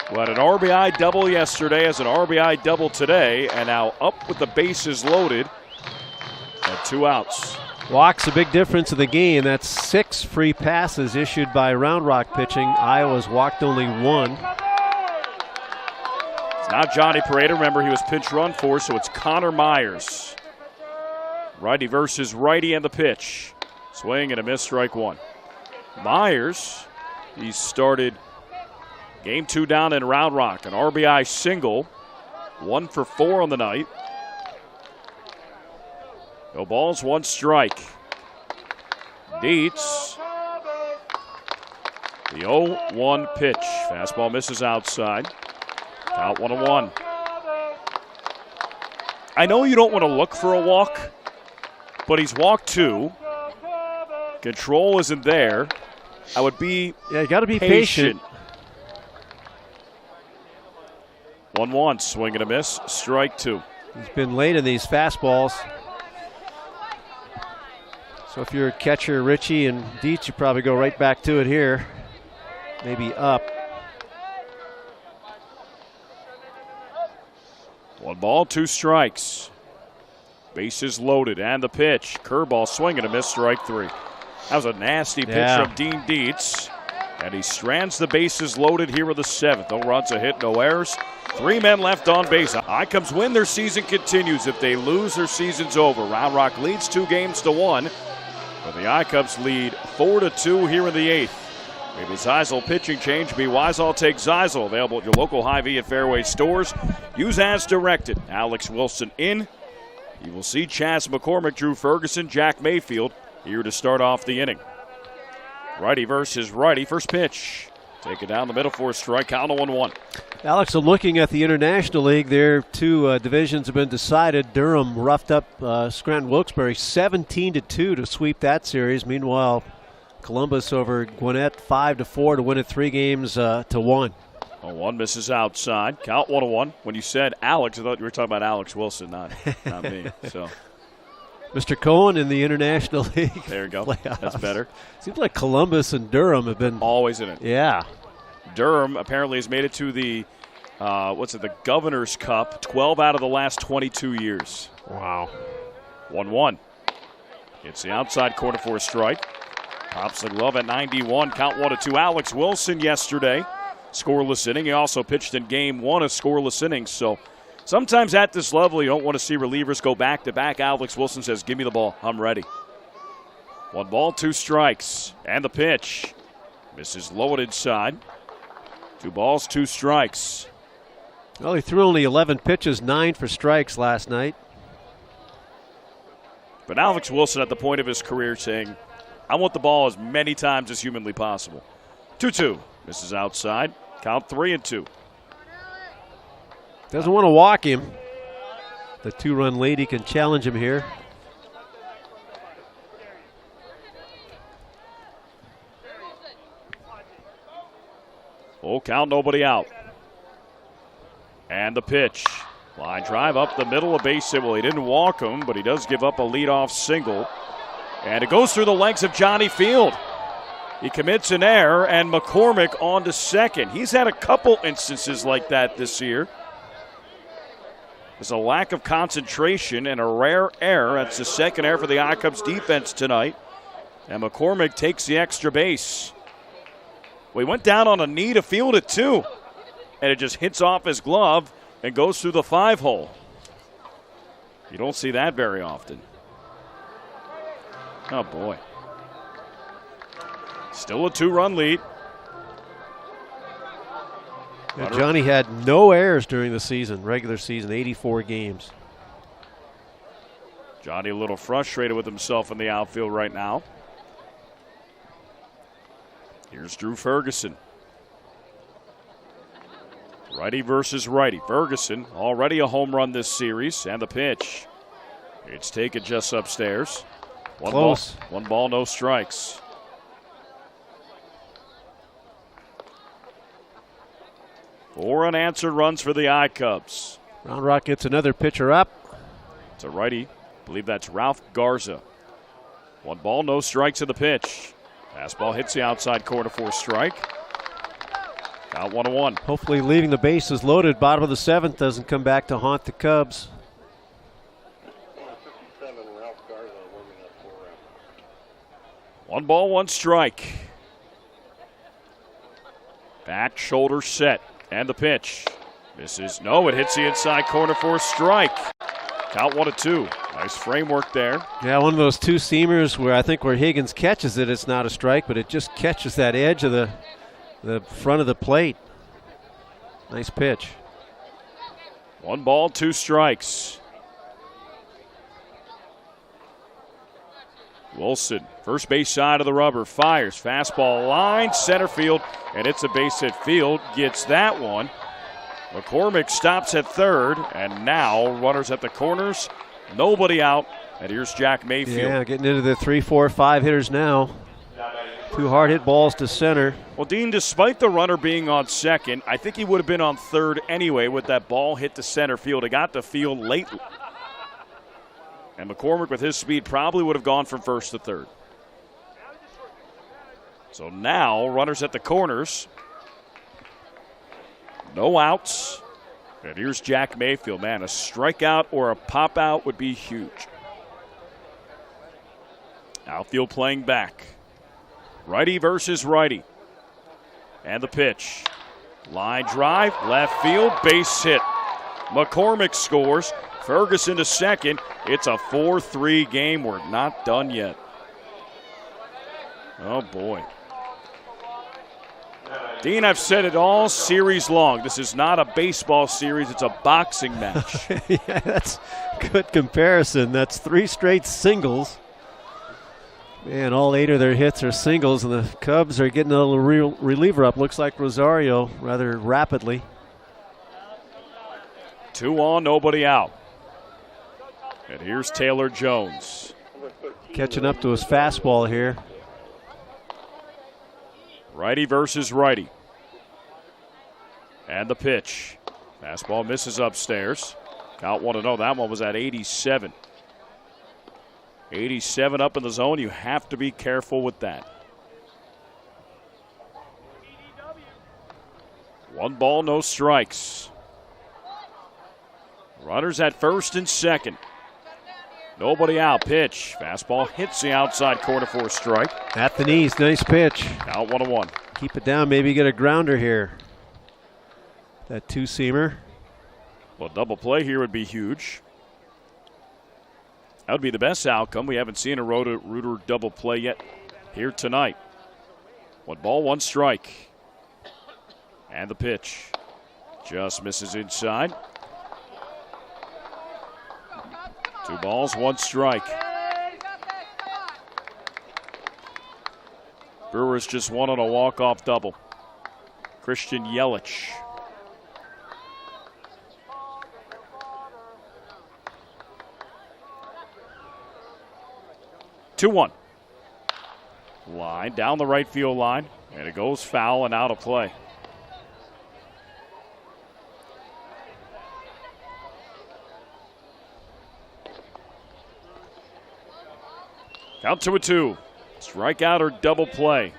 who had an RBI double yesterday, has an RBI double today, and now up with the bases loaded and 2 outs. Walks a big difference in the game. That's 6 free passes issued by Round Rock pitching. Iowa's walked only 1. It's not Johnny Pareda. Remember, he was pinch run for, so it's Connor Myers. Righty versus righty, and the pitch. Swing and a miss, strike 1. Myers, he started game 2 down in Round Rock. An RBI single, 1 for 4 on the night. No balls, 1 strike. Dietz. The 0-1 pitch. Fastball misses outside. Count 1-1. I know you don't want to look for a walk, but he's walked 2. Control isn't there. I would be you got to be patient. 1-1, swing and a miss, strike 2. He's been late in these fastballs. So if you're a catcher, Richie and Dietz, you probably go right back to it here. Maybe up. 1 ball, 2 strikes. Bases loaded, and the pitch. Curveball, swing and a miss, strike 3. That was a nasty pitch from Dean Dietz. And he strands the bases loaded here with the 7th. No runs, a hit, no errors. 3 men left on base. I-Cubs win, their season continues. If they lose, their season's over. Round Rock leads 2-1. But the I-Cubs lead 4-2 here in the 8th. Maybe Zeisel pitching change. Be wise, I'll take Zeisel. Available at your local Hy-Vee and Fairway stores. Use as directed. Alex Wilson in. You will see Chas McCormick, Drew Ferguson, Jack Mayfield here to start off the inning. Righty versus righty. First pitch. Take it down the middle for a strike. Count 1-1. Alex, I'm looking at the International League. Their 2 divisions have been decided. Durham roughed up Scranton Wilkes-Barre 17-2 to sweep that series. Meanwhile, Columbus over Gwinnett 5-4 to win it 3-1. 1 misses outside. Count 1-1. When you said Alex, I thought you were talking about Alex Wilson, not me. So, Mr. Cohen in the International League. There you go. Playoffs. That's better. Seems like Columbus and Durham have been always in it. Yeah. Durham apparently has made it to the the Governor's Cup 12 out of the last 22 years. Wow. 1-1. It's the outside corner for a strike. Pops the glove at 91. Count 1-2. Alex Wilson yesterday, scoreless inning. He also pitched in game one a scoreless inning. So sometimes at this level, you don't want to see relievers go back-to-back. Alex Wilson says, give me the ball. I'm ready. 1 ball, 2 strikes. And the pitch. Misses low and inside. 2 balls, 2 strikes. Well, he threw only 11 pitches, 9 for strikes last night. But Alex Wilson at the point of his career saying, I want the ball as many times as humanly possible. 2-2. Misses outside. Count 3-2. Doesn't want to walk him. The 2-run lead, he can challenge him here. Full count, nobody out. And the pitch. Line drive up the middle of base hit. Well, he didn't walk him, but he does give up a leadoff single. And it goes through the legs of Johnny Field. He commits an error, and McCormick on to second. He's had a couple instances like that this year. There's a lack of concentration and a rare error. That's the second error for the I-Cubs defense tonight. And McCormick takes the extra base. Well, he went down on a knee to field it, too. And it just hits off his glove and goes through the 5-hole. You don't see that very often. Oh, boy. Still a 2-run lead. Yeah, Johnny had no errors during the season, regular season, 84 games. Johnny a little frustrated with himself in the outfield right now. Here's Drew Ferguson. Righty versus righty. Ferguson already a home run this series, and the pitch. It's taken just upstairs. Close. One ball, no strikes. Four unanswered runs for the I-Cubs. Round Rock gets another pitcher up. It's a righty. I believe that's Ralph Garza. 1 ball, no strikes in the pitch. Fastball hits the outside corner for a strike. Out 1-1. Hopefully leaving the bases loaded. Bottom of the 7th doesn't come back to haunt the Cubs. 1 ball, 1 strike. Back shoulder set. And the pitch. Misses. No, it hits the inside corner for a strike. Count 1-2. Nice framework there. Yeah, one of those 2-seamers where I think where Higgins catches it, it's not a strike, but it just catches that edge of the front of the plate. Nice pitch. 1 ball, 2 strikes. Wilson, first base side of the rubber, fires. Fastball line, center field, and it's a base hit. Field gets that one. McCormick stops at third, and now runners at the corners. Nobody out, and here's Jack Mayfield. Yeah, getting into the 3, 4, 5 hitters now. 2 hard hit balls to center. Well, Dean, despite the runner being on second, I think he would have been on third anyway with that ball hit to center field. It got to field late. And McCormick, with his speed, probably would have gone from first to third. So now, runners at the corners. No outs. And here's Jack Mayfield. Man, a strikeout or a pop-out would be huge. Outfield playing back. Righty versus righty. And the pitch. Line drive, left field, base hit. McCormick scores. Ferguson to second. It's a 4-3 game. We're not done yet. Oh, boy. Dean, I've said it all series long. This is not a baseball series. It's a boxing match. Yeah, that's a good comparison. That's 3 straight singles. Man, all 8 of their hits are singles, and the Cubs are getting a little reliever up. Looks like Rosario rather rapidly. 2 on, nobody out. And here's Taylor Jones. Catching up to his fastball here. Righty versus righty. And the pitch. Fastball misses upstairs. Count 1-0. That one was at 87. 87 up in the zone. You have to be careful with that. 1 ball, no strikes. Runners at first and second. Nobody out. Pitch. Fastball hits the outside corner for a strike. At the knees. Nice pitch. Out 1-1. Keep it down. Maybe get a grounder here. That two-seamer. Well, double play here would be huge. That would be the best outcome. We haven't seen a Reuter double play yet here tonight. 1 ball, 1 strike. And the pitch. Just misses inside. 2 balls, 1 strike. Brewers just won on a walk-off double. Christian Yelich. Two one. Line down the right field line, and it goes foul and out of play. Count 2-2. Strikeout or double play.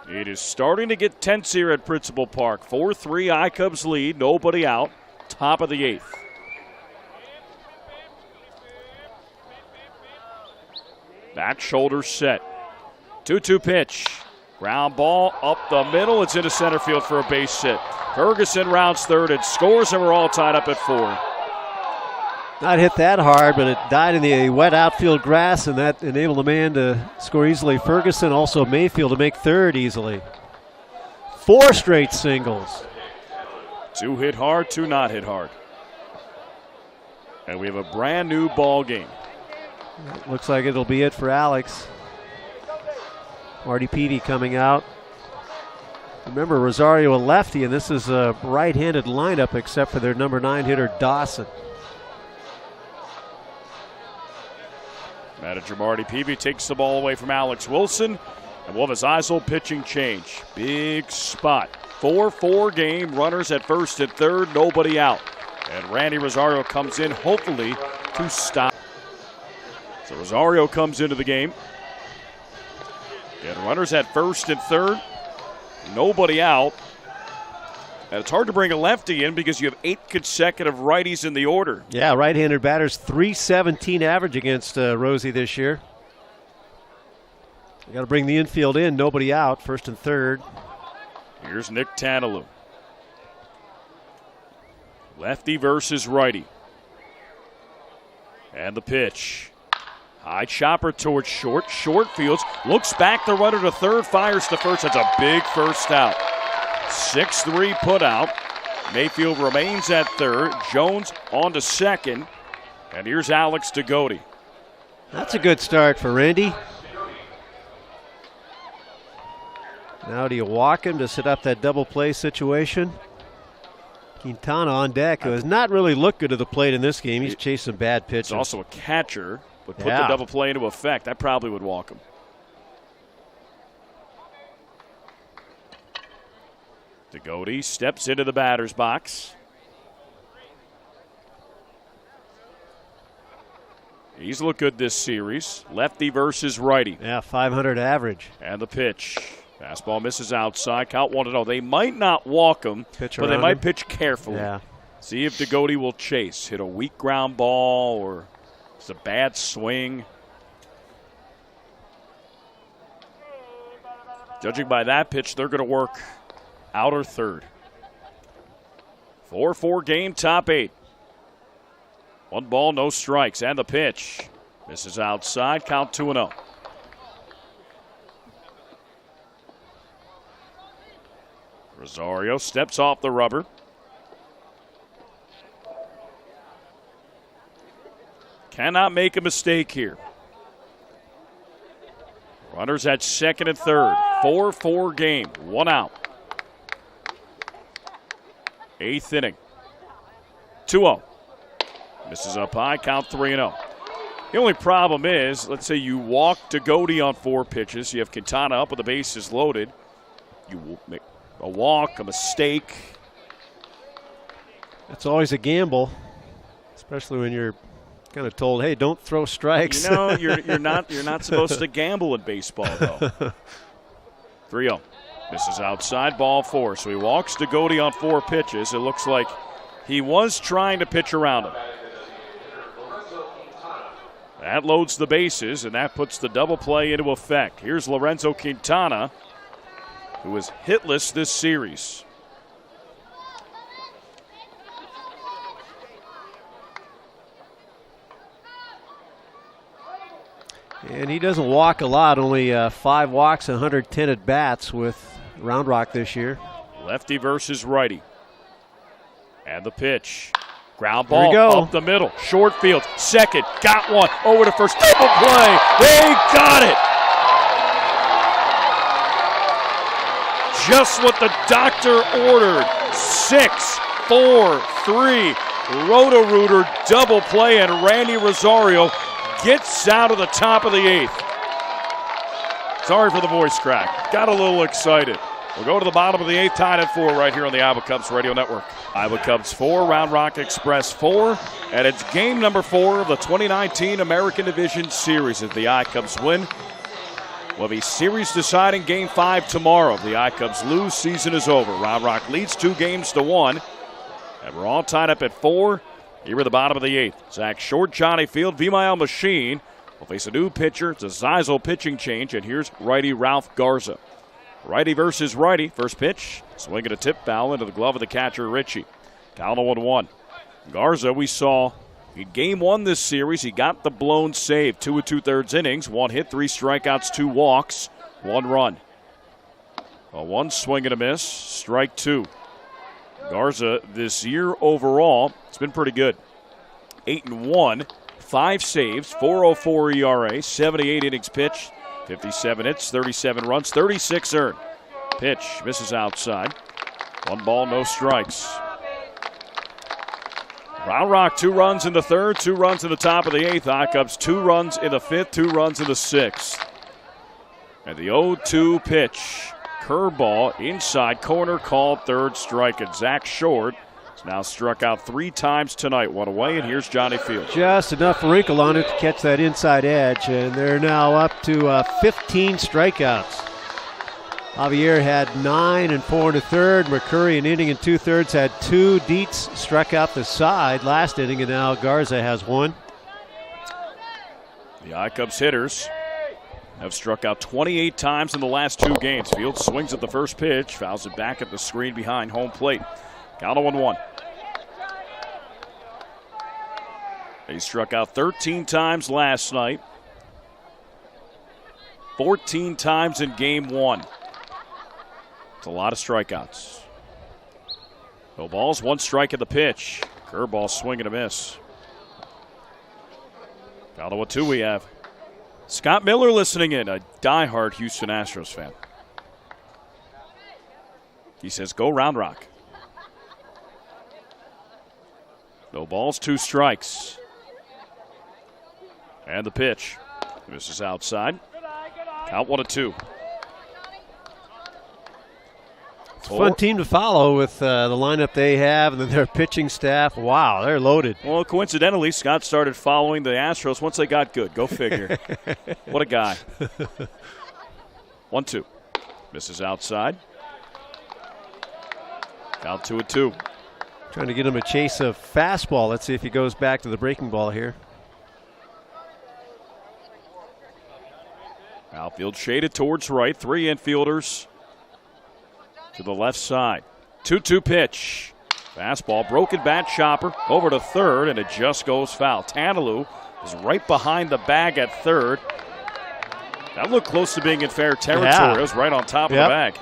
It is starting to get tense here at Principal Park. 4-3 I-Cubs lead. Nobody out. Top of the 8th. Back shoulder set. 2-2 pitch. Ground ball up the middle. It's into center field for a base hit. Ferguson rounds third and scores, and we're all tied up at 4. Not hit that hard, but it died in the wet outfield grass, and that enabled the man to score easily. Ferguson, also Mayfield, to make third easily. 4 straight singles. 2 hit hard, 2 not hit hard. And we have a brand new ball game. Looks like it'll be it for Alex. Marty Petey coming out. Remember, Rosario a lefty, and this is a right-handed lineup except for their number 9 hitter, Dawson. Manager Marty Peavy takes the ball away from Alex Wilson, and we'll have his Eisel pitching change. Big spot. 4-4 game, runners at first and third, nobody out. And Randy Rosario comes in, hopefully, to stop. So Rosario comes into the game. And runners at first and third, nobody out. And it's hard to bring a lefty in because you have 8 consecutive righties in the order. Yeah, right-handed batters, .317 average against Rosie this year. You got to bring the infield in, nobody out, first and third. Here's Nick Tanalou. Lefty versus righty. And the pitch. High chopper towards short. Short fields. Looks back. The runner to third. Fires to first. That's a big first out. 6-3 put out. Mayfield remains at third. Jones on to second. And here's Alex DeGote. That's a good start for Randy. Now do you walk him to set up that double play situation? Quintana on deck, who has not really looked good at the plate in this game. He's chased some bad pitches. He's also a catcher, but put the double play into effect. I probably would walk him. DeGote steps into the batter's box. He's looked good this series. Lefty versus righty. Yeah, 500 average. And the pitch. Fastball misses outside. Count 1-0. They might not walk him, but they might pitch carefully. Yeah. See if DeGote will chase. Hit a weak ground ball or it's a bad swing. Judging by that pitch, they're going to work outer third. 4-4 game, top 8. 1 ball, no strikes. And the pitch. Misses outside. Count 2-0. Rosario steps off the rubber. Cannot make a mistake here. Runners at second and third. 4-4 game. 1 out. 8th inning. 2-0. Misses up high. Count 3-0. The only problem is, let's say you walk DeGote on 4 pitches. You have Quintana up with the bases loaded. You will make a walk, a mistake. That's always a gamble, especially when you're kind of told, "Hey, don't throw strikes." You know, you're not supposed to gamble in baseball, though. 3-0. This is outside, ball 4. So he walks to Goody on 4 pitches. It looks like he was trying to pitch around him. That loads the bases, and that puts the double play into effect. Here's Lorenzo Quintana, who is hitless this series. And he doesn't walk a lot, only 5 walks and 110 at bats with Round Rock this year. Lefty versus righty. And the pitch. Ground ball up the middle. Short field. Second. Got one. Over to first. Double play. They got it. Just what the doctor ordered. 6, 4, 3. Roto-Rooter double play, and Randy Rosario gets out of the top of the 8th. Sorry for the voice crack. Got a little excited. We'll go to the bottom of the 8th, tied at 4 right here on the Iowa Cubs Radio Network. Iowa Cubs 4, Round Rock Express 4, and it's game number 4 of the 2019 American Division Series. If the I-Cubs win, we'll be series-deciding Game 5 tomorrow. If the I-Cubs lose, season is over. Round Rock leads 2-1, and we're all tied up at 4. Here at the bottom of the 8th. Zach Short, Johnny Field, Vimael Machine will face a new pitcher. It's a Zeisel pitching change, and here's righty Ralph Garza. Righty versus righty. First pitch, swing and a tip foul into the glove of the catcher, Ritchie. Down to 1-1. Garza, we saw in Game 1 this series, he got the blown save. 2 2/3 innings, 1 hit, 3 strikeouts, 2 walks, 1 run. A 1 swing and a miss, strike 2. Garza this year overall, it's been pretty good. 8-1, 5 saves, 4.04 ERA, 78 innings pitched, 57 hits, 37 runs, 36 earned. Pitch misses outside. 1 ball, no strikes. Round Rock 2 runs in the 3rd, 2 runs in the top of the 8th. I-Cubs 2 runs in the 5th, 2 runs in the 6th. And the 0-2 pitch. Curveball inside corner, called 3rd strike. And Zach Short has now struck out 3 times tonight. 1 away, and here's Johnny Field. Just enough wrinkle on it to catch that inside edge, and they're now up to 15 strikeouts. Javier had 9 and 4 1/3. McCurry, an inning and 2/3, had 2. Dietz struck out the side last inning, and now Garza has 1. The I-Cubs hitters have struck out 28 times in the last 2 games. Field swings at the first pitch, fouls it back at the screen behind home plate. Count of 1-1. They struck out 13 times last night, 14 times in Game 1. It's a lot of strikeouts. No balls, 1 strike at the pitch. Curveball, swing and a miss. Count of 1-2 we have. Scott Miller listening in, a diehard Houston Astros fan. He says, go Round Rock. No balls, 2 strikes. And the pitch. This is outside. Count 1-2. It's a fun team to follow with the lineup they have and then their pitching staff. Wow, they're loaded. Well, coincidentally, Scott started following the Astros once they got good. Go figure. What a guy. 1-2. Misses outside. Count 2-2. Trying to get him a chase of fastball. Let's see if he goes back to the breaking ball here. Outfield shaded towards right. 3 infielders to the left side. 2-2 pitch. Fastball, broken bat, chopper over to 3rd, and it just goes foul. Tanalou is right behind the bag at 3rd. That looked close to being in fair territory. Yeah. It was right on top of the bag.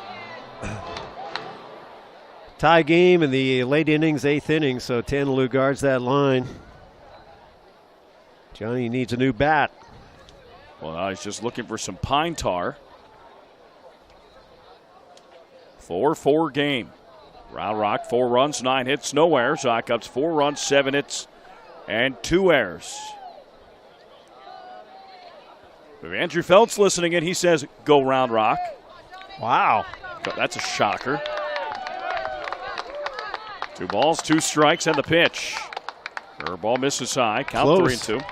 Tie game in the late innings, 8th inning, so Tanalou guards that line. Johnny needs a new bat. Well, now he's just looking for some pine tar. 4-4 game. Round Rock, 4 runs, 9 hits, no errors. I-Cubs 4 runs, 7 hits, and 2 errors. If Andrew Felt's listening in, he says, go Round Rock. Wow. That's a shocker. 2 balls, 2 strikes, and the pitch. Curveball misses high. Count Close. 3-2.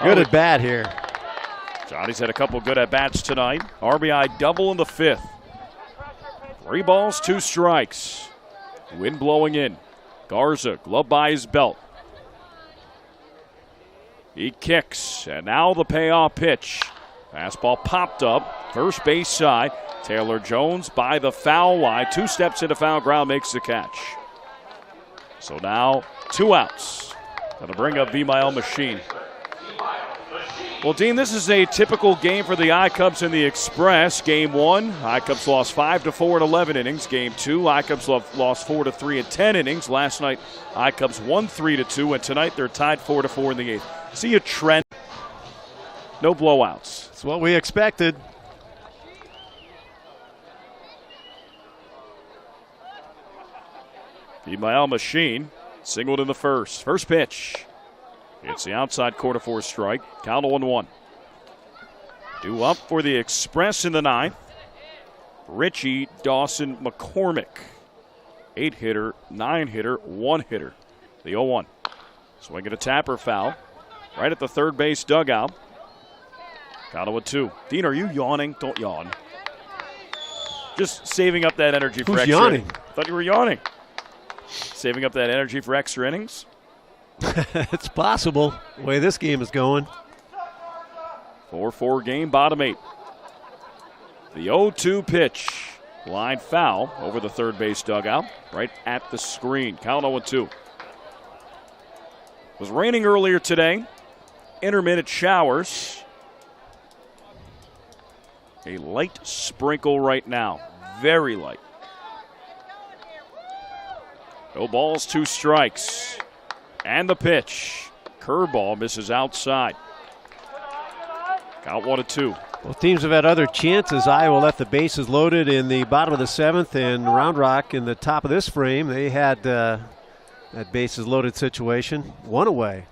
Good at bat here. Johnny's had a couple good at-bats tonight. RBI double in the 5th. 3 balls, 2 strikes. Wind blowing in. Garza, glove by his belt. He kicks, and now the payoff pitch. Fastball popped up, first base side. Taylor Jones by the foul line. 2 steps into foul ground, makes the catch. So now 2 outs. Gonna bring up Vimael Machine. Well, Dean, this is a typical game for the I-Cubs and the Express. Game 1, I-Cubs lost 5-4 in 11 innings. Game 2, I-Cubs lost 4-3 in 10 innings. Last night, I-Cubs won 3-2, and tonight they're tied 4-4 in the 8th. See a trend. No blowouts. It's what we expected. Vimael Machine singled in the first. First pitch. It's the outside corner for a strike. Count 0-1. Due up for the Express in the 9th. Richie Dawson McCormick. 8-hitter, 9-hitter, 1-hitter. The 0-1. Swing at a tapper foul. Right at the third base dugout. Count 0-2. Dean, are you yawning? Don't yawn. Just saving up that energy for Who's extra yawning? innings. Thought you were yawning. Saving up that energy for extra innings? It's possible, the way this game is going. 4-4 game, bottom 8. The 0-2 pitch. Line foul over the third base dugout, right at the screen. Count 0-2. It was raining earlier today. Intermittent showers. A light sprinkle right now. Very light. No balls, 2 strikes. And the pitch. Curveball misses outside. Count 1-2. Well, teams have had other chances. Iowa left the bases loaded in the bottom of the 7th, and Round Rock in the top of this frame, they had that bases loaded situation. 1 away.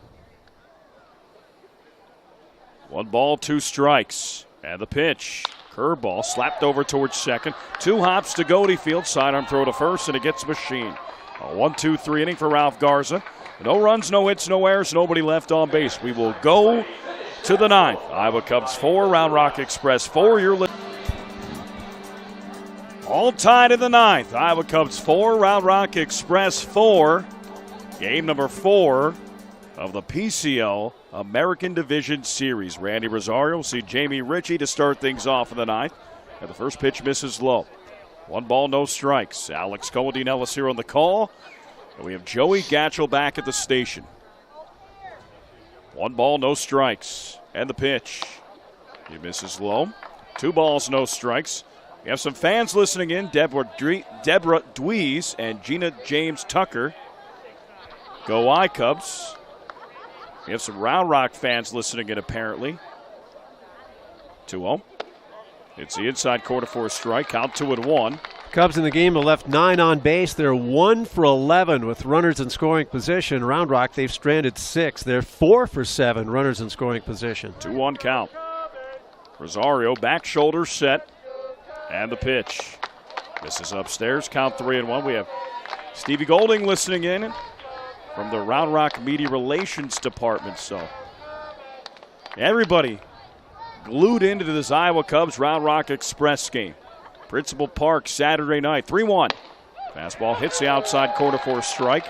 1 ball, 2 strikes. And the pitch. Curveball slapped over towards second. 2 hops to Goaty Field. Sidearm throw to first, and it gets Machine. A 1-2-3 inning for Ralph Garza. No runs, no hits, no errors, nobody left on base. We will go to the 9th. Iowa Cubs 4, Round Rock Express 4. All tied in the 9th. Iowa Cubs 4, Round Rock Express 4. Game number 4 of the PCL American Division Series. Randy Rosario will see Jamie Ritchie to start things off in the 9th. And the first pitch misses low. 1 ball, no strikes. Alex Cohen-Ellis here on the call. And we have Joey Gatchel back at the station. 1 ball, no strikes. And the pitch. He misses low. 2 balls, no strikes. We have some fans listening in. Deborah Dweez and Gina James Tucker. Go I-Cubs. We have some Round Rock fans listening in apparently. 2-0. It's the inside corner for a strike. Count 2-1. Cubs in the game have left 9 on base. They're 1 for 11 with runners in scoring position. Round Rock, they've stranded 6. They're 4 for 7 runners in scoring position. 2-1 count. Rosario, back shoulder set. And the pitch. Misses upstairs. Count 3-1. We have Stevie Golding listening in from the Round Rock Media Relations Department. So everybody glued into this Iowa Cubs Round Rock Express game. Principal Park Saturday night, 3-1. Fastball hits the outside corner for a strike.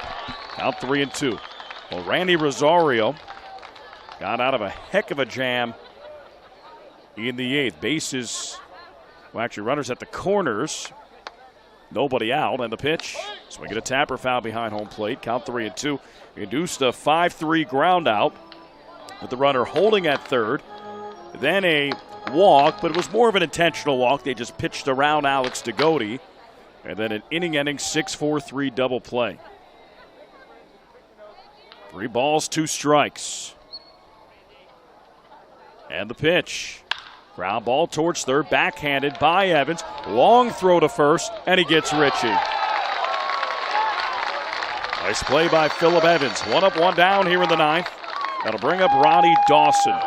Count 3-2. Well, Randy Rosario got out of a heck of a jam in the 8th. Bases, well, actually runners at the corners. Nobody out, and the pitch. Swing at a tapper foul behind home plate. Count 3-2. Induced a 5-3 ground out with the runner holding at third. Then a walk, but it was more of an intentional walk. They just pitched around Alex Degody. And then an inning-ending 6-4-3 double play. 3 balls, 2 strikes. And the pitch. Ground ball towards third, backhanded by Evans. Long throw to first, and he gets Ritchie. Nice play by Phillip Evans. 1 up, 1 down here in the 9th. That'll bring up Ronnie Dawson.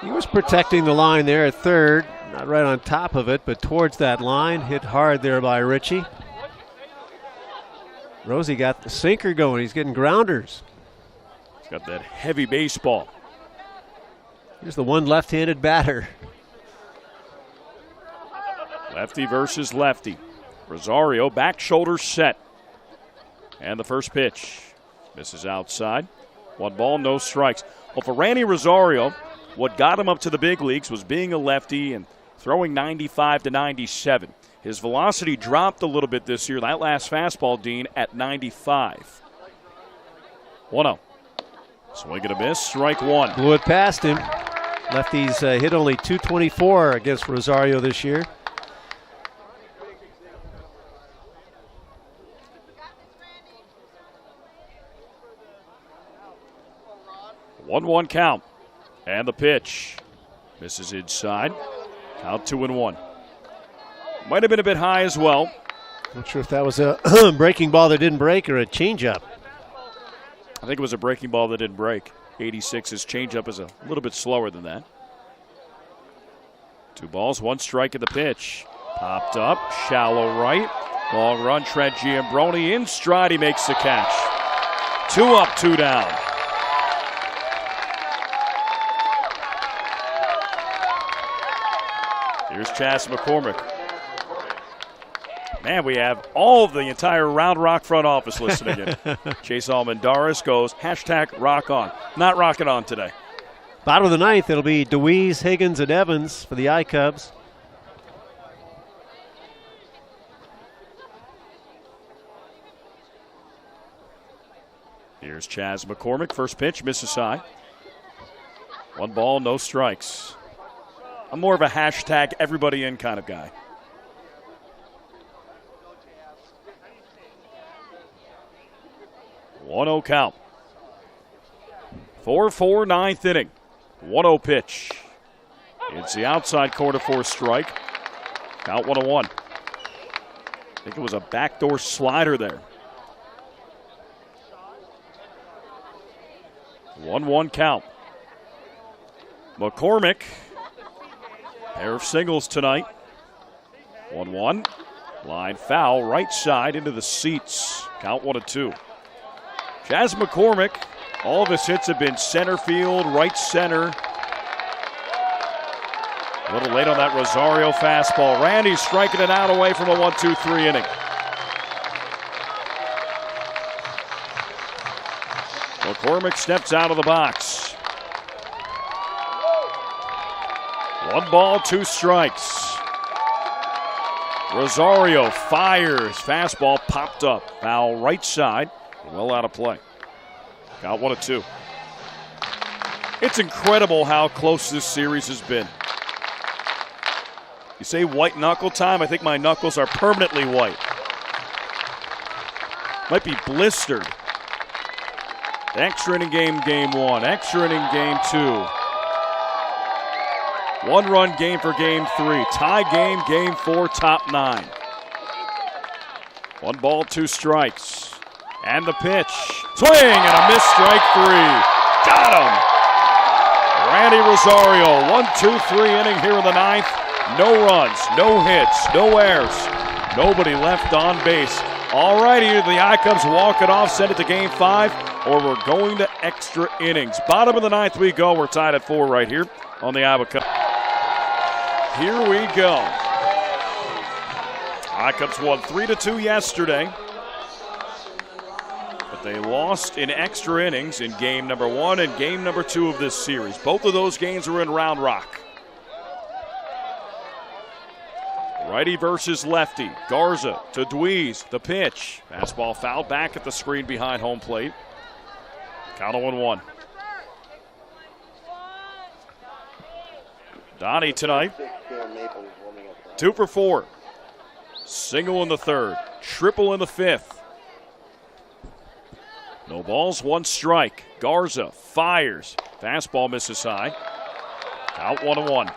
He was protecting the line there at third. Not right on top of it, but towards that line. Hit hard there by Ritchie. Rosie got the sinker going. He's getting grounders. He's got that heavy baseball. Here's the one left-handed batter. Lefty versus lefty. Rosario, back shoulder set. And the first pitch. Misses outside. 1 ball, no strikes. Well, for Randy Rosario, what got him up to the big leagues was being a lefty and throwing 95 to 97. His velocity dropped a little bit this year. That last fastball, Dean, at 95. 1-0. Swing and a miss, strike one. Blew it past him. Lefties hit only .224 against Rosario this year. One count. And the pitch. Misses inside. Count 2-1. Might have been a bit high as well. Not sure if that was a breaking ball that didn't break or a changeup. I think it was a breaking ball that didn't break. 86's changeup is a little bit slower than that. 2 balls, 1 strike at the pitch. Popped up, shallow right. Long run, Trent Giambrone in stride. He makes the catch. 2 up, 2 down. Here's Chas McCormick. Man, we have all of the entire Round Rock front office listening in. Chase Almendares goes, #rock on. Not rocking on today. Bottom of the ninth, it'll be DeWeese, Higgins, and Evans for the I-Cubs. Here's Chas McCormick. First pitch, misses high. 1 ball, no strikes. I'm more of a everybody in kind of guy. One-oh count. 4-4, 9th inning. 1-0 pitch. It's the outside corner for a strike. Count 1-1. I think it was a backdoor slider there. 1-1 count. McCormick. Pair of singles tonight. 1-1. Line foul, right side into the seats. Count 1-2. Chas McCormick, all of his hits have been center field, right center. A little late on that Rosario fastball. Randy striking it out away from a 1-2-3 inning. McCormick steps out of the box. 1 ball, 2 strikes. Rosario fires. Fastball popped up. Foul right side. Well out of play. Count 1-2. It's incredible how close this series has been. You say white knuckle time? I think my knuckles are permanently white. Might be blistered. Extra inning game 1. Extra inning game 2. 1-run game for game 3. Tie game 4, top 9. 1 ball, 2 strikes. And the pitch. Swing and a miss, strike 3. Got him. Randy Rosario, 1-2-3 inning here in the 9th. No runs, no hits, no errors. Nobody left on base. All right, either the I-Cubs walk it off, send it to game 5, or we're going to extra innings. Bottom of the 9th we go. We're tied at 4 right here on the Iowa Cup. Here we go. I-Cubs won 3-2 yesterday. They lost in extra innings in game number 1 and game number 2 of this series. Both of those games were in Round Rock. Righty versus lefty. Garza to DeWeese. The pitch. Fastball fouled back at the screen behind home plate. Count 0-1. Donnie tonight. 2 for 4. Single in the 3rd. Triple in the 5th. No balls, 1 strike. Garza fires. Fastball misses high. Out 1-1.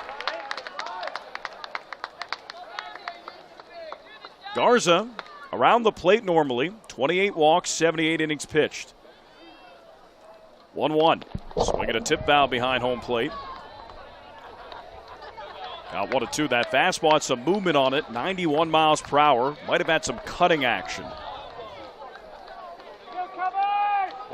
Garza around the plate normally. 28 walks, 78 innings pitched. 1-1. Swinging a tip foul behind home plate. Out 1-2. That fastball had some movement on it. 91 miles per hour. Might have had some cutting action.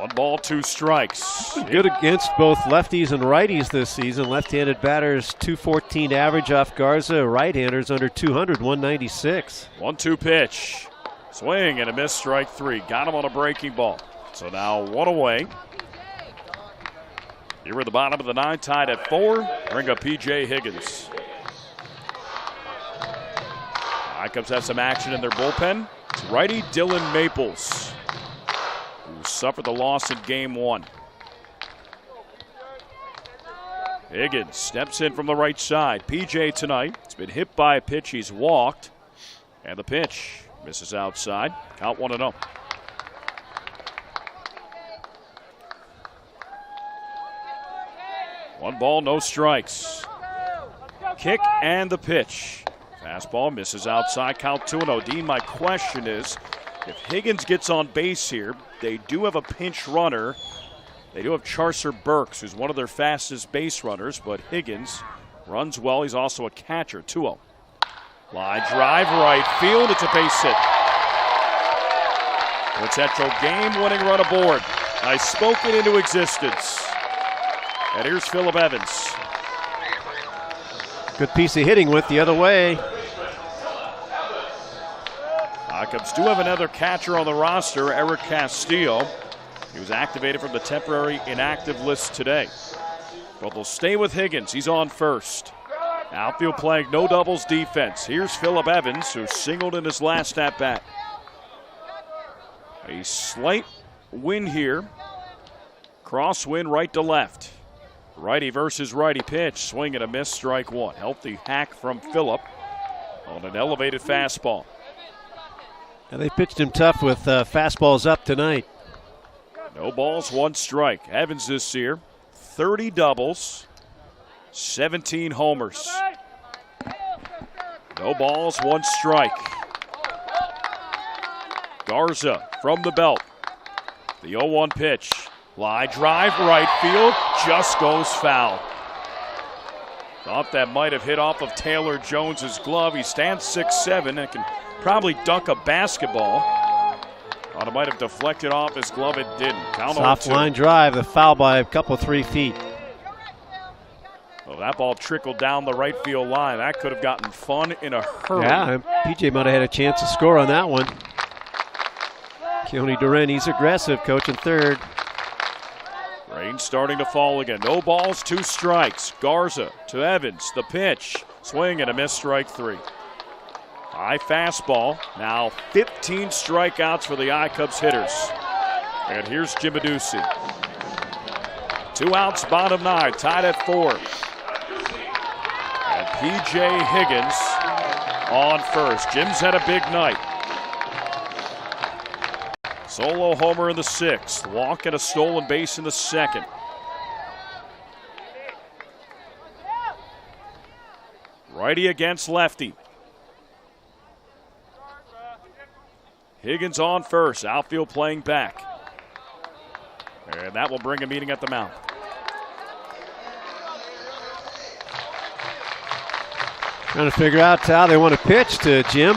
1 ball, 2 strikes. Good against both lefties and righties this season. Left-handed batters 214 average off Garza. Right-handers under 200, 196. 1-2 pitch. Swing and a miss, strike 3. Got him on a breaking ball. So now 1 away. Here at the bottom of the 9, tied at 4. Bring up P.J. Higgins. Cubs have some action in their bullpen. It's righty Dylan Maples, who suffered the loss in game 1. Higgins steps in from the right side. P.J. tonight has been hit by a pitch. He's walked. And the pitch misses outside. Count 1-0. One ball, no strikes. Kick and the pitch. Fastball misses outside. Count 2-0. Dean, my question is, if Higgins gets on base here, they do have a pinch runner. They do have Charcer Burks, who's one of their fastest base runners, but Higgins runs well. He's also a catcher. 2-0. Line drive, right field. It's a base hit. Potetro game-winning run aboard. I spoke it into existence. And here's Phillip Evans. Good piece of hitting went the other way. Cubs do have another catcher on the roster, Eric Castillo. He was activated from the temporary inactive list today. But they'll stay with Higgins. He's on first. Outfield playing no doubles defense. Here's Phillip Evans, who singled in his last at-bat. A slight win here. Cross win right to left. Righty versus righty pitch. Swing and a miss, strike 1. Healthy hack from Phillip on an elevated fastball. And they pitched him tough with fastballs up tonight. No balls, 1 strike. Evans this year, 30 doubles, 17 homers. No balls, 1 strike. Garza from the belt. The 0-1 pitch. Fly drive, right field, just goes foul. Thought that might have hit off of Taylor Jones's glove. He stands 6'7" and can probably dunk a basketball. Thought it might have deflected off his glove. It didn't. Count Soft line drive, the foul by a couple, 3 feet. Well, that ball trickled down the right field line. That could have gotten fun in a hurry. Yeah, PJ might have had a chance to score on that one. Keone Duren, he's aggressive, coaching third. Rain starting to fall again. No balls, 2 strikes. Garza to Evans. The pitch. Swing and a miss, strike 3. High fastball. Now 15 strikeouts for the I-Cubs hitters. And here's Jim Aducey. 2 outs, bottom 9, tied at 4. And P.J. Higgins on first. Jim's had a big night. Solo homer in the 6th. Walk and a stolen base in the 2nd. Righty against lefty. Higgins on first. Outfield playing back. And that will bring a meeting at the mound. Trying to figure out how they want to pitch to Jim.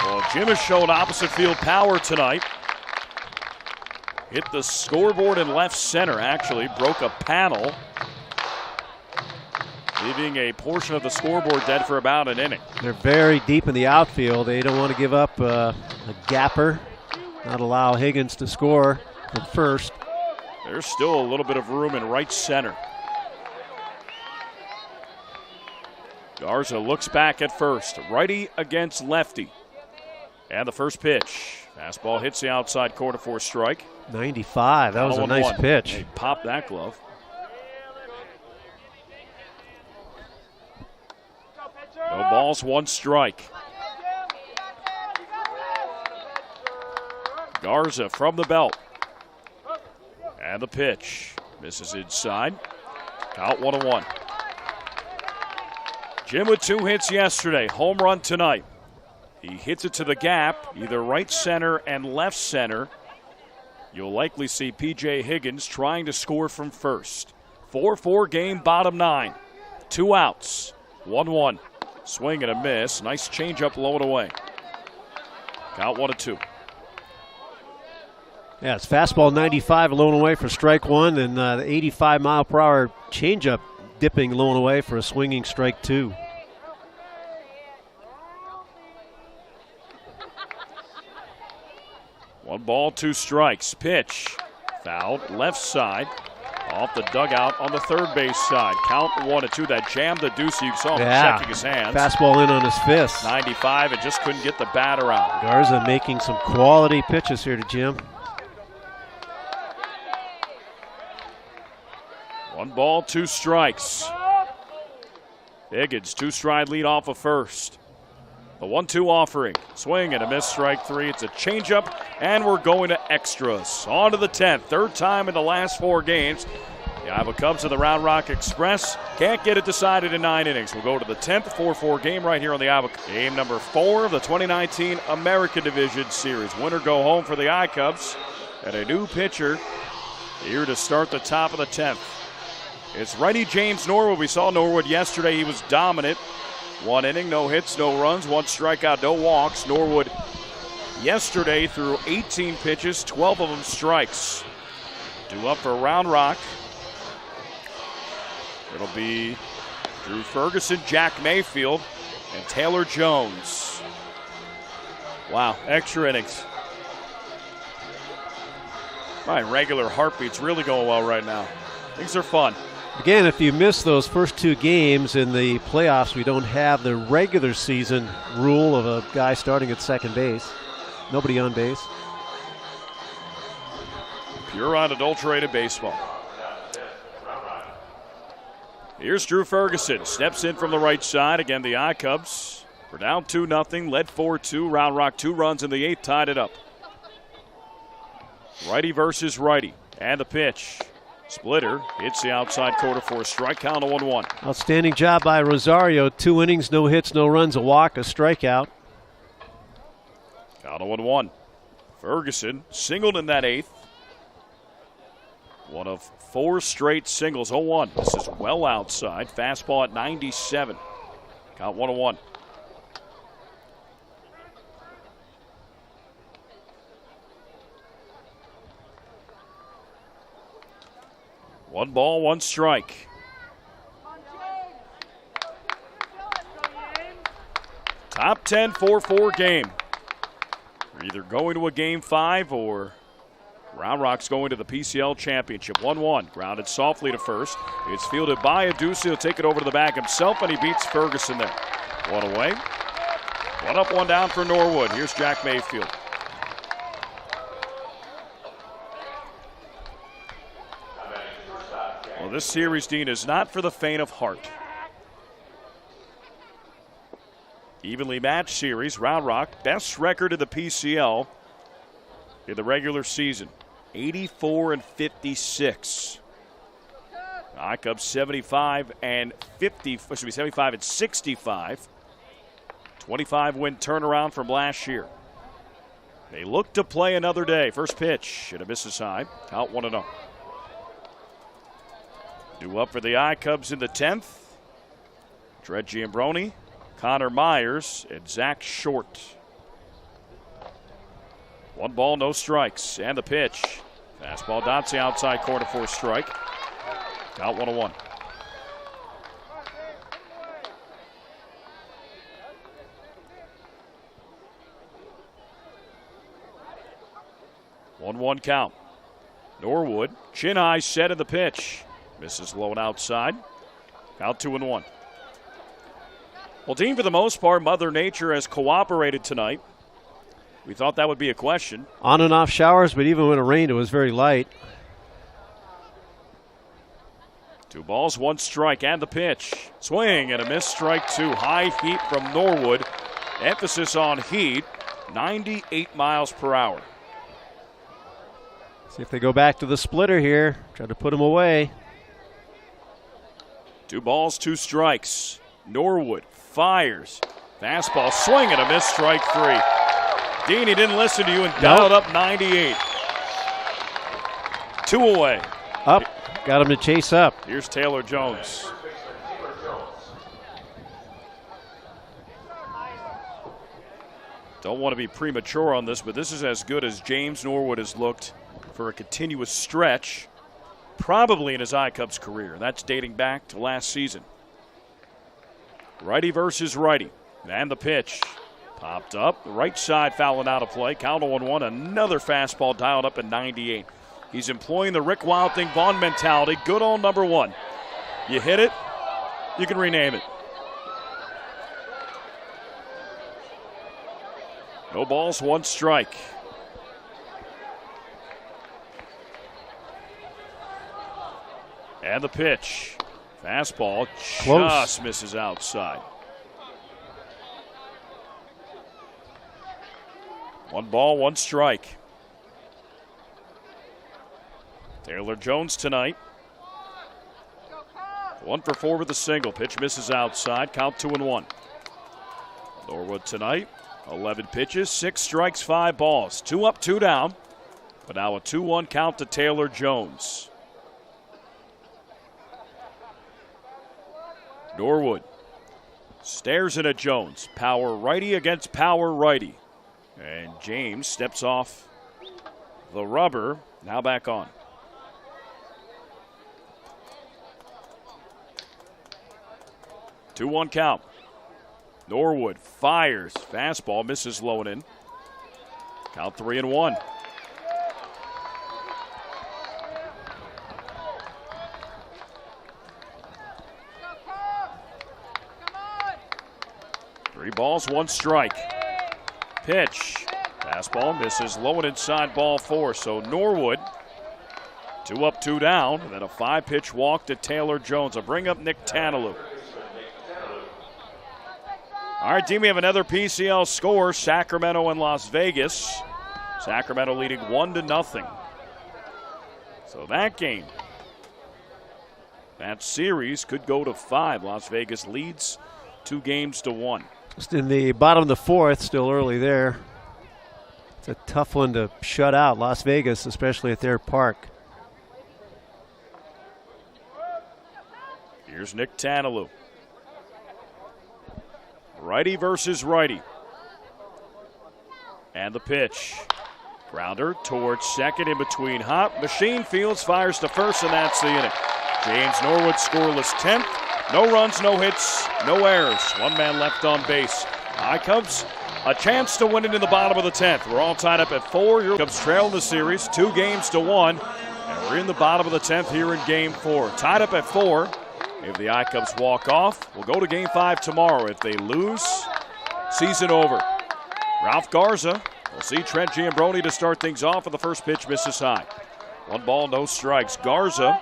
Well, Jim has shown opposite field power tonight. Hit the scoreboard in left center, actually. Broke a panel, leaving a portion of the scoreboard dead for about an inning. They're very deep in the outfield. They don't want to give up a gapper, not allow Higgins to score from first. There's still a little bit of room in right center. Garza looks back at first. Righty against lefty. And the first pitch. Fastball hits the outside corner for a strike. 95. That was a nice pitch. He popped that glove. No balls, 1 strike. Garza from the belt. And the pitch. Misses inside. Count 1-1. Jim with 2 hits yesterday. Home run tonight. He hits it to the gap, either right center and left center. You'll likely see P.J. Higgins trying to score from first. 4-4 game, bottom 9. 2 outs. 1-1. Swing and a miss. Nice changeup low and away. Count 1-2. Yeah, it's fastball 95 low and away for strike one, and the 85-mile-per-hour changeup dipping low and away for a swinging strike two. One ball, two strikes. Pitch. Fouled left side. Off the dugout on the third base side. Count 1-2. That jammed the deuce. You saw him checking his hands. Fastball in on his fist. 95 and just couldn't get the bat around. Garza making some quality pitches here to Jim. One ball, two strikes. Higgins, two-stride lead off of first. The 1-2 offering. Swing and a miss, strike three. It's a changeup, and we're going to extras. On to the 10th. Third time in the last 4 games. The Iowa Cubs of the Round Rock Express can't get it decided in 9 innings. We'll go to the 10th 4-4 game right here on the Iowa. Game number 4 of the 2019 American Division Series. Winner go home for the I-Cubs. And a new pitcher here to start the top of the 10th. It's righty James Norwood. We saw Norwood yesterday. He was dominant. 1 inning, no hits, no runs, 1 strikeout, no walks. Norwood yesterday threw 18 pitches, 12 of them strikes. Due up for Round Rock. It'll be Drew Ferguson, Jack Mayfield, and Taylor Jones. Wow, extra innings. My regular heartbeat's really going well right now. Things are fun. Again, if you miss those first 2 games in the playoffs, we don't have the regular season rule of a guy starting at second base. Nobody on base. Pure unadulterated baseball. Here's Drew Ferguson. Steps in from the right side. Again, the I-Cubs were down 2-0, led 4-2. Round Rock 2 runs in the 8th, tied it up. Righty versus righty. And the pitch. Splitter hits the outside corner for a strike, count of 1-1. Outstanding job by Rosario. 2 innings, no hits, no runs, a walk, a strikeout. Count of 1-1. Ferguson singled in that 8th. One of 4 straight singles. 0-1. This is well outside. Fastball at 97. Count 1-1. One ball, one strike. Top 10 4-4 game. We're either going to a game 5 or Round Rock's going to the PCL championship. 1-1. Grounded softly to first. It's fielded by Aduce. He'll take it over to the bag himself, and he beats Ferguson there. One away. One up, one down for Norwood. Here's Jack Mayfield. Well, this series, Dean, is not for the faint of heart. Evenly matched series. Round Rock, best record in the PCL in the regular season. 84-56. I-Cubs 75 and 65. 25-win turnaround from last year. They look to play another day. First pitch, and a misses high. Out 1-0. Due up for the I-Cubs in the 10th. Dred Giambroni, Connor Myers, and Zach Short. One ball, no strikes. And the pitch. Fastball dots the outside corner for a strike. Out 1-1. One count. Norwood, chin high set in the pitch. Misses low and outside. Out 2-1. Well, Dean, for the most part, Mother Nature has cooperated tonight. We thought that would be a question. On and off showers, but even when it rained, it was very light. 2 balls, 1 strike, and the pitch. Swing and a miss, strike 2. High heat from Norwood. Emphasis on heat, 98 miles per hour. See if they go back to the splitter here. Try to put him away. 2 balls, 2 strikes. Norwood fires. Fastball, swing and a miss, strike 3. Dean, he didn't listen to you and dialed up 98. 2 away. Up. Got him to chase up. Here's Taylor Jones. Don't want to be premature on this, but this is as good as James Norwood has looked for a continuous stretch, probably in his I-Cubs career. That's dating back to last season. Righty versus righty. And the pitch. Popped up. The right side fouling out of play. Count 0-1. Another fastball dialed up at 98. He's employing the Rick Wild Thing Vaughn mentality. Good old number one. You hit it, you can rename it. No balls, one strike. And the pitch. Fastball Close. just misses outside. 1 ball, 1 strike. Taylor Jones tonight. 1 for 4 with a single. Pitch misses outside. Count 2-1. Norwood tonight. 11 pitches, 6 strikes, 5 balls. 2 up, 2 down. But now a 2-1 count to Taylor Jones. Norwood stares in at Jones. Power righty against power righty. And James steps off the rubber. Now back on. 2-1 count. Norwood fires. Fastball misses low and in. Count 3-1. Three balls, 1 strike. Pitch. Fastball misses low and inside, ball 4. So Norwood, 2 up, 2 down. And then a 5-pitch walk to Taylor Jones. I'll bring up Nick Tanalou. All right, team, we have another PCL score, Sacramento and Las Vegas. Sacramento leading 1-0. So that game, that series could go to 5. Las Vegas leads 2-1. Just in the bottom of the 4th, still early there. It's a tough one to shut out, Las Vegas, especially at their park. Here's Nick Tanalou. Righty versus righty. And the pitch. Grounder towards second in between hop. Machine fields, fires to first, and that's the inning. James Norwood scoreless 10th. No runs, no hits, no errors. 1 man left on base. I-Cubs, a chance to win it in the bottom of the 10th. We're all tied up at 4. Your Cubs trail in the series 2-1. And we're in the bottom of the 10th here in Game 4. Tied up at 4. If the I-Cubs walk off, we'll go to Game 5 tomorrow. If they lose, season over. Ralph Garza will see Trent Giambroni to start things off, and the first pitch misses high. 1 ball, no strikes. Garza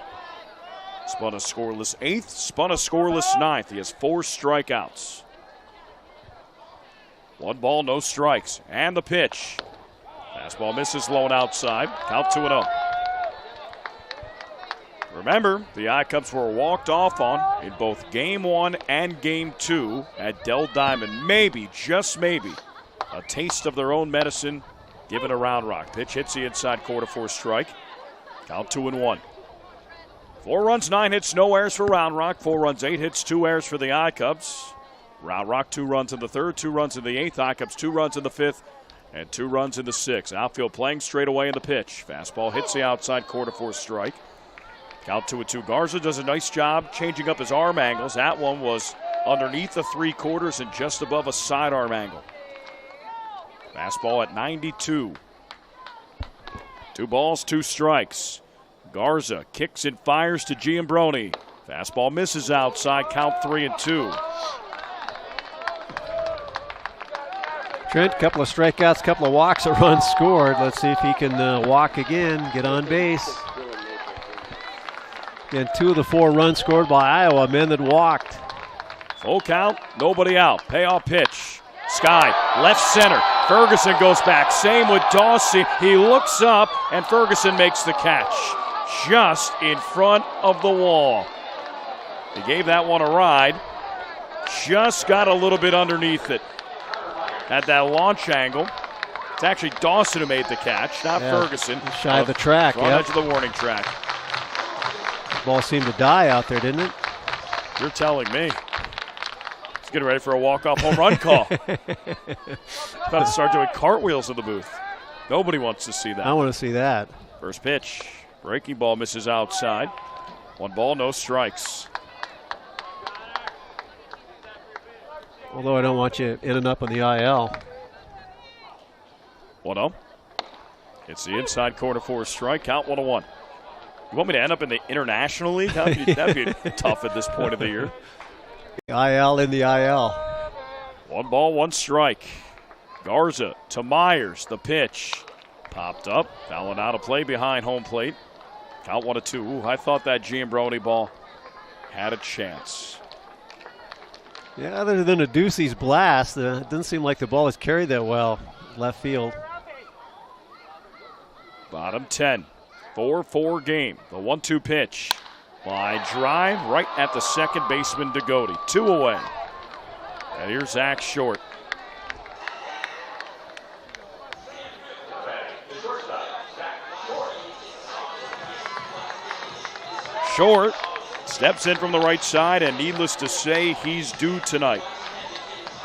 spun a scoreless 8th, spun a scoreless 9th. He has 4 strikeouts. 1 ball, no strikes. And the pitch. Fastball misses low and outside. Count 2-0. Remember, the I-Cubs were walked off on in both Game 1 and Game 2 at Dell Diamond. Maybe, just maybe, a taste of their own medicine given a Round Rock. Pitch hits the inside corner for a strike. Count 2-1. 4 runs, 9 hits, no errors for Round Rock. 4 runs, 8 hits, 2 errors for the I-Cubs. Round Rock 2 runs in the 3rd, 2 runs in the 8th. I-Cubs 2 runs in the 5th, and 2 runs in the 6th. Outfield playing straight away in the pitch. Fastball hits the outside corner for a strike. Count 2-2. Garza does a nice job changing up his arm angles. That one was underneath the 3/4 and just above a sidearm angle. Fastball at 92. 2 balls, 2 strikes. Garza kicks and fires to Giambroni. Fastball misses outside. Count 3-2. Trent, couple of strikeouts, couple of walks, a run scored. Let's see if he can walk again, get on base. And 2 of the 4 runs scored by Iowa, men that walked. Full count, nobody out. Payoff pitch. Sky, left center. Ferguson goes back. Same with Dawsey. He looks up, and Ferguson makes the catch. Just in front of the wall. He gave that one a ride. Just got a little bit underneath it. At that launch angle. It's actually Dawson who made the catch, not Ferguson. Shy of the track, Front edge of the warning track. Ball seemed to die out there, didn't it? You're telling me. He's getting ready for a walk-off home run call. About to start doing cartwheels in the booth. Nobody wants to see that. I want to see that. First pitch. Breaking ball misses outside. 1 ball, no strikes. Although I don't want you ending up on the IL. 1-0. It's the inside corner for a strike. Count 1-1. You want me to end up in the International League? That'd be tough at this point of the year. IL in the IL. 1 ball, 1 strike. Garza to Myers. The pitch. Popped up. Fouling out of play behind home plate. Count 1-2. Ooh, I thought that Giambrone ball had a chance. Yeah, other than a Ducey's blast, it doesn't seem like the ball is carried that well left field. Bottom 10. 4-4 game. The 1-2 pitch. Line drive right at the second baseman, Degodi. 2 away. And here's Zach Short. Short steps in from the right side, and needless to say, he's due tonight.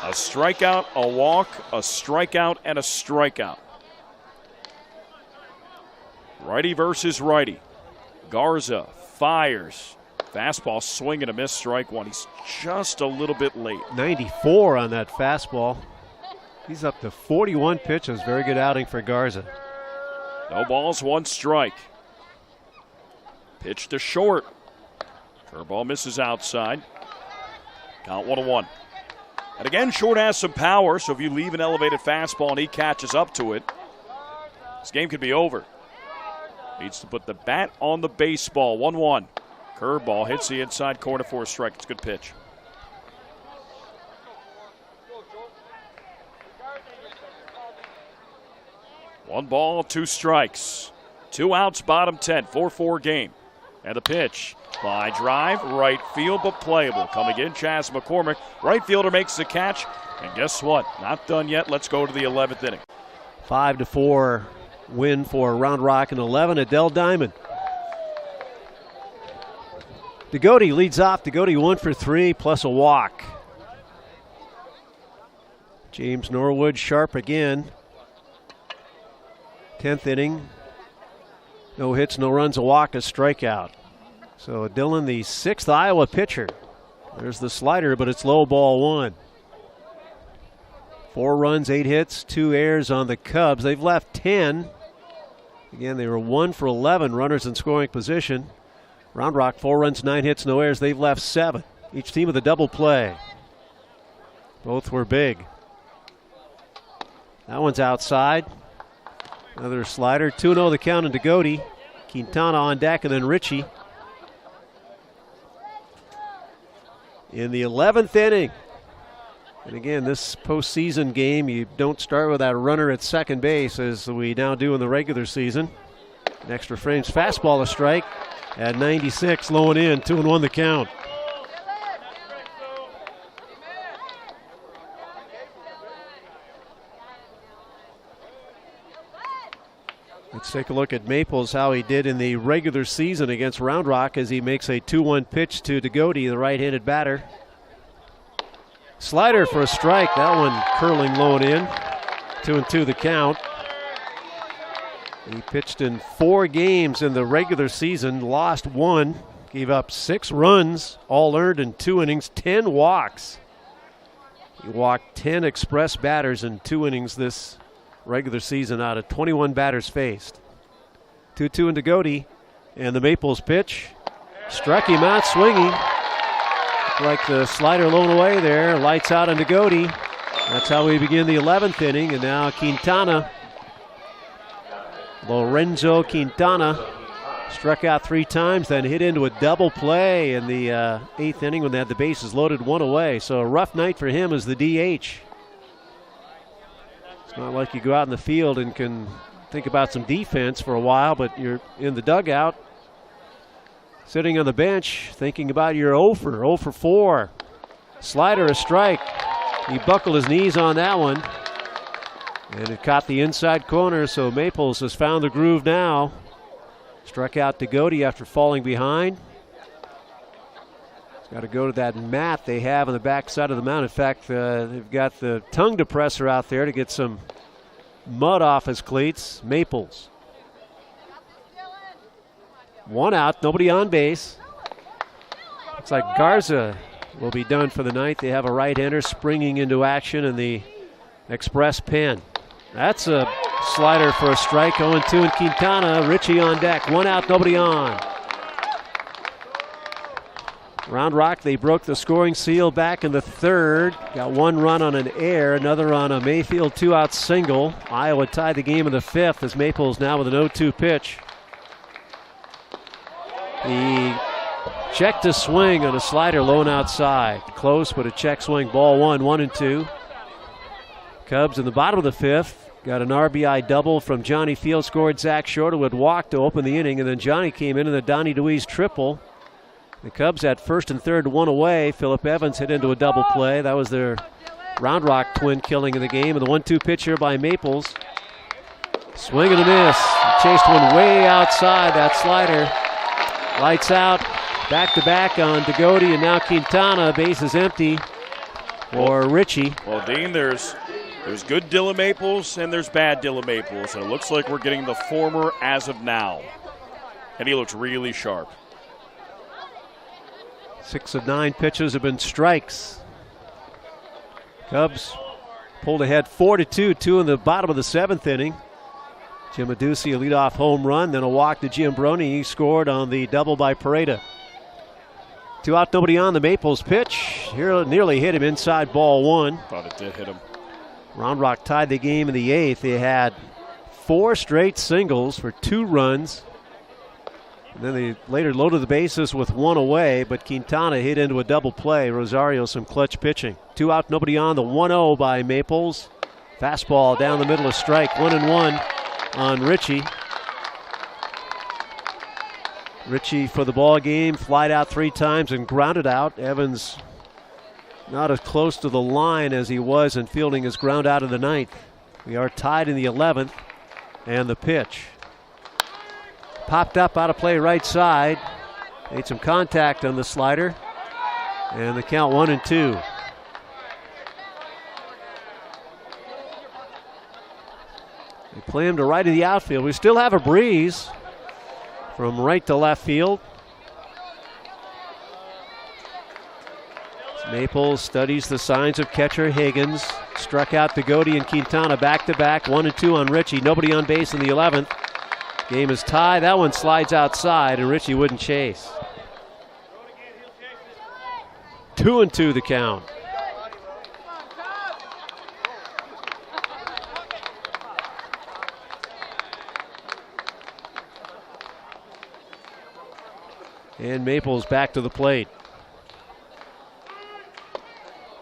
A strikeout, a walk, a strikeout, and a strikeout. Righty versus righty. Garza fires. Fastball, swing and a miss, strike 1. He's just a little bit late. 94 on that fastball. He's up to 41 pitches. Very good outing for Garza. No balls, 1 strike. Pitch to Short. Curveball misses outside. Count 1-1. And again, Short has some power, so if you leave an elevated fastball and he catches up to it, this game could be over. Needs to put the bat on the baseball. 1-1. Curveball hits the inside corner for a strike. It's a good pitch. One ball, 2 strikes. 2 outs, bottom 10. 4-4 game. And the pitch. Fly drive, right field, but playable. Coming in, Chas McCormick. Right fielder makes the catch. And guess what? Not done yet. Let's go to the 11th inning. 5-4 win for Round Rock in 11 at Dell Diamond. Degodi leads off. Degodi 1 for 3 plus a walk. James Norwood sharp again. 10th inning. No hits, no runs, a walk, a strikeout. So Dillon, the 6th Iowa pitcher. There's the slider, but it's low, ball 1. 4 runs, 8 hits, 2 errors on the Cubs. They've left 10. Again, they were 1 for 11 runners in scoring position. Round Rock, 4 runs, 9 hits, no errors. They've left 7. Each team with a double play. Both were big. That one's outside. Another slider. 2-0 the count in Degodi. Quintana on deck, and then Ritchie. In the 11th inning. And again, this postseason game, you don't start with that runner at second base as we now do in the regular season. An extra frames fastball, a strike at 96, low and in, 2-1 the count. Let's take a look at Maples, how he did in the regular season against Round Rock as he makes a 2-1 pitch to Degodi, the right-handed batter. Slider for a strike, that one curling low and in. 2-2 the count. He pitched in 4 games in the regular season, lost 1, gave up 6 runs, all earned in 2 innings, 10 walks. He walked 10 Express batters in 2 innings this regular season out of 21 batters faced. 2-2 in Degodi, and the Maples pitch. Struck him out swinging. Like the slider low and away there, lights out on Degodi. That's how we begin the 11th inning, and now Quintana. Lorenzo Quintana struck out 3 times, then hit into a double play in the 8th inning when they had the bases loaded, 1 away. So a rough night for him as the DH. It's not like you go out in the field and can think about some defense for a while, but you're in the dugout, sitting on the bench, thinking about your 0 for 4. Slider, a strike. He buckled his knees on that one, and it caught the inside corner, so Maples has found the groove now. Struck out Degodi after falling behind. He's got to go to that mat they have on the back side of the mound. In fact, they've got the tongue depressor out there to get some mud off his cleats. Maples. One out, nobody on base. Looks like Garza will be done for the night. They have a right-hander springing into action in the express pen. That's a slider for a strike. 0-2 and Quintana. Richie on deck. One out, nobody on. Round Rock, they broke the scoring seal back in the third. Got one run on an error, another on a Mayfield two-out single. Iowa tied the game in the fifth as Maples now with an 0-2 pitch. He checked a swing on a slider low and outside. Close, but a check swing. Ball one, 1-2. Cubs in the bottom of the fifth. Got an RBI double from Johnny Field. Scored Zach Shorter, who had walked to open the inning. And then Johnny came in the Donnie DeWeese triple. The Cubs had first and third, one away. Phillip Evans hit into a double play. That was their Round Rock twin killing in the game. And the 1-2 pitch here by Maples. Swing and a miss. He chased one way outside. That slider. Lights out. Back to back on Degodi, and now Quintana. Base is empty for Richie. Well, Dean, there's good Dylan Maples and there's bad Dylan Maples. And it looks like we're getting the former as of now. And he looks really sharp. 6 of 9 pitches have been strikes. Cubs pulled ahead 4-2, 2 in the bottom of the seventh inning. Jim Adduci, a leadoff home run, then a walk to Jim Brony. He scored on the double by Pareda. 2 out, nobody on. The Maples pitch. Here nearly hit him inside, ball one. Thought it did hit him. Round Rock tied the game in the eighth. They had 4 straight singles for 2 runs. And then they later loaded the bases with 1 away, but Quintana hit into a double play. Rosario some clutch pitching. 2 out, nobody on. The 1-0 by Maples. Fastball down the middle of strike. 1-1 on Richie. Richie for the ball game, flied out 3 times and grounded out. Evans not as close to the line as he was in fielding his ground out in the ninth. We are tied in the 11th, and the pitch. Popped up out of play right side. Made some contact on the slider, and the count 1-2. They play him to right of the outfield. We still have a breeze from right to left field. Maples studies the signs of catcher Higgins. Struck out Degodi and Quintana back to back. 1-2 on Richie. Nobody on base in the 11th. Game is tied. That one slides outside, and Richie wouldn't chase. 2-2 the count. And Maples back to the plate.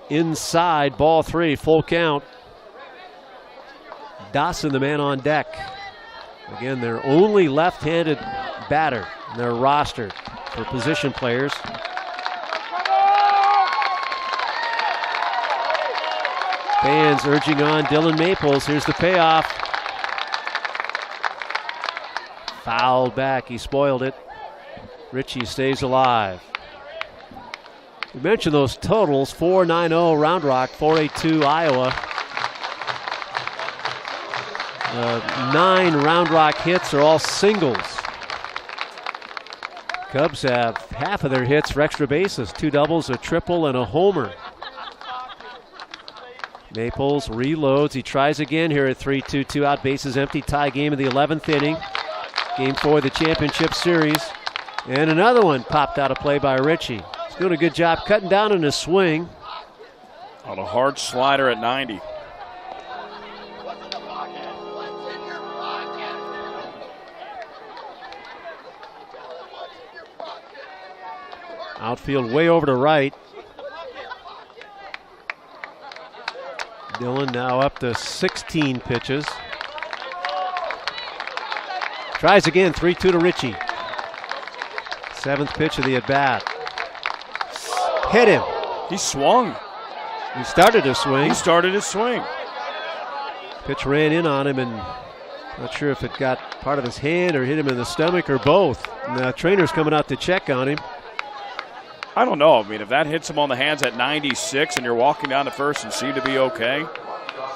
Inside, ball 3, full count. Dawson, the man on deck. Again, their only left-handed batter in their roster for position players. Fans urging on Dylan Maples. Here's the payoff. Fouled back, he spoiled it. Richie stays alive. We mentioned those totals: 4-9-0 Round Rock, 4-8-2 Iowa. 9 Round Rock hits are all singles. Cubs have half of their hits for extra bases: 2 doubles, a triple, and a homer. Maples reloads. He tries again here at 3-2, 2 out, bases empty, tie game of the 11th inning. Game 4 of the championship series. And another one popped out of play by Richie. He's doing a good job cutting down on his swing. On a hard slider at 90. Outfield way over to right. Dylan now up to 16 pitches. Tries again, 3-2 to Richie. 7th pitch of the at-bat. Hit him. He swung. He started to swing. He started his swing. Pitch ran in on him, and not sure if it got part of his hand or hit him in the stomach or both. And the trainer's coming out to check on him. I don't know. I mean, if that hits him on the hands at 96 and you're walking down to first and seem to be okay.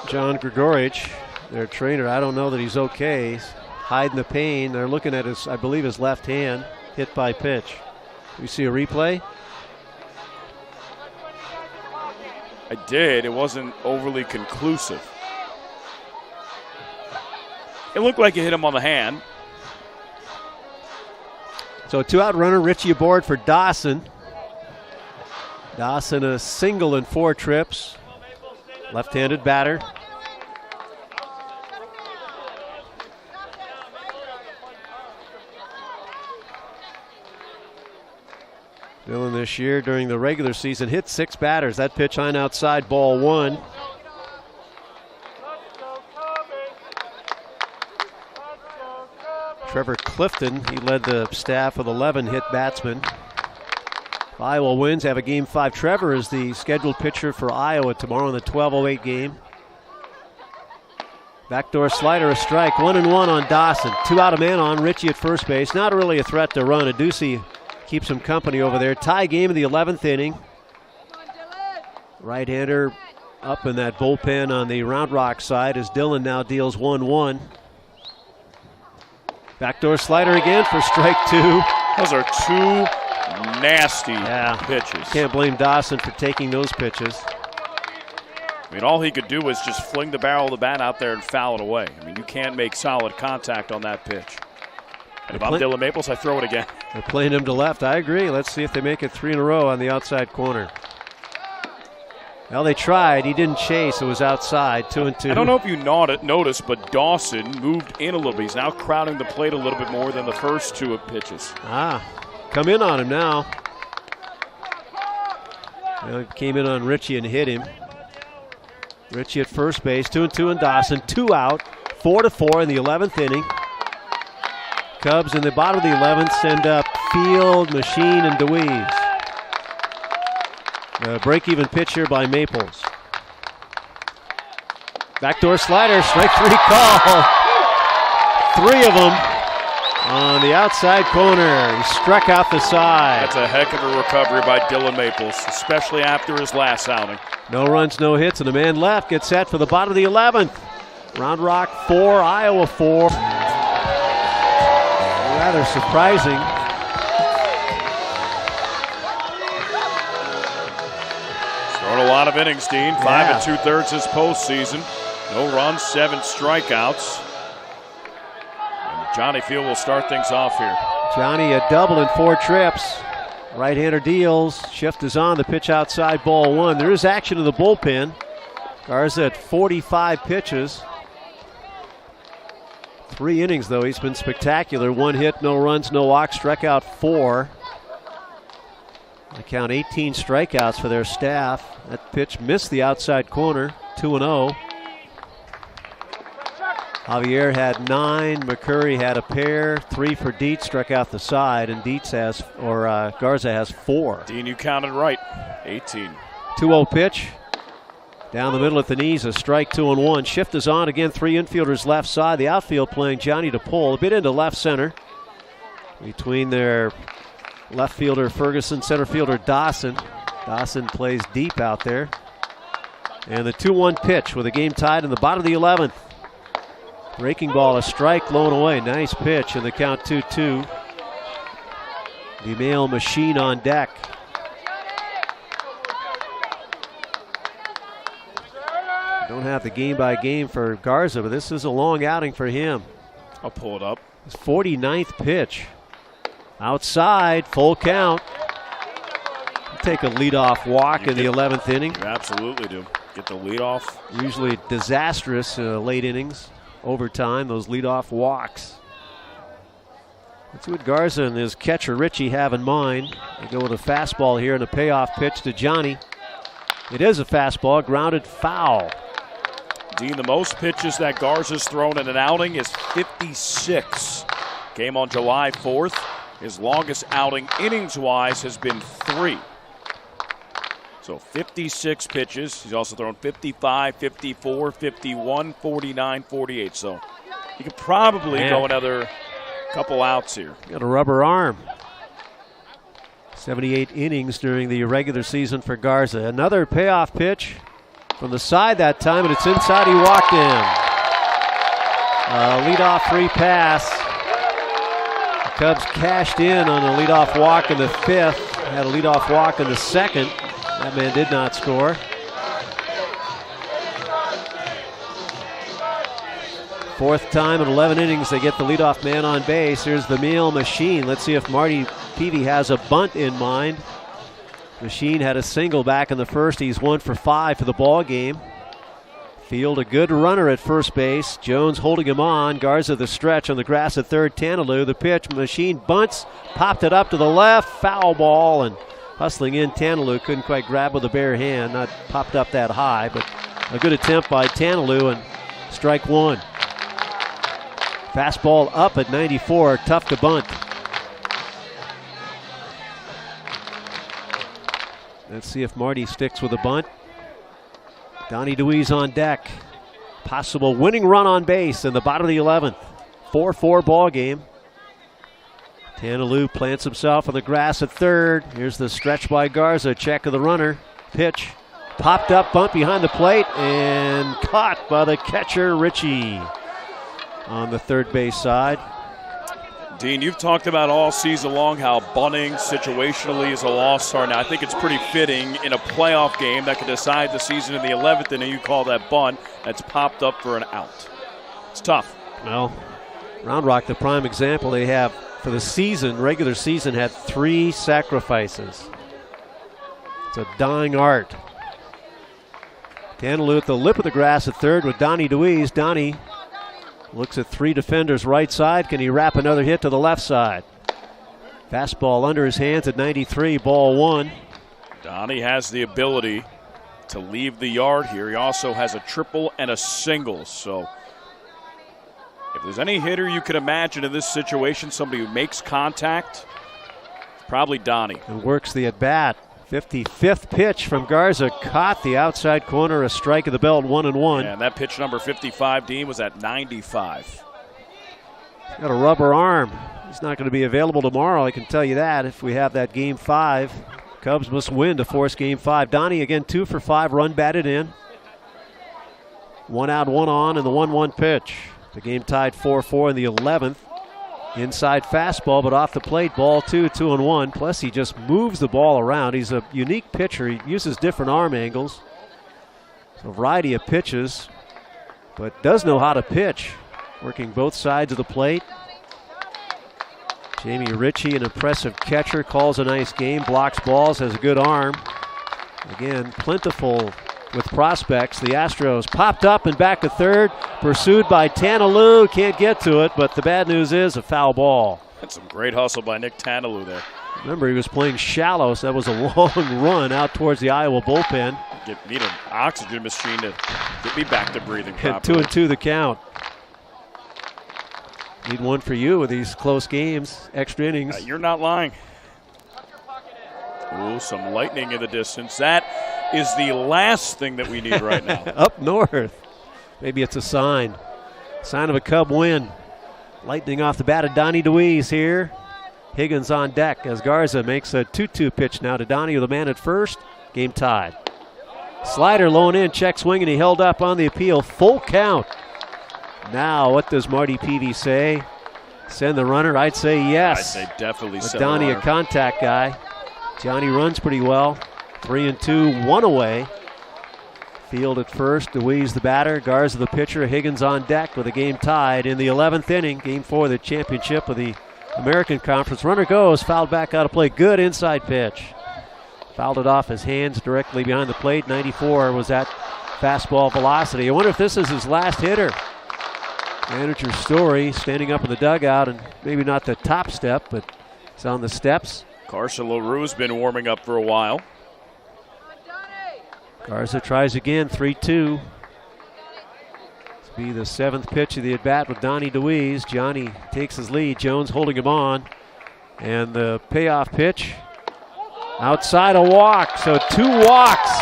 John Grigorich, their trainer, I don't know that he's okay. hiding the pain. They're looking at his, I believe, his left hand hit by pitch. We see a replay. I did. It wasn't overly conclusive. It looked like it hit him on the hand. So a 2-out runner, Richie aboard for Dawson. Dawson a single in 4 trips. Left-handed batter. Dillon this year during the regular season hit 6 batters. That pitch line outside, ball 1. Trevor Clifton, he led the staff with 11 hit batsmen. If Iowa wins, have a Game 5. Trevor is the scheduled pitcher for Iowa tomorrow in the 12:08 game. Backdoor slider, a strike. 1-1 on Dawson. 2 out, a man on. Richie at first base. Not really a threat to run. Adducey keeps him company over there. Tie game in the 11th inning. Right-hander up in that bullpen on the Round Rock side as Dillon now deals 1-1. Backdoor slider again for strike 2. Those are 2 nasty pitches. Can't blame Dawson for taking those pitches. I mean, all he could do was just fling the barrel of the bat out there and foul it away. I mean, you can't make solid contact on that pitch. And if I'm Dylan Maples, I throw it again. They're playing him to left. I agree. Let's see if they make it 3 in a row on the outside corner. Well, they tried. He didn't chase. It was outside, 2-2. I don't know if you noticed, but Dawson moved in a little bit. He's now crowding the plate a little bit more than the first 2 pitches. Come in on him now. Well, came in on Richie and hit him. Richie at first base, 2-2 and Dawson. 2 out, 4-4 in the 11th inning. Cubs in the bottom of the 11th send up Field, Machine, and DeWeese. Break-even pitch here by Maples. Backdoor slider, strike 3 call. 3 of them on the outside corner. He struck out the side. That's a heck of a recovery by Dylan Maples, especially after his last outing. No runs, no hits, and the man left gets set for the bottom of the 11th. Round Rock 4, Iowa 4. Rather surprising. Thrown a lot of innings, Dean. 5 2/3 his postseason. No runs, 7 strikeouts. And Johnny Field will start things off here. Johnny a double in 4 trips. Right-hander deals. Shift is on. The pitch outside, ball 1. There is action in the bullpen. Garza at 45 pitches. 3 innings, though. He's been spectacular. 1 hit, no runs, no walks. Struck out 4. I count 18 strikeouts for their staff. That pitch missed the outside corner. 2-0. Javier had 9. McCurry had a pair. 3 for Dietz, struck out the side, and Garza has 4. Dean, you counted right. 18. 2-0 pitch. Down the middle at the knees, a strike, 2-1. Shift is on again. 3 infielders left side. The outfield playing Johnny to pull a bit into left center. Between their left fielder Ferguson, center fielder Dawson. Dawson plays deep out there. And the 2-1 pitch with a game tied in the bottom of the 11th. Breaking ball, a strike, low and away. Nice pitch, and the count 2-2. The male Machine on deck. Don't have the game by game for Garza, but this is a long outing for him. I'll pull it up. His 49th pitch. Outside, full count. Take a leadoff walk in the 11th inning. You absolutely do. Get the leadoff. Usually disastrous late innings. Overtime, those leadoff walks. That's what Garza and his catcher Richie have in mind. They go with a fastball here and a payoff pitch to Johnny. It is a fastball, grounded foul. Dean, the most pitches that Garza's thrown in an outing is 56. Came on July 4th. His longest outing innings-wise has been 3. So 56 pitches. He's also thrown 55, 54, 51, 49, 48. So he could probably go another couple outs here. Got a rubber arm. 78 innings during the regular season for Garza. Another payoff pitch from the side that time, and it's inside. He walked in. Leadoff free pass. The Cubs cashed in on a leadoff walk in the 5th. Had a leadoff walk in the 2nd. That man did not score. Fourth time in 11 innings they get the leadoff man on base. Here's the Meal Machine. Let's see if Marty Peavy has a bunt in mind. Machine had a single back in the 1st. He's 1 for 5 for the ball game. Field a good runner at first base. Jones holding him on. Garza the stretch on the grass at third. Tanalou the pitch. Machine bunts. Popped it up to the left. Foul ball, and hustling in Tanalou couldn't quite grab with a bare hand. Not popped up that high, but a good attempt by Tanalou, and strike one. Fastball up at 94. Tough to bunt. Let's see if Marty sticks with a bunt. Donnie DeWeese on deck. Possible winning run on base in the bottom of the 11th. 4-4 ball game. Tanalou plants himself on the grass at third. Here's the stretch by Garza. Check of the runner. Pitch. Popped up, bunt behind the plate, and caught by the catcher, Ritchie, on the third base side. Dean, you've talked about all season long how bunting situationally is a lost start. Now, I think it's pretty fitting in a playoff game that could decide the season in the 11th, and then you call that bunt that's popped up for an out. It's tough. Well, Round Rock, the prime example, they have for the season, regular season, had 3 sacrifices. It's a dying art. Tanalou at the lip of the grass at third with Donnie DeWeese. Donnie looks at 3 defenders right side. Can he wrap another hit to the left side? Fastball under his hands at 93, ball 1. Donnie has the ability to leave the yard here. He also has a triple and a single. So if there's any hitter you could imagine in this situation, somebody who makes contact, probably Donnie. And works the at-bat. 55th pitch from Garza, caught the outside corner, a strike of the belt, 1-1. And that pitch number 55, Dean, was at 95. He's got a rubber arm. He's not going to be available tomorrow, I can tell you that, if we have that game 5. Cubs must win to force game 5. Donnie again 2 for 5, run batted in. 1 out, 1 on, and the 1-1 pitch. The game tied 4-4 in the 11th. Inside fastball, but off the plate, ball 2, 2-1. Plus, he just moves the ball around. He's a unique pitcher. He uses different arm angles. A variety of pitches, but does know how to pitch, working both sides of the plate. Jamie Ritchie, an impressive catcher, calls a nice game, blocks balls, has a good arm. Again, plentiful with prospects. The Astros popped up and back to third, pursued by Tanalou. Can't get to it, but the bad news is a foul ball. That's some great hustle by Nick Tanalou there. Remember, he was playing shallow, so that was a long run out towards the Iowa bullpen. Need an oxygen machine to get me back to breathing properly. And 2-2 the count. Need one for you with these close games, extra innings. You're not lying. Ooh, some lightning in the distance. That is the last thing that we need right now. Up north. Maybe it's a sign. Sign of a Cub win. Lightning off the bat of Donnie DeWeese here. Higgins on deck as Garza makes a 2-2 pitch now to Donnie with a man at first. Game tied. Slider low and in, check swing, and he held up on the appeal. Full count. Now, what does Marty Peavy say? Send the runner? I'd say yes. I'd say definitely With send Donnie the runner. a contact guy. Johnny runs pretty well. 3-2, 1 away. Field at first, DeWeese the batter, Garza the pitcher, Higgins on deck with the game tied in the 11th inning. Game 4 of the championship of the American Conference. Runner goes, fouled back out of play. Good inside pitch. Fouled it off his hands directly behind the plate. 94 was that fastball velocity. I wonder if this is his last hitter. Manager Story standing up in the dugout, and maybe not the top step, but he's on the steps. Carson LaRue's been warming up for a while. Garza tries again, 3-2. This will be the 7th pitch of the at-bat with Donnie DeWeese. Johnny takes his lead. Jones holding him on. And the payoff pitch outside a walk. So 2 walks.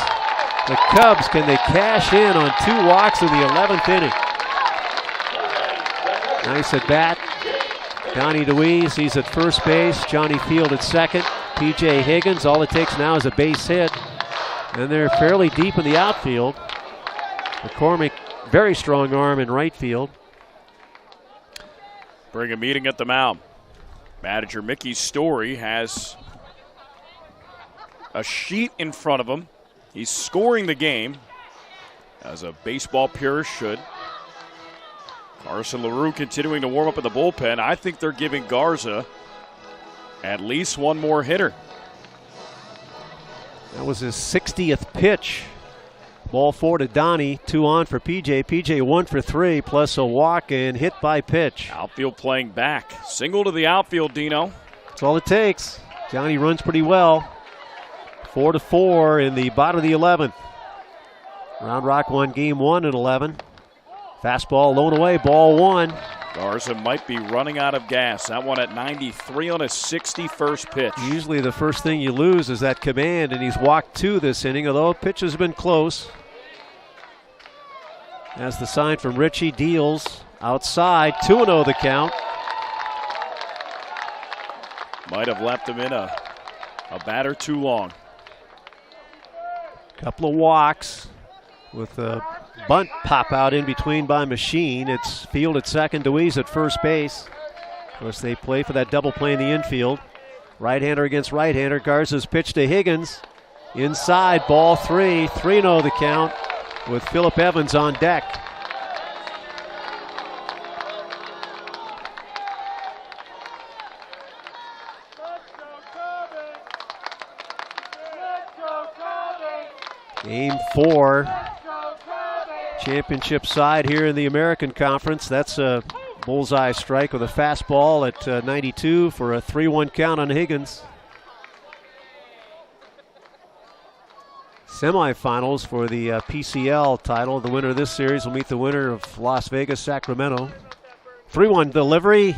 The Cubs, can they cash in on 2 walks in the 11th inning? Nice at bat. Donnie DeWeese, he's at first base. Johnny Field at second. P.J. Higgins, all it takes now is a base hit. And they're fairly deep in the outfield. McCormick, very strong arm in right field. bring a meeting at the mound. Manager Mickey Story has a sheet in front of him. He's scoring the game, as a baseball purist should. Carson LaRue continuing to warm up in the bullpen. I think they're giving Garza at least one more hitter. That was his 60th pitch. Ball 4 to Donnie, 2 on for PJ. PJ 1 for 3, plus a walk and hit by pitch. Outfield playing back. Single to the outfield, Dino. That's all it takes. Johnny runs pretty well. 4-4 in the bottom of the 11th. Round Rock won game 1 at 11. Fastball low and away, ball 1. Garza might be running out of gas. That one at 93 on his 61st pitch. Usually the first thing you lose is that command, and he's walked 2 this inning, although pitch has been close. As the sign from Richie, deals outside, 2-0 the count. Might have left him in a batter too long. Couple of walks with a bunt pop out in between by Machine. It's Field at second, DeWeese at first base. Of course, they play for that double play in the infield. Right-hander against right-hander. Garza's pitch to Higgins. Inside, ball 3. 3-0 the count with Phillip Evans on deck. Game 4. Championship side here in the American Conference. That's a bullseye strike with a fastball at 92 for a 3-1 count on Higgins. Semifinals for the PCL title. The winner of this series will meet the winner of Las Vegas, Sacramento. 3-1 delivery.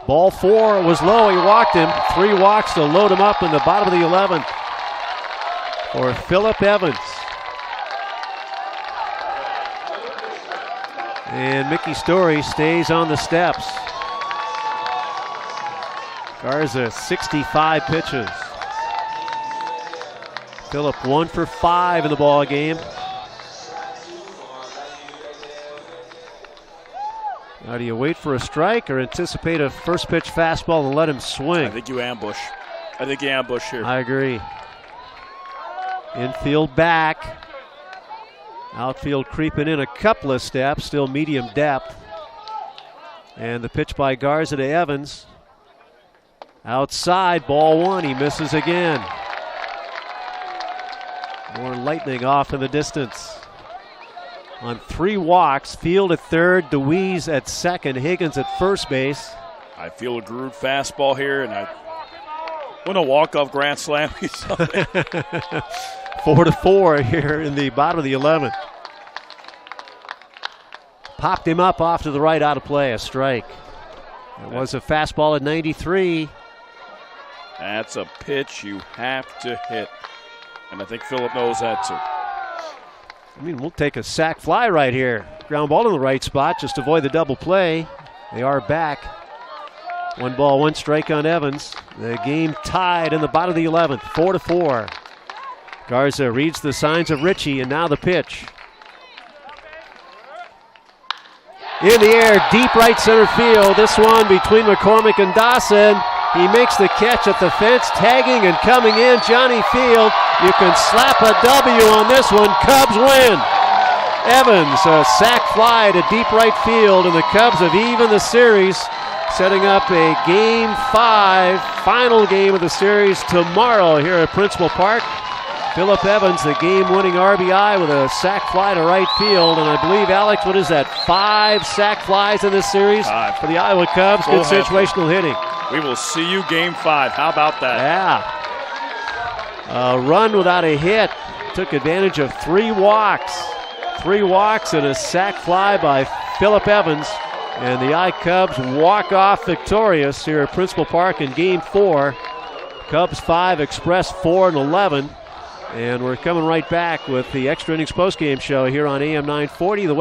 Ball 4 was low. He walked him. 3 walks to load him up in the bottom of the 11th for Phillip Evans. And Mickey Story stays on the steps. Garza 65 pitches. Phillip 1 for 5 in the ball game. Now, do you wait for a strike or anticipate a first pitch fastball and let him swing? I think you ambush. I think you ambush here. I agree. Infield back. Outfield creeping in a couple of steps, still medium depth. And the pitch by Garza to Evans. Outside, ball 1, he misses again. More lightning off in the distance. On 3 walks, Field at third, DeWeese at second, Higgins at first base. I feel a groove fastball here, and I win a walk-off grand slam. 4-4 here in the bottom of the 11th. Popped him up off to the right, out of play, a strike. It was a fastball at 93. That's a pitch you have to hit, and I think Phillip knows that too. I mean, we'll take a sac fly right here. Ground ball in the right spot, just avoid the double play. They are back. 1 ball, 1 strike on Evans. The game tied in the bottom of the 11th, 4-4. Garza reads the signs of Richie, and now the pitch. In the air, deep right center field. This one between McCormick and Dawson. He makes the catch at the fence, tagging and coming in. Johnny Field, you can slap a W on this one. Cubs win. Evans, a sac fly to deep right field, and the Cubs have evened the series, setting up a Game 5, final game of the series tomorrow here at Principal Park. Phillip Evans, the game-winning RBI with a sac fly to right field. And I believe, Alex, what is that, 5 sac flies in this series 5 for the Iowa Cubs? Good situational hitting. We will see you Game 5. How about that? Yeah. A run without a hit. Took advantage of 3 walks. 3 walks and a sac fly by Phillip Evans. And the I-Cubs walk off victorious here at Principal Park in Game 4. Cubs 5, Express 4 and 11. And we're coming right back with the Extra Innings postgame show here on AM 940. The